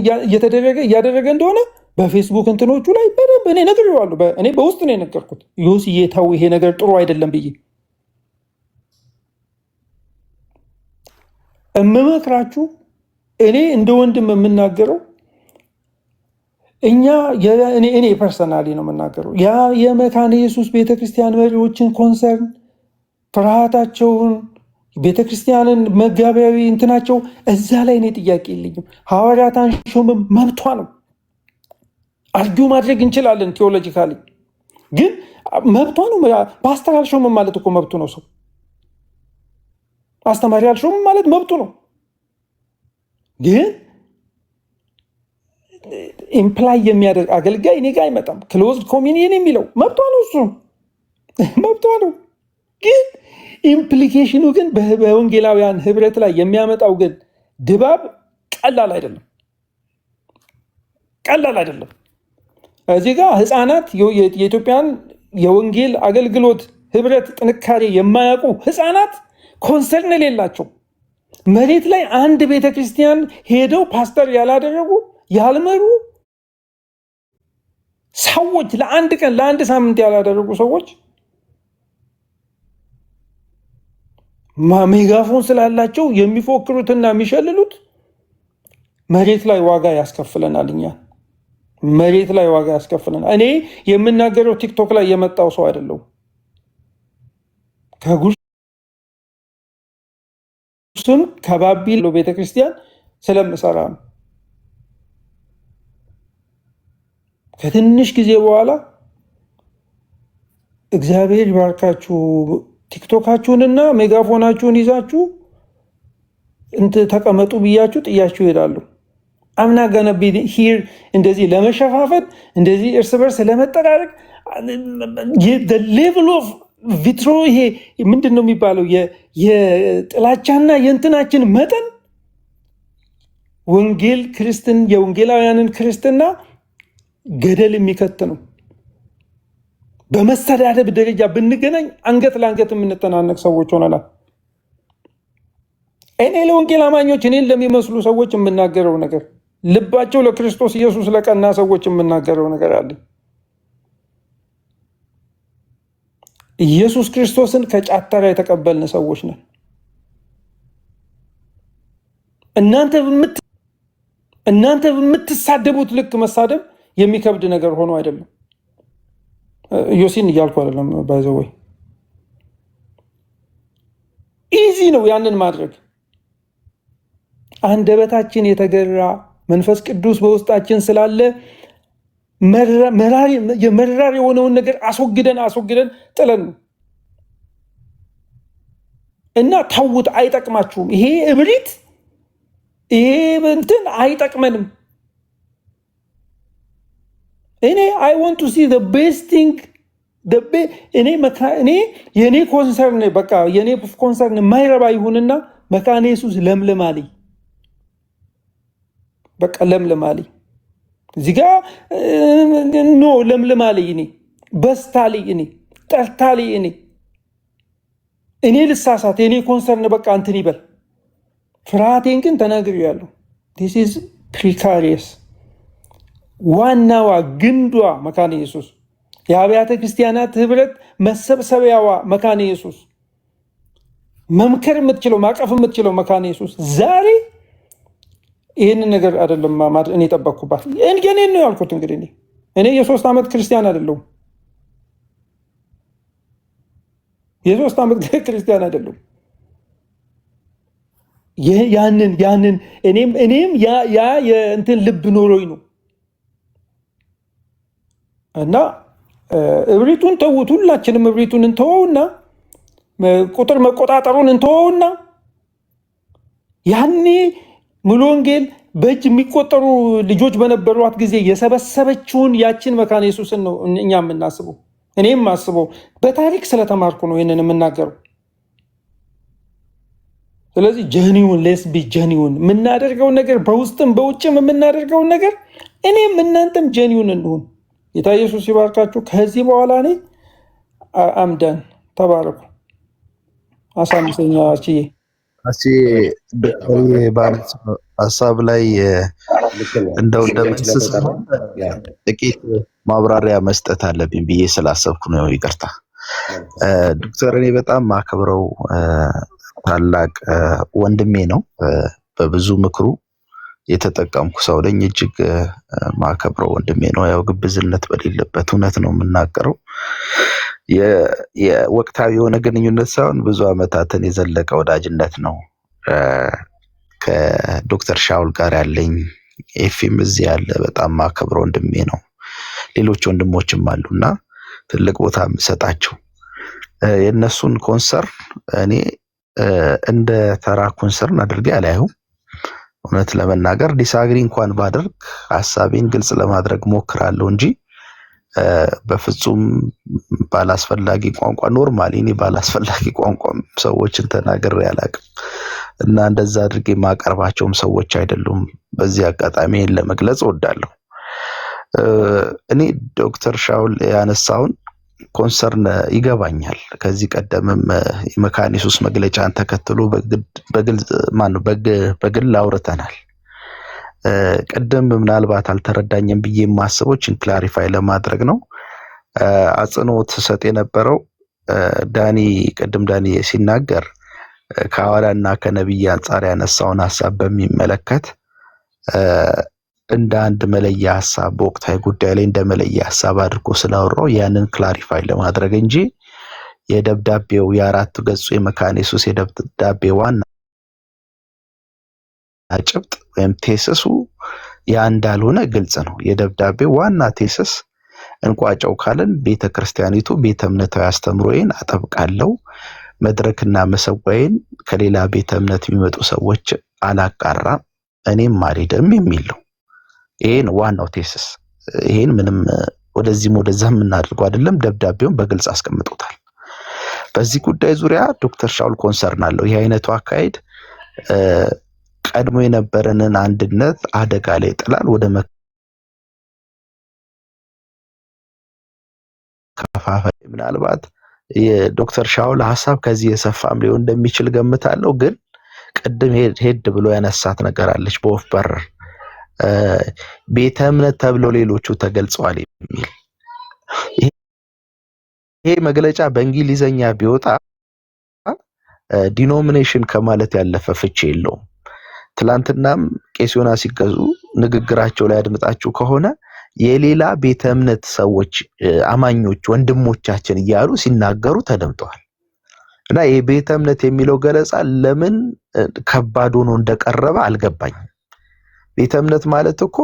S3: እያደረገ እንደሆነ በፌስቡክ እንትኖቹ ላይ በደንብ እኔ ነግሬዋለሁ። እኔ በውስጥ ነው የነገርኩት። ዮሲዬ ተው፣ ይሄ ነገር ጥሩ አይደለም ብዬ እምመክራችሁ። እኔ እንደ ወንድም የምናገረው እኔ ፐርሰናሊ ነው የምናገረው። ያ የመካነ ኢየሱስ ቤተክርስቲያን መሪዎችን ኮንሰርን፣ ፍርሃታቸውን፣ ቤተክርስቲያንን መጋቢያዊ እንትናቸው እዛ ላይ እኔ ጥያቄ የለኝም። ሐዋርያት አንሾምም መብቷ ነው። አርጊ ማድረግ እንችላለን ቴዎሎጂካሊ፣ ግን መብቷ ነው። ፓስተር አልሾምም ማለት እኮ መብቱ ነው። ሰው አስተማሪ አልሾምም ማለት መብቱ ነው። ግን ኢምፕላይ የሚያደርግ አገልጋይ እኔ ጋር አይመጣም። ክሎዝድ ኮሚኒየን የሚለው መብቷ ነው፣ እሱ መብቷ ነው። ግን ኢምፕሊኬሽኑ ግን በወንጌላውያን ህብረት ላይ የሚያመጣው ግን ድባብ ቀላል አይደለም፣ ቀላል አይደለም። እዚህ ጋር ህፃናት የኢትዮጵያን የወንጌል አገልግሎት ህብረት ጥንካሬ የማያውቁ ህፃናት ኮንሰርን የሌላቸው መሬት ላይ አንድ ቤተክርስቲያን ሄደው ፓስተር ያላደረጉ ያልመሩ ሰዎች ለአንድ ቀን ለአንድ ሳምንት ያላደረጉ ሰዎች ሜጋፎን ስላላቸው የሚፎክሩትና የሚሸልሉት መሬት ላይ ዋጋ ያስከፍለናል። እኛ መሬት ላይ ዋጋ ያስከፍለናል። እኔ የምናገረው ቲክቶክ ላይ የመጣው ሰው አይደለሁም። ከጉስም ከባቢሎ ቤተክርስቲያን ስለምሰራ ነው። ከትንሽ ጊዜ በኋላ እግዚአብሔር ይባርካችሁ፣ ቲክቶካችሁንና ሜጋፎናችሁን ይዛችሁ ተቀመጡ ብያችሁ ጥያችሁ ይሄዳሉ። አምና ገነቢ ሂር እንደዚህ ለመሸፋፈን እንደዚህ እርስ በርስ ለመጠራረቅ ሌቭል ኦፍ ቪትሮ ይሄ ምንድን ነው የሚባለው የጥላቻና የእንትናችን መጠን ወንጌል ክርስትን የወንጌላውያንን ክርስትና ገደል የሚከት ነው። በመሰዳደብ ደረጃ ብንገናኝ አንገት ለአንገት የምንተናነቅ ሰዎች ሆነናል። እኔ ለወንጌል አማኞች እኔን ለሚመስሉ ሰዎች የምናገረው ነገር፣ ልባቸው ለክርስቶስ ኢየሱስ ለቀና ሰዎች የምናገረው ነገር አለ። ኢየሱስ ክርስቶስን ከጫተራ የተቀበልን ሰዎች ነን። እናንተ በምትሳደቡት ልክ መሳደብ የሚከብድ ነገር ሆኖ አይደለም። ዮሲን እያልኩ አይደለም። ባይዘወይ ኢዚ ነው ያንን ማድረግ። አንደበታችን የተገራ መንፈስ ቅዱስ በውስጣችን ስላለ መራር የሆነውን ነገር አስወግደን ጥለን እና ተውት፣ አይጠቅማችሁም። ይሄ እብሪት፣ ይሄ እንትን አይጠቅመንም። እኔ I want to see the best thing እኔ የኔ ኮንሰርን በቃ የኔ ኮንሰርን ማይረባ ይሁንና መካነ ኢየሱስ ለምልማልኝ፣ በቃ ለምልማልኝ። እዚህ ጋር ኖ ለምልማልኝ፣ እኔ በስታልኝ፣ እኔ ጠርታልኝ፣ እኔ ልሳሳት፣ የኔ ኮንሰርን በቃ እንትን ይበል። ፍርሃቴን ግን ተናግሬያለሁ። this is precarious ዋናዋ ግንዷ መካነ ኢየሱስ፣ የአብያተ ክርስቲያናት ህብረት መሰብሰቢያዋ መካነ ኢየሱስ፣ መምከር የምትችለው ማቀፍ የምትችለው መካነ ኢየሱስ ዛሬ ይህንን ነገር አይደለም እኔ ጠበቅኩባት። እኔ ነው ያልኩት። እንግዲህ እኔ የ3 ዓመት ክርስቲያን አይደለሁም። የ3 ዓመት ክርስቲያን አይደለሁም። ያንን እኔም ያ የእንትን ልብ ኖሮኝ ነው። እና እብሪቱን ተውት፣ ሁላችንም እብሪቱን እንተወውና ቁጥር መቆጣጠሩን እንተወውና ያኔ ሙሉ ወንጌል በእጅ የሚቆጠሩ ልጆች በነበሯት ጊዜ የሰበሰበችውን ያችን መካነ ኢየሱስን ነው እኛ የምናስበው። እኔም አስበው በታሪክ ስለተማርኩ ነው ይህንን የምናገረው። ስለዚህ ጀኒውን ሌስቢ ጀኒውን የምናደርገውን ነገር በውስጥም በውጭም የምናደርገውን ነገር እኔም እናንተም ጀኒውን እንሁን። ጌታ ኢየሱስ ይባርካችሁ። ከዚህ በኋላ እኔ አምደን ተባረኩ። አሳምሰኛ ችዬ
S8: ሀሳብ ላይ እንደው እንደምንስስ ጥቂት ማብራሪያ መስጠት አለብኝ ብዬ ስላሰብኩ ነው። ይቅርታ ዶክተር፣ እኔ በጣም ማከብረው ታላቅ ወንድሜ ነው። በብዙ ምክሩ የተጠቀምኩ ሰው ነኝ። እጅግ ማከብረው ወንድሜ ነው። ያው ግብዝነት በሌለበት እውነት ነው የምናገረው። የወቅታዊ የሆነ ግንኙነት ሳይሆን ብዙ ዓመታትን የዘለቀ ወዳጅነት ነው። ከዶክተር ሻውል ጋር ያለኝ ኤፍኤም እዚህ ያለ በጣም ማከብረው ወንድሜ ነው። ሌሎች ወንድሞችም አሉና ትልቅ ቦታ የምሰጣቸው የእነሱን ኮንሰርን እኔ እንደ ተራ ኮንሰርን አድርጌ አላየሁም። እውነት ለመናገር ዲስአግሪ እንኳን ባደርግ ሐሳቤን ግልጽ ለማድረግ ሞክራለሁ እንጂ በፍጹም ባላስፈላጊ ቋንቋ ኖርማሊ እኔ ባላስፈላጊ ቋንቋ ሰዎችን ተናግሬ አላውቅም እና እንደዛ አድርጌ ማቀርባቸውም ሰዎች አይደሉም። በዚህ አጋጣሚ ለመግለጽ እወዳለሁ። እኔ ዶክተር ሻውል ያነሳውን ኮንሰርን ይገባኛል። ከዚህ ቀደምም የመካነ ኢየሱስ መግለጫን ተከትሎ በግል አውርተናል። ቀደም ምናልባት አልተረዳኝም ብዬ የማስበው ክላሪፋይ ለማድረግ ነው። አጽንኦት ሰጥ የነበረው ዳኒ ሲናገር ከሐዋርያና ከነቢይ አንጻር ያነሳውን ሐሳብ በሚመለከት እንደ አንድ መለያ ሐሳብ በወቅታዊ ጉዳይ ላይ እንደ መለያ ሐሳብ አድርጎ ስላወራው ያንን ክላሪፋይ ለማድረግ እንጂ የደብዳቤው የአራቱ ገጹ የመካነ ኢየሱስ የደብዳቤ ዋና ጭብጥ ወይም ቴስሱ ያ እንዳልሆነ ግልጽ ነው። የደብዳቤው ዋና ቴስስ እንቋጨው ካለን ቤተክርስቲያኒቱ ቤተ እምነታዊ አስተምሮዬን አጠብቃለሁ፣ መድረክና መሰዋዬን ከሌላ ቤተ እምነት የሚመጡ ሰዎች አላቃራም፣ እኔም አልሄድም የሚል ነው። ይሄን ዋናው ቴስስ። ይሄን ምንም ወደዚህም ወደዛም የምናደርገው አይደለም። ደብዳቤውን በግልጽ አስቀምጦታል። በዚህ ጉዳይ ዙሪያ ዶክተር ሻውል ኮንሰርን አለው። ይህ አይነቱ አካሄድ ቀድሞ የነበረንን አንድነት አደጋ ላይ ጥላል፣ ወደ መከፋፈል። ምናልባት የዶክተር ሻውል ሐሳብ ከዚህ የሰፋም ሊሆን እንደሚችል ገምታለሁ። ግን ቅድም ሄድ ብሎ ያነሳት ነገር አለች በወፍ በረር ቤተ እምነት ተብሎ ሌሎቹ ተገልጸዋል የሚል ይሄ መግለጫ በእንግሊዘኛ ቢወጣ ዲኖሚኔሽን ከማለት ያለፈ ፍቺ የለውም። ትላንትናም ቄስ ዮናስ ሲገዙ ንግግራቸው ላይ አድምጣችሁ ከሆነ የሌላ ቤተ እምነት ሰዎች አማኞች ወንድሞቻችን እያሉ ሲናገሩ ተደምጠዋል። እና ይሄ ቤተ እምነት የሚለው ገለጻ ለምን ከባድ ሆኖ እንደቀረበ አልገባኝም። ቤተ እምነት ማለት እኮ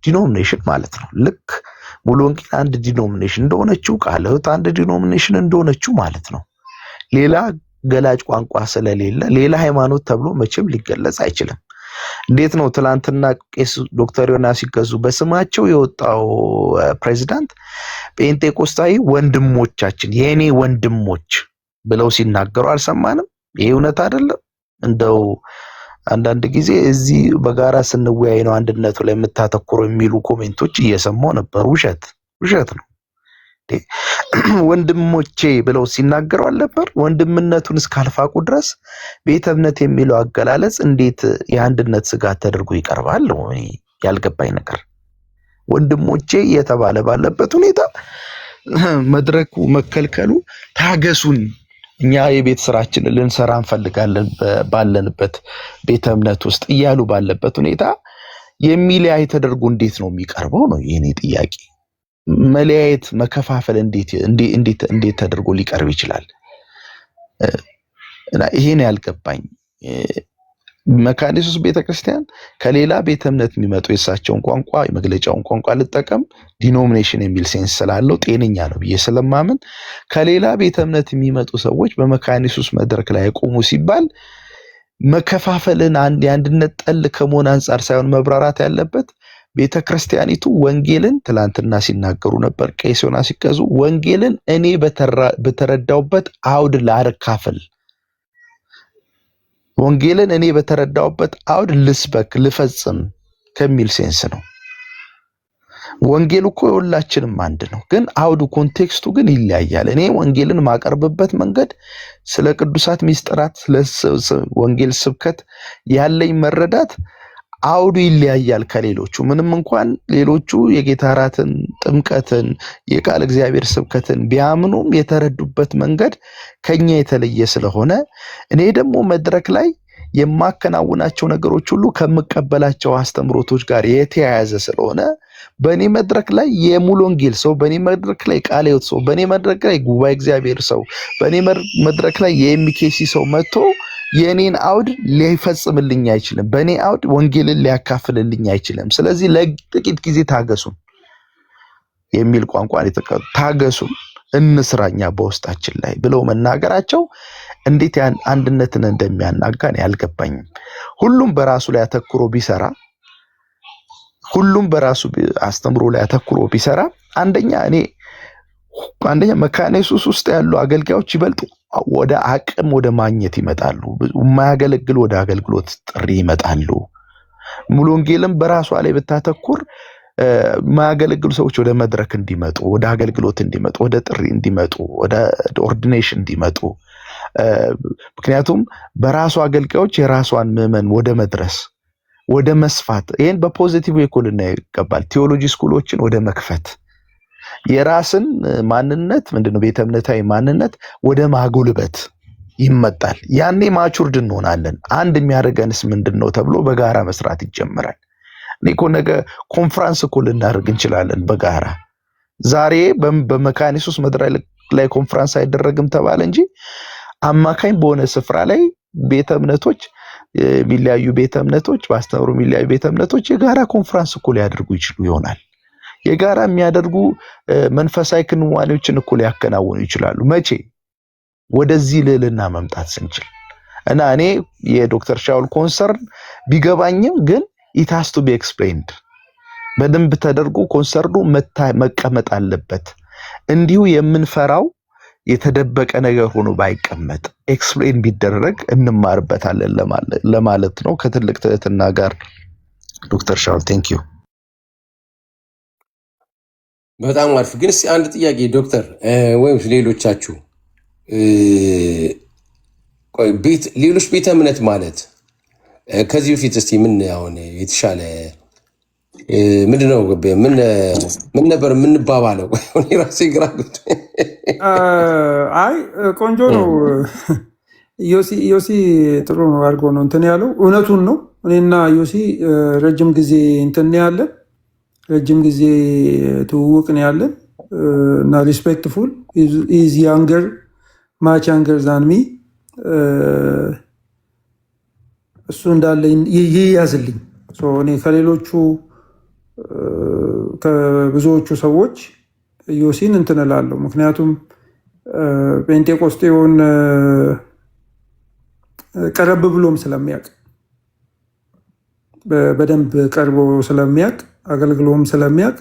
S8: ዲኖሚኔሽን ማለት ነው። ልክ ሙሉ ወንጌል አንድ ዲኖሚኔሽን እንደሆነችው ቃለ ሕይወት አንድ ዲኖሚኔሽን እንደሆነችው ማለት ነው። ሌላ ገላጭ ቋንቋ ስለሌለ ሌላ ሃይማኖት ተብሎ መቼም ሊገለጽ አይችልም። እንዴት ነው ትላንትና ቄስ ዶክተር ዮናስ ሲገዙ በስማቸው የወጣው ፕሬዚዳንት ጴንጤቆስታዊ ወንድሞቻችን የኔ ወንድሞች ብለው ሲናገሩ አልሰማንም? ይሄ እውነት አይደለም? እንደው አንዳንድ ጊዜ እዚህ በጋራ ስንወያይ ነው አንድነቱ ላይ የምታተኩረው የሚሉ ኮሜንቶች እየሰማው ነበር። ውሸት ነው። ወንድሞቼ ብለው ሲናገሩ አልነበር? ወንድምነቱን እስካልፋቁ ድረስ ቤተ እምነት የሚለው አገላለጽ እንዴት የአንድነት ስጋት ተደርጎ ይቀርባል? ያልገባኝ ነገር ወንድሞቼ እየተባለ ባለበት ሁኔታ መድረኩ መከልከሉ ታገሱን፣ እኛ የቤት ስራችንን ልንሰራ እንፈልጋለን ባለንበት ቤተ እምነት ውስጥ እያሉ ባለበት ሁኔታ የሚለያይ ተደርጎ እንዴት ነው የሚቀርበው ነው የኔ ጥያቄ። መለያየት መከፋፈል እንዴት ተደርጎ ሊቀርብ ይችላል? እና ይሄን ያልገባኝ መካነ ኢየሱስ ቤተክርስቲያን ከሌላ ቤተ እምነት የሚመጡ የሳቸውን ቋንቋ የመግለጫውን ቋንቋ ልጠቀም ዲኖሚኔሽን የሚል ሴንስ ስላለው ጤነኛ ነው ብዬ ስለማምን ከሌላ ቤተ እምነት የሚመጡ ሰዎች በመካነ ኢየሱስ መድረክ ላይ ቆሙ ሲባል መከፋፈልን የአንድነት ጠል ከመሆን አንጻር ሳይሆን መብራራት ያለበት ቤተክርስቲያኒቱ ወንጌልን ትላንትና ሲናገሩ ነበር ቄስ ዮናስ ሲቀዙ ወንጌልን እኔ በተረዳውበት አውድ ላካፍል ወንጌልን እኔ በተረዳውበት አውድ ልስበክ ልፈጽም ከሚል ሴንስ ነው። ወንጌል እኮ ሁላችንም አንድ ነው፣ ግን አውዱ ኮንቴክስቱ ግን ይለያያል። እኔ ወንጌልን ማቀርብበት መንገድ ስለ ቅዱሳት ሚስጥራት ስለ ወንጌል ስብከት ያለኝ መረዳት አውዱ ይለያያል ከሌሎቹ። ምንም እንኳን ሌሎቹ የጌታ እራትን ጥምቀትን የቃል እግዚአብሔር ስብከትን ቢያምኑም የተረዱበት መንገድ ከኛ የተለየ ስለሆነ እኔ ደግሞ መድረክ ላይ የማከናውናቸው ነገሮች ሁሉ ከመቀበላቸው አስተምሮቶች ጋር የተያያዘ ስለሆነ በእኔ መድረክ ላይ የሙሉ ወንጌል ሰው፣ በእኔ መድረክ ላይ ቃለ ሕይወት ሰው፣ በእኔ መድረክ ላይ ጉባኤ እግዚአብሔር ሰው፣ በእኔ መድረክ ላይ የኤምኬሲ ሰው መጥቶ የኔን አውድ ሊፈጽምልኝ አይችልም። በኔ አውድ ወንጌልን ሊያካፍልልኝ አይችልም። ስለዚህ ለጥቂት ጊዜ ታገሱን የሚል ቋንቋ ታገሱን እንስራኛ በውስጣችን ላይ ብለው መናገራቸው እንዴት አንድነትን እንደሚያናጋን ያልገባኝም። ሁሉም በራሱ ላይ አተኩሮ ቢሰራ ሁሉም በራሱ አስተምሮ ላይ አተኩሮ ቢሰራ አንደኛ መካነ ኢየሱስ ውስጥ ያሉ አገልጋዮች ይበልጡ ወደ አቅም ወደ ማግኘት ይመጣሉ። የማያገለግሉ ወደ አገልግሎት ጥሪ ይመጣሉ። ሙሉ ወንጌልም በራሷ ላይ ብታተኩር የማያገለግሉ ሰዎች ወደ መድረክ እንዲመጡ፣ ወደ አገልግሎት እንዲመጡ፣ ወደ ጥሪ እንዲመጡ፣ ወደ ኦርዲኔሽን እንዲመጡ ምክንያቱም በራሱ አገልጋዮች የራሷን ምዕመን ወደ መድረስ ወደ መስፋት ይሄን በፖዚቲቭ ኢኮልና ይቀበል ቴዎሎጂ ስኩሎችን ወደ መክፈት የራስን ማንነት ምንድነው ቤተ እምነታዊ ማንነት ወደ ማጎልበት ይመጣል። ያኔ ማቹርድ እንሆናለን። አንድ የሚያደርገንስ ምንድነው ተብሎ በጋራ መስራት ይጀምራል። እኔኮ ነገ ኮንፈረንስ እኮ ልናደርግ እንችላለን በጋራ። ዛሬ በመካነ ኢየሱስ መድረክ ላይ ኮንፈረንስ አይደረግም ተባለ እንጂ አማካኝ በሆነ ስፍራ ላይ ቤተ እምነቶች የሚለያዩ ቤተ እምነቶች ባስተምሩ የሚለያዩ ቤተ እምነቶች የጋራ ኮንፈረንስ እኮ ሊያደርጉ ይችላሉ ይሆናል። የጋራ የሚያደርጉ መንፈሳዊ ክንዋኔዎችን እኮ ሊያከናውኑ ይችላሉ። መቼ ወደዚህ ልዕልና መምጣት ስንችል እና እኔ የዶክተር ሻውል ኮንሰርን ቢገባኝም ግን it has to be explained በደንብ ተደርጎ ኮንሰርኑ መቀመጥ አለበት። እንዲሁ የምንፈራው የተደበቀ ነገር ሆኖ ባይቀመጥ ኤክስፕሌን ቢደረግ እንማርበታለን ለማለት ነው። ከትልቅ ትህትና ጋር ዶክተር ሻውል ቴንክ ዩ።
S2: በጣም አሪፍ። ግን እስኪ አንድ ጥያቄ ዶክተር ወይም ሌሎቻችሁ ሌሎች ቤተ እምነት ማለት ከዚህ በፊት እስቲ ምን አሁን የተሻለ ምንድነው ምን ነበር የምንባባለው? እኔ ራሴ ግራ ገብቶ
S3: አይ ቆንጆ ነው። ዮሲ ጥሩ ነው አድርጎ ነው እንትን ያለው እውነቱን ነው። እኔና ዮሲ ረጅም ጊዜ እንትን ያለን ረጅም ጊዜ ትውውቅ ነው ያለን እና ሪስፔክትፉል ኢዝ ያንገር ማች ያንገር ዛን ሚ እሱ እንዳለ ይያዝልኝ። እኔ ከሌሎቹ ከብዙዎቹ ሰዎች ዮሲን እንትን እላለሁ። ምክንያቱም ጴንጤቆስጤውን ቀረብ ብሎም ስለሚያውቅ በደንብ ቀርቦ ስለሚያውቅ አገልግሎም ስለሚያውቅ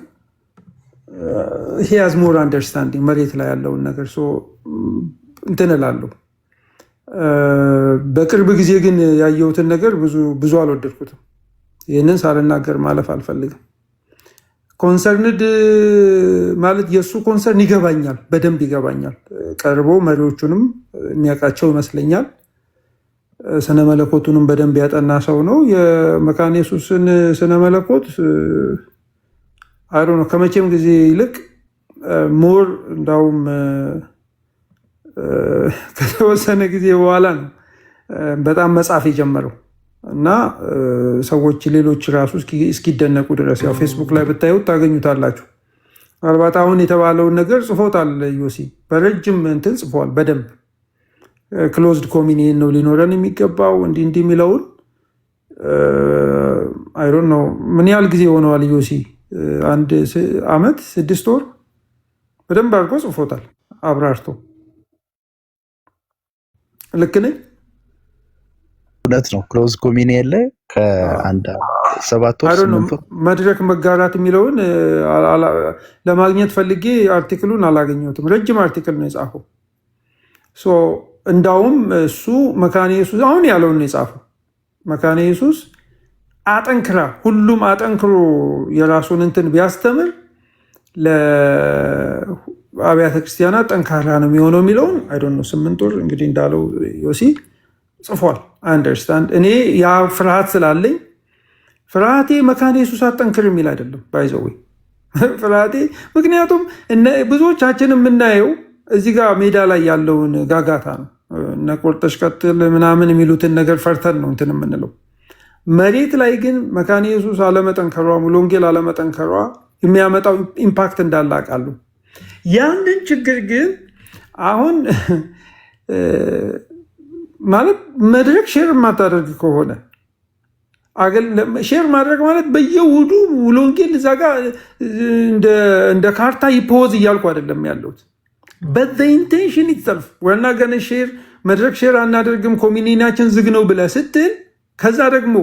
S3: he has more understanding መሬት ላይ ያለውን ነገር እንትን እላለሁ። በቅርብ ጊዜ ግን ያየሁትን ነገር ብዙ አልወደድኩትም። ይህንን ሳልናገር ማለፍ አልፈልግም። ኮንሰርንድ ማለት የእሱ ኮንሰርን ይገባኛል፣ በደንብ ይገባኛል። ቀርቦ መሪዎቹንም የሚያውቃቸው ይመስለኛል። ስነ መለኮቱንም በደንብ ያጠና ሰው ነው። የመካነ ኢየሱስን ስነ መለኮት አይዶ ነው ከመቼም ጊዜ ይልቅ ሞር እንዳውም ከተወሰነ ጊዜ በኋላ ነው በጣም መጻፍ የጀመረው እና ሰዎች ሌሎች ራሱ እስኪደነቁ ድረስ ያው ፌስቡክ ላይ ብታዩት ታገኙታላችሁ። ምናልባት አሁን የተባለውን ነገር ጽፎታል ዮሲ በረጅም እንትን ጽፏል በደንብ ክሎዝድ ኮሚኒየን ነው ሊኖረን የሚገባው እንዲህ የሚለውን አይ ዶንት ኖ ምን ያህል ጊዜ ሆነዋል ዮሲ 1 ዓመት 6 ወር በደንብ አድርጎ ጽፎታል አብራርቶ። ልክ ነኝ?
S8: እውነት ነው። ክሎዝ ኮሚኒየን ላይ ከአንድ 7 ወር 8 ወር
S3: መድረክ መጋራት የሚለውን ለማግኘት ፈልጌ አርቲክሉን አላገኘሁትም። ረጅም አርቲክል ነው የጻፈው። እንዳውም እሱ መካነ ኢየሱስ አሁን ያለውን የጻፈው መካነ ኢየሱስ አጠንክራ ሁሉም አጠንክሮ የራሱን እንትን ቢያስተምር ለአብያተ ክርስቲያናት ጠንካራ ነው የሚሆነው የሚለውን አይ ዶንት ኖ 8 ወር እንግዲህ እንዳለው ዮሲ ጽፏል። አንደርስታንድ እኔ ያ ፍርሃት ስላለኝ ፍርሃቴ መካነ ኢየሱስ አጠንክር የሚል አይደለም ባይዘው ፍርሃቴ ምክንያቱም ብዙዎቻችን የምናየው እዚህ ጋር ሜዳ ላይ ያለውን ጋጋታ ነው እና ቆርጠሽ ቀጥል ምናምን የሚሉትን ነገር ፈርተን ነው እንትን የምንለው። መሬት ላይ ግን መካነ ኢየሱስ አለመጠንከሯ ሙሉ ወንጌል አለመጠንከሯ የሚያመጣው ኢምፓክት እንዳለ አውቃለሁ። ያንን ችግር ግን አሁን ማለት መድረክ ሼር የማታደርግ ከሆነ ሼር ማድረግ ማለት በየውዱ ሙሉ ወንጌል እዛ ጋር እንደ ካርታ ይፖዝ እያልኩ አይደለም ያለሁት በኢንቴንሽን ይተልፍ ወና ገነ ሼር መድረክ ሼር አናደርግም ኮሚኒቲያችን ዝግ ነው ብለህ ስትል ከዛ ደግሞ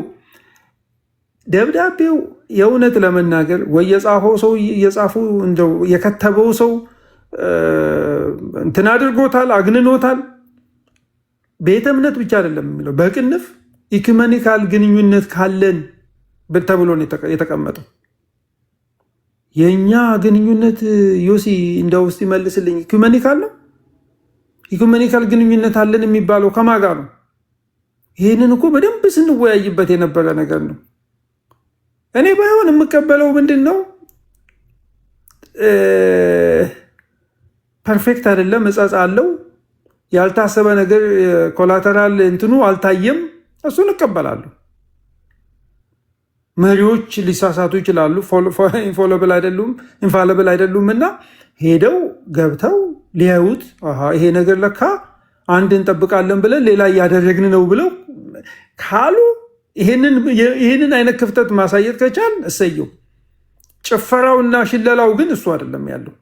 S3: ደብዳቤው የእውነት ለመናገር ወይ የጻፈው ሰው የጻፈው እንደው የከተበው ሰው እንትን አድርጎታል አግንኖታል። ቤተ እምነት ብቻ አይደለም የሚለው በቅንፍ ኢኩሜኒካል ግንኙነት ካለን ተብሎ ነው የተቀመጠው። የኛ ግንኙነት ዮሲ እንደው እስቲ መልስልኝ ኢኩሜኒካል ነው? ኢኩሜኒካል ግንኙነት አለን የሚባለው ከማን ጋር ነው? ይሄንን እኮ በደንብ ስንወያይበት የነበረ ነገር ነው። እኔ ባይሆን የምቀበለው ምንድነው ፐርፌክት አይደለም እጻጽ አለው ያልታሰበ ነገር ኮላተራል እንትኑ አልታየም እሱን እቀበላለሁ። መሪዎች ሊሳሳቱ ይችላሉ ኢንፋለብል አይደሉም እና ሄደው ገብተው ሊያዩት ይሄ ነገር ለካ አንድ እንጠብቃለን ብለን ሌላ እያደረግን ነው ብለው ካሉ ይህንን አይነት ክፍተት ማሳየት ከቻል እሰየው። ጭፈራውና ሽለላው ግን እሱ አይደለም ያለው።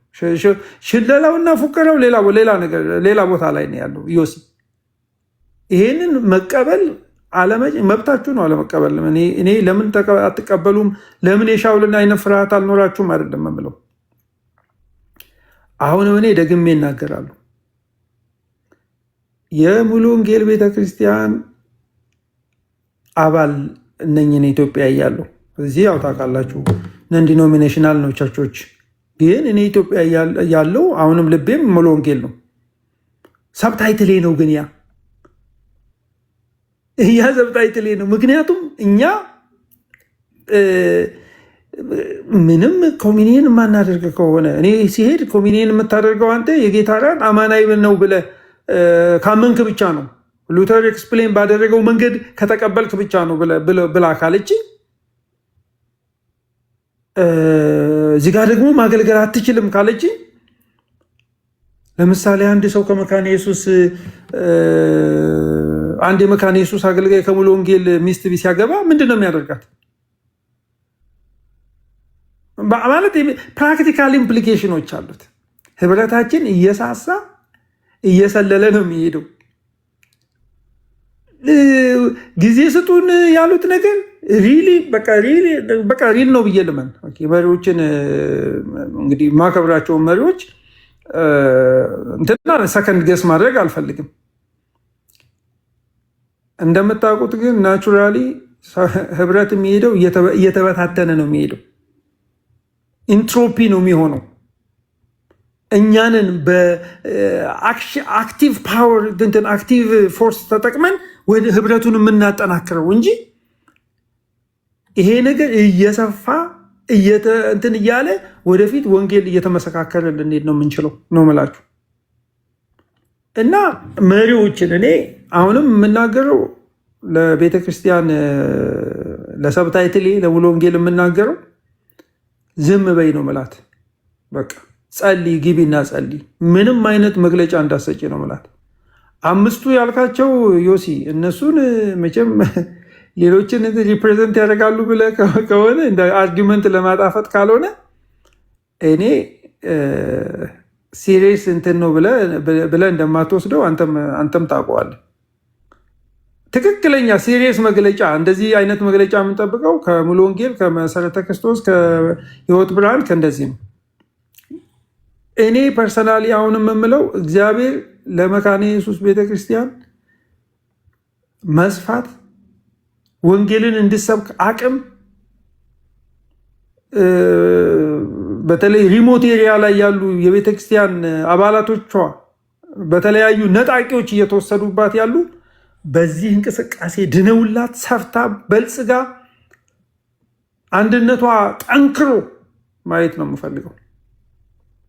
S3: ሽለላውና ፉከራው ሌላ ቦታ ላይ ነው ያለው። ዮሲ ይሄንን መቀበል መብታችሁ ነው አለመቀበል። እኔ ለምን አትቀበሉም ለምን የሻውልን አይነት ፍርሃት አልኖራችሁም አይደለም የምለው። አሁንም እኔ ደግሜ እናገራሉ የሙሉ ወንጌል ቤተክርስቲያን አባል እነኝን ኢትዮጵያ እያለሁ እዚህ ያው ታውቃላችሁ ነን ዲኖሚኔሽናል ነው ቸርቾች። ግን እኔ ኢትዮጵያ ያለው አሁንም ልቤም ሙሉ ወንጌል ነው። ሰብታይትሌ ነው ግን ያ ሰብታይትሌ ነው። ምክንያቱም እኛ ምንም ኮሚኒየን የማናደርግ ከሆነ እኔ ሲሄድ ኮሚኒየን የምታደርገው አንተ የጌታ ራት አማናዊ ነው ብለህ ካመንክ ብቻ ነው። ሉተር ኤክስፕሌን ባደረገው መንገድ ከተቀበልክ ብቻ ነው ብላ ካለች እዚህ ጋር ደግሞ ማገልገል አትችልም ካለች ለምሳሌ አንድ ሰው ከመካነ ኢየሱስ አንድ የመካነ ኢየሱስ አገልጋይ ከሙሉ ወንጌል ሚስት ሲያገባ ምንድነው የሚያደርጋት? ማለት ፕራክቲካል ኢምፕሊኬሽኖች አሉት። ህብረታችን እየሳሳ እየሰለለ ነው የሚሄደው። ጊዜ ስጡን ያሉት ነገር በቃ ሪል ነው ብዬ ልመን። መሪዎችን እንግዲህ ማከብራቸውን መሪዎች እንትና ሰከንድ ገስ ማድረግ አልፈልግም። እንደምታውቁት ግን ናቹራሊ ህብረት የሚሄደው እየተበታተነ ነው የሚሄደው። ኢንትሮፒ ነው የሚሆነው። እኛንን በአክቲቭ ፓወር አክቲቭ ፎርስ ተጠቅመን ወደ ህብረቱን የምናጠናክረው እንጂ ይሄ ነገር እየሰፋ እንትን እያለ ወደፊት ወንጌል እየተመሰካከረ ልንሄድ ነው የምንችለው ነው የምላችሁ። እና መሪዎችን እኔ አሁንም የምናገረው ለቤተ ክርስቲያን ለሰብታይትሌ ለሙሉ ወንጌል የምናገረው ዝም በይ ነው ምላት። በቃ ጸልይ፣ ግቢና ጸልይ። ምንም አይነት መግለጫ እንዳሰጪ ነው ምላት። አምስቱ ያልካቸው ዮሲ እነሱን መቼም ሌሎችን ሪፕሬዘንት ያደርጋሉ ብለህ ከሆነ እንደ አርጊመንት ለማጣፈጥ ካልሆነ እኔ ሲሪየስ እንትን ነው ብለህ እንደማትወስደው አንተም ታውቀዋለህ። ትክክለኛ ሲሪየስ መግለጫ እንደዚህ አይነት መግለጫ የምንጠብቀው ከሙሉ ወንጌል፣ ከመሰረተ ክርስቶስ፣ ከህይወት ብርሃን ከእንደዚህ ነው። እኔ ፐርሰናሊ አሁን የምምለው እግዚአብሔር ለመካነ ኢየሱስ ቤተክርስቲያን መስፋት ወንጌልን እንድሰብክ አቅም በተለይ ሪሞት ኤሪያ ላይ ያሉ የቤተክርስቲያን አባላቶቿ በተለያዩ ነጣቂዎች እየተወሰዱባት ያሉ በዚህ እንቅስቃሴ ድነውላት ሰፍታ በልጽጋ አንድነቷ ጠንክሮ ማየት ነው የምፈልገው።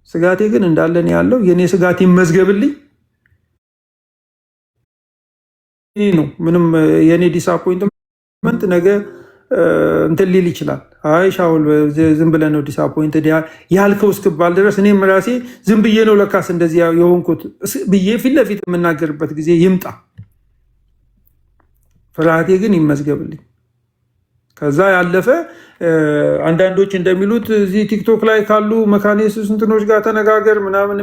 S3: ስጋቴ ግን እንዳለን ያለው የኔ ስጋት ይመዝገብልኝ ነው። ምንም የኔ ዲስአፖይንትመንት ነገ እንትን ሊል ይችላል። አይ ሻውል ዝም ብለህ ነው ዲስአፖይንት ያልከው እስክባል ድረስ እኔም ራሴ ዝም ብዬ ነው ለካስ እንደዚህ የሆንኩት ብዬ ፊት ለፊት የምናገርበት ጊዜ ይምጣ። ፍርሃቴ ግን ይመዝገብልኝ። ከዛ ያለፈ አንዳንዶች እንደሚሉት እዚህ ቲክቶክ ላይ ካሉ መካነ ኢየሱስ እንትኖች ጋር ተነጋገር ምናምን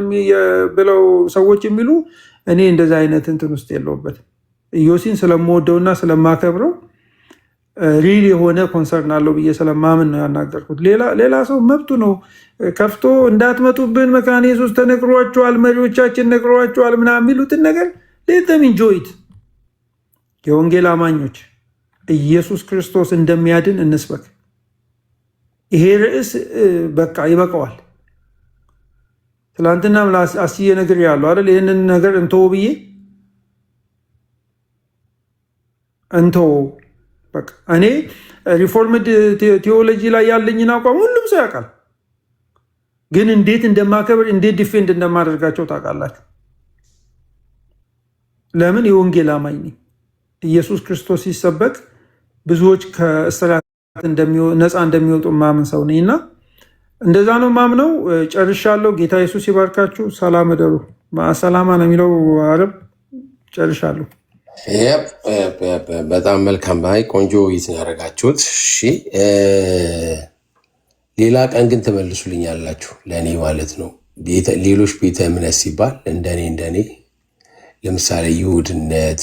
S3: ብለው ሰዎች የሚሉ እኔ እንደዛ አይነት እንትን ውስጥ የለውበትም። ኢዮሲን ስለምወደውና ስለማከብረው ሪል የሆነ ኮንሰርን አለው ብዬ ስለማምን ነው ያናገርኩት። ሌላ ሰው መብቱ ነው ከፍቶ እንዳትመጡብን መካነ ኢየሱስ ተነግሯቸዋል፣ መሪዎቻችን ነግሯቸዋል ምናምን የሚሉትን ነገር ሌተም ኢንጆይት። የወንጌል አማኞች ኢየሱስ ክርስቶስ እንደሚያድን እንስበክ። ይሄ ርዕስ በቃ ይበቃዋል። ትላንትናም አስዬ ነገር ያለው አይደል? ይህንን ነገር እንተው ብዬ እንተው በቃ። እኔ ሪፎርምድ ቴዎሎጂ ላይ ያለኝን አቋም ሁሉም ሰው ያውቃል። ግን እንዴት እንደማከብር እንዴት ዲፌንድ እንደማደርጋቸው ታውቃላችሁ። ለምን? የወንጌል አማኝ ነኝ። ኢየሱስ ክርስቶስ ሲሰበክ ብዙዎች ከእስራት ነፃ እንደሚወጡ ማምን ሰው ነኝ እና እንደዛ ነው ማምነው። ጨርሻለሁ። ጌታ ኢየሱስ ይባርካችሁ። ሰላም እደሩ። ሰላማ ነው የሚለው አረብ። ጨርሻለሁ።
S2: በጣም መልካም። አይ ቆንጆ ውይይት ነው ያደረጋችሁት። እሺ ሌላ ቀን ግን ትመልሱልኛላችሁ ለእኔ ማለት ነው። ሌሎች ቤተ እምነት ሲባል እንደኔ ለምሳሌ ይሁድነት፣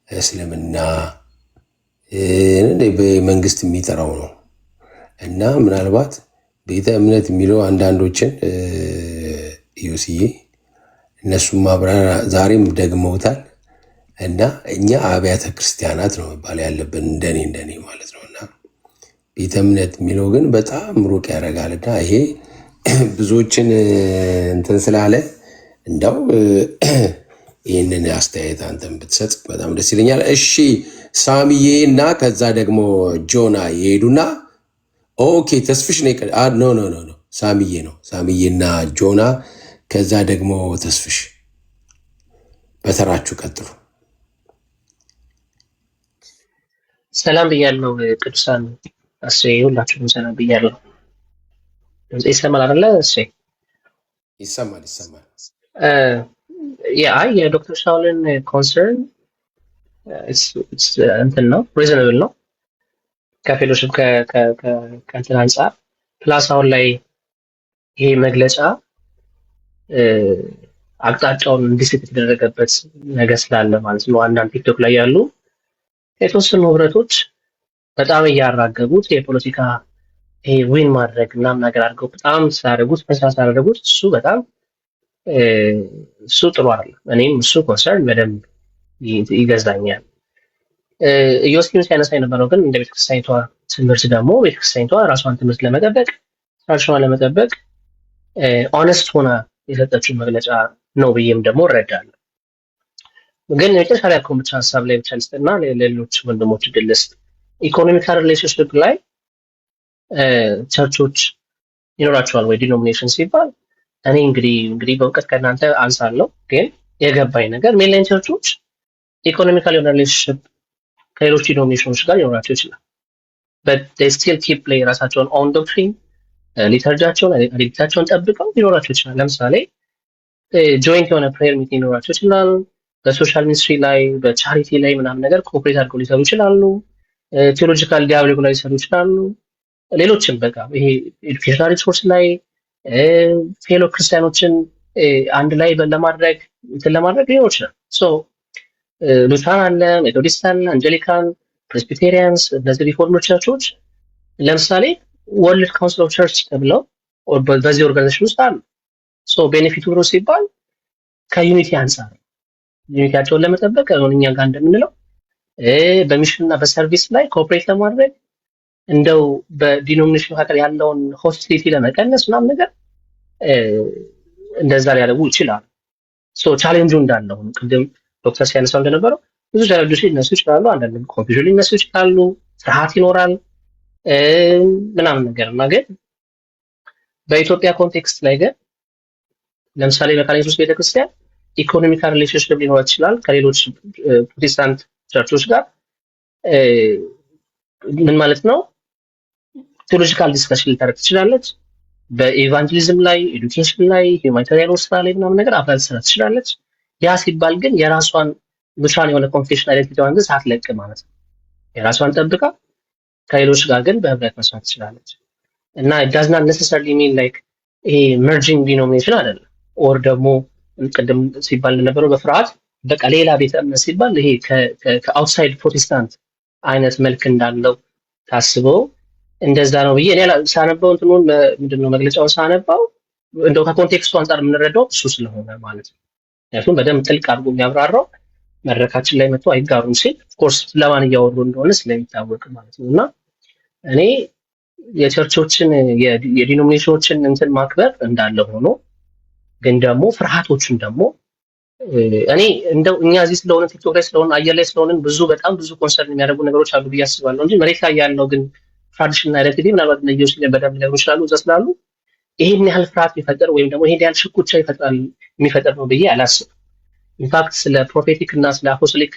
S2: እስልምና በመንግስት የሚጠራው ነው እና ምናልባት ቤተ እምነት የሚለው አንዳንዶችን ዮስዬ እነሱም ማብራሪያ ዛሬም ደግመውታል እና እኛ አብያተ ክርስቲያናት ነው መባል ያለብን እንደኔ ማለት ነው። እና ቤተ እምነት የሚለው ግን በጣም ሩቅ ያደርጋልና ይሄ ብዙዎችን እንትን ስላለ እንዳው ይህንን አስተያየት አንተን ብትሰጥ በጣም ደስ ይለኛል። እሺ ሳሚዬ እና ከዛ ደግሞ ጆና ይሄዱና ኦኬ ተስፍሽ ነው ኖ ሳሚዬ ነው። ሳሚዬና ጆና ከዛ ደግሞ ተስፍሽ በተራችሁ ቀጥሉ።
S9: ሰላም ብያለሁ ቅዱሳን። እሺ ሁላችሁም ሰላም ብያለሁ። ድምጼ ይሰማል አይደለ? እሺ
S2: ይሰማል።
S9: የዶክተር ሻውልን ኮንሰርን እንትን ነው ሪዝነብል ነው ከፌሎሽፕ ከእንትን አንጻር ፕላስ አሁን ላይ ይሄ መግለጫ አቅጣጫውን እንዲስት የተደረገበት ነገር ስላለ ማለት ነው። አንዳንድ ቲክቶክ ላይ ያሉ የተወሰኑ ህብረቶች በጣም እያራገቡት የፖለቲካ ይሄ ዊን ማድረግ ምናምን ነገር አድርገው በጣም ስላደረጉት እሱ ጥሩ አይደለም። እኔም እሱ ኮንሰርን በደንብ ይገዛኛል። ኢዮስኪን ሲያነሳ የነበረው ግን እንደ ቤተክርስቲያኒቷ ትምህርት ደግሞ ቤተክርስቲያኒቷ ራሷን ትምህርት ለመጠበቅ ራሷን ለመጠበቅ ኦነስት ሆና የሰጠችው መግለጫ ነው ብዬም ደግሞ እረዳለሁ። ግን የመጨረሻ ላይ ያልከውን ብቻ ሀሳብ ላይ ብቻ ልስጥና ሌሎች ወንድሞች ድል ልስጥ። ኢኮኖሚካል ሪሌሽንሽፕ ላይ ቸርቾች ይኖራቸዋል ወይ ዲኖሚኔሽን ሲባል እኔ እንግዲህ በእውቀት ከእናንተ አንሳለሁ፣ ግን የገባኝ ነገር ሜንላይን ቸርቾች ኢኮኖሚካል የሆነ ሪሌሽንሽፕ ከሌሎች ዲኖሚኔሽኖች ጋር ሊኖራቸው ይችላል። but they still keep play ራሳቸውን ኦን ዶክትሪን ሊተርጃቸውን አይዴንቲቲያቸውን ጠብቀው ሊኖራቸው ይችላል። ለምሳሌ ጆይንት የሆነ ፕሬየር ሚቲንግ ሊኖራቸው ይችላል። በሶሻል ሚኒስትሪ ላይ በቻሪቲ ላይ ምናምን ነገር ኮኦፕሬት አድርገው ሊሰሩ ይችላሉ። ቴዎሎጂካል ዲያሎግ ላይ ሊሰሩ ይችላሉ። ሌሎችም በቃ ይሄ ኤዱኬሽናል ሪሶርስ ላይ ፌሎ ክርስቲያኖችን አንድ ላይ ለማድረግ ሊሆን ይችላል። ሶ ሉትራን አለ፣ ሜቶዲስት አለ፣ አንጀሊካን፣ ፕሬስቢቴሪያንስ፣ እነዚህ ሪፎርመር ቸርቾች ለምሳሌ ወርልድ ካውንስል ኦፍ ቸርች ተብለው በዚህ ኦርጋናይዜሽን ውስጥ አሉ። ሶ ቤኔፊቱ ብሎ ሲባል ከዩኒቲ አንጻር ዩኒቲያቸውን ለመጠበቅ እኛ ጋር እንደምንለው በሚሽን እና በሰርቪስ ላይ ኮኦፕሬት ለማድረግ እንደው በዲኖሚኔሽን መካከል ያለውን ሆስቲሊቲ ለመቀነስ ምናምን ነገር እንደዛ ሊያደርጉ ይችላሉ። ሶ ቻሌንጁ እንዳለው ነው። ቅድም ዶክተር ሲያነሳው እንደነበረው ብዙ ቻሌንጆች ሊነሱ ይችላሉ። አንዳንድ ኮንፊውዥን ሊነሱ ይችላሉ። ፍርሃት ይኖራል ምናምን ነገር እና ግን በኢትዮጵያ ኮንቴክስት ላይ ግን ለምሳሌ መካነ ኢየሱስ ቤተክርስቲያን ኢኮኖሚካል ሪሌሽንሽፕ ሊኖራት ይችላል ከሌሎች ፕሮቴስታንት ቸርቾች ጋር። ምን ማለት ነው? ቴዎሎጂካል ዲስከሽን ልታደርግ ትችላለች። በኢቫንጀሊዝም ላይ፣ ኤዱኬሽን ላይ፣ ሂውማኒታሪያን ስራ ላይ ምናምን ነገር አብራ ልትሰራ ትችላለች። ያ ሲባል ግን የራሷን ብቻን የሆነ ኮንፌሽን አይደንቲቲዋን ግን ሳትለቅ ማለት ነው። የራሷን ጠብቃ ከሌሎች ጋር ግን በህብረት መስራት ትችላለች እና does not necessarily mean like ይሄ merging denomination አይደለም። ኦር ደግሞ ቅድም ሲባል እንደነበረው በፍርሃት በቃ ሌላ ቤተ እምነት ሲባል ይሄ ከአውትሳይድ ፕሮቴስታንት አይነት መልክ እንዳለው ታስበው እንደዛ ነው ብዬ እኔ ሳነበው እንትኑን ምንድነው መግለጫውን ሳነባው እንደው ከኮንቴክስቱ አንፃር የምንረዳው እሱ ስለሆነ ማለት ነው። ምክንያቱም በደንብ ጥልቅ አድርጎ የሚያብራራው መድረካችን ላይ መጥቶ አይጋሩም ሲል ኦፍኮርስ ለማን እያወሩ እንደሆነ ስለሚታወቅ ማለት ነው። እና እኔ የቸርቾችን የዲኖሚኔሽኖችን እንትን ማክበር እንዳለ ሆኖ ግን ደግሞ ፍርሃቶችን ደግሞ እኔ እንደው እኛ እዚህ ስለሆነ ቲክቶክ ላይ ስለሆነ አየር ላይ ስለሆነ በጣም ብዙ ኮንሰርን የሚያደርጉ ነገሮች አሉ ብዬ አስባለሁ እንጂ መሬት ላይ ያለው ግን ትራዲሽናል አይደንቲቲ ምናልባት ለየውስ በደንብ ሊሆን ይችላሉ እዛ ስላሉ ይሄን ያህል ፍርሃት የሚፈጠር ወይም ደግሞ ይሄን ያህል ሽኩቻ የሚፈጠር ነው ብዬ አላስብም። ኢንፋክት ስለ ፕሮፌቲክ እና ስለ አፖስቶሊክ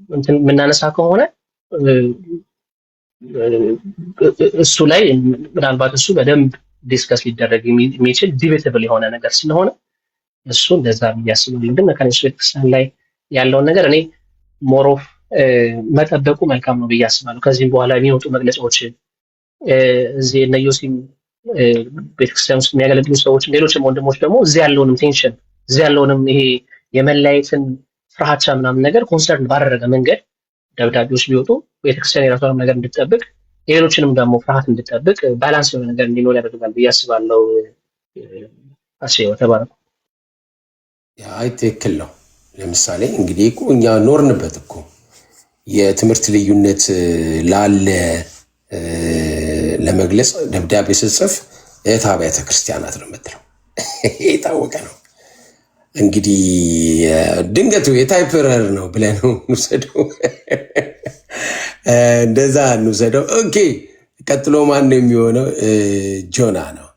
S9: እንትን የምናነሳ ከሆነ እሱ ላይ ምናልባት እሱ በደንብ ዲስከስ ሊደረግ የሚችል ዲቤተብል የሆነ ነገር ስለሆነ እሱ እንደዛ ብያስብልኝ። ግን መካነ ኢየሱስ ቤተክርስቲያን ላይ ያለውን ነገር እኔ ሞሮፍ መጠበቁ መልካም ነው ብዬ አስባለሁ። ከዚህም በኋላ የሚወጡ መግለጫዎች እዚህ እነ ዮሲም ቤተክርስቲያን ውስጥ የሚያገለግሉ ሰዎች ሌሎችም ወንድሞች ደግሞ እዚህ ያለውንም ቴንሽን እዚህ ያለውንም ይሄ የመለያየትን ፍርሃቻ ምናምን ነገር ኮንሰርን ባደረገ መንገድ ደብዳቤዎች ቢወጡ ቤተክርስቲያን የራሷንም ነገር እንድትጠብቅ ሌሎችንም ደግሞ ፍርሃት እንድትጠብቅ ባላንስ የሆነ ነገር እንዲኖር ያደርጋል ብዬ አስባለሁ። አሴው ተባረኩ።
S2: አይ ትክክል ነው። ለምሳሌ እንግዲህ እኮ እኛ ኖርንበት እኮ የትምህርት ልዩነት ላለ ለመግለጽ ደብዳቤ ስጽፍ እህት አብያተ ክርስቲያናት ነው የምትለው። የታወቀ ነው። እንግዲህ ድንገቱ የታይፕረር ነው ብለን ነው እንውሰደው፣ እንደዛ እንውሰደው። ኦኬ ቀጥሎ ማን ነው የሚሆነው? ጆና ነው።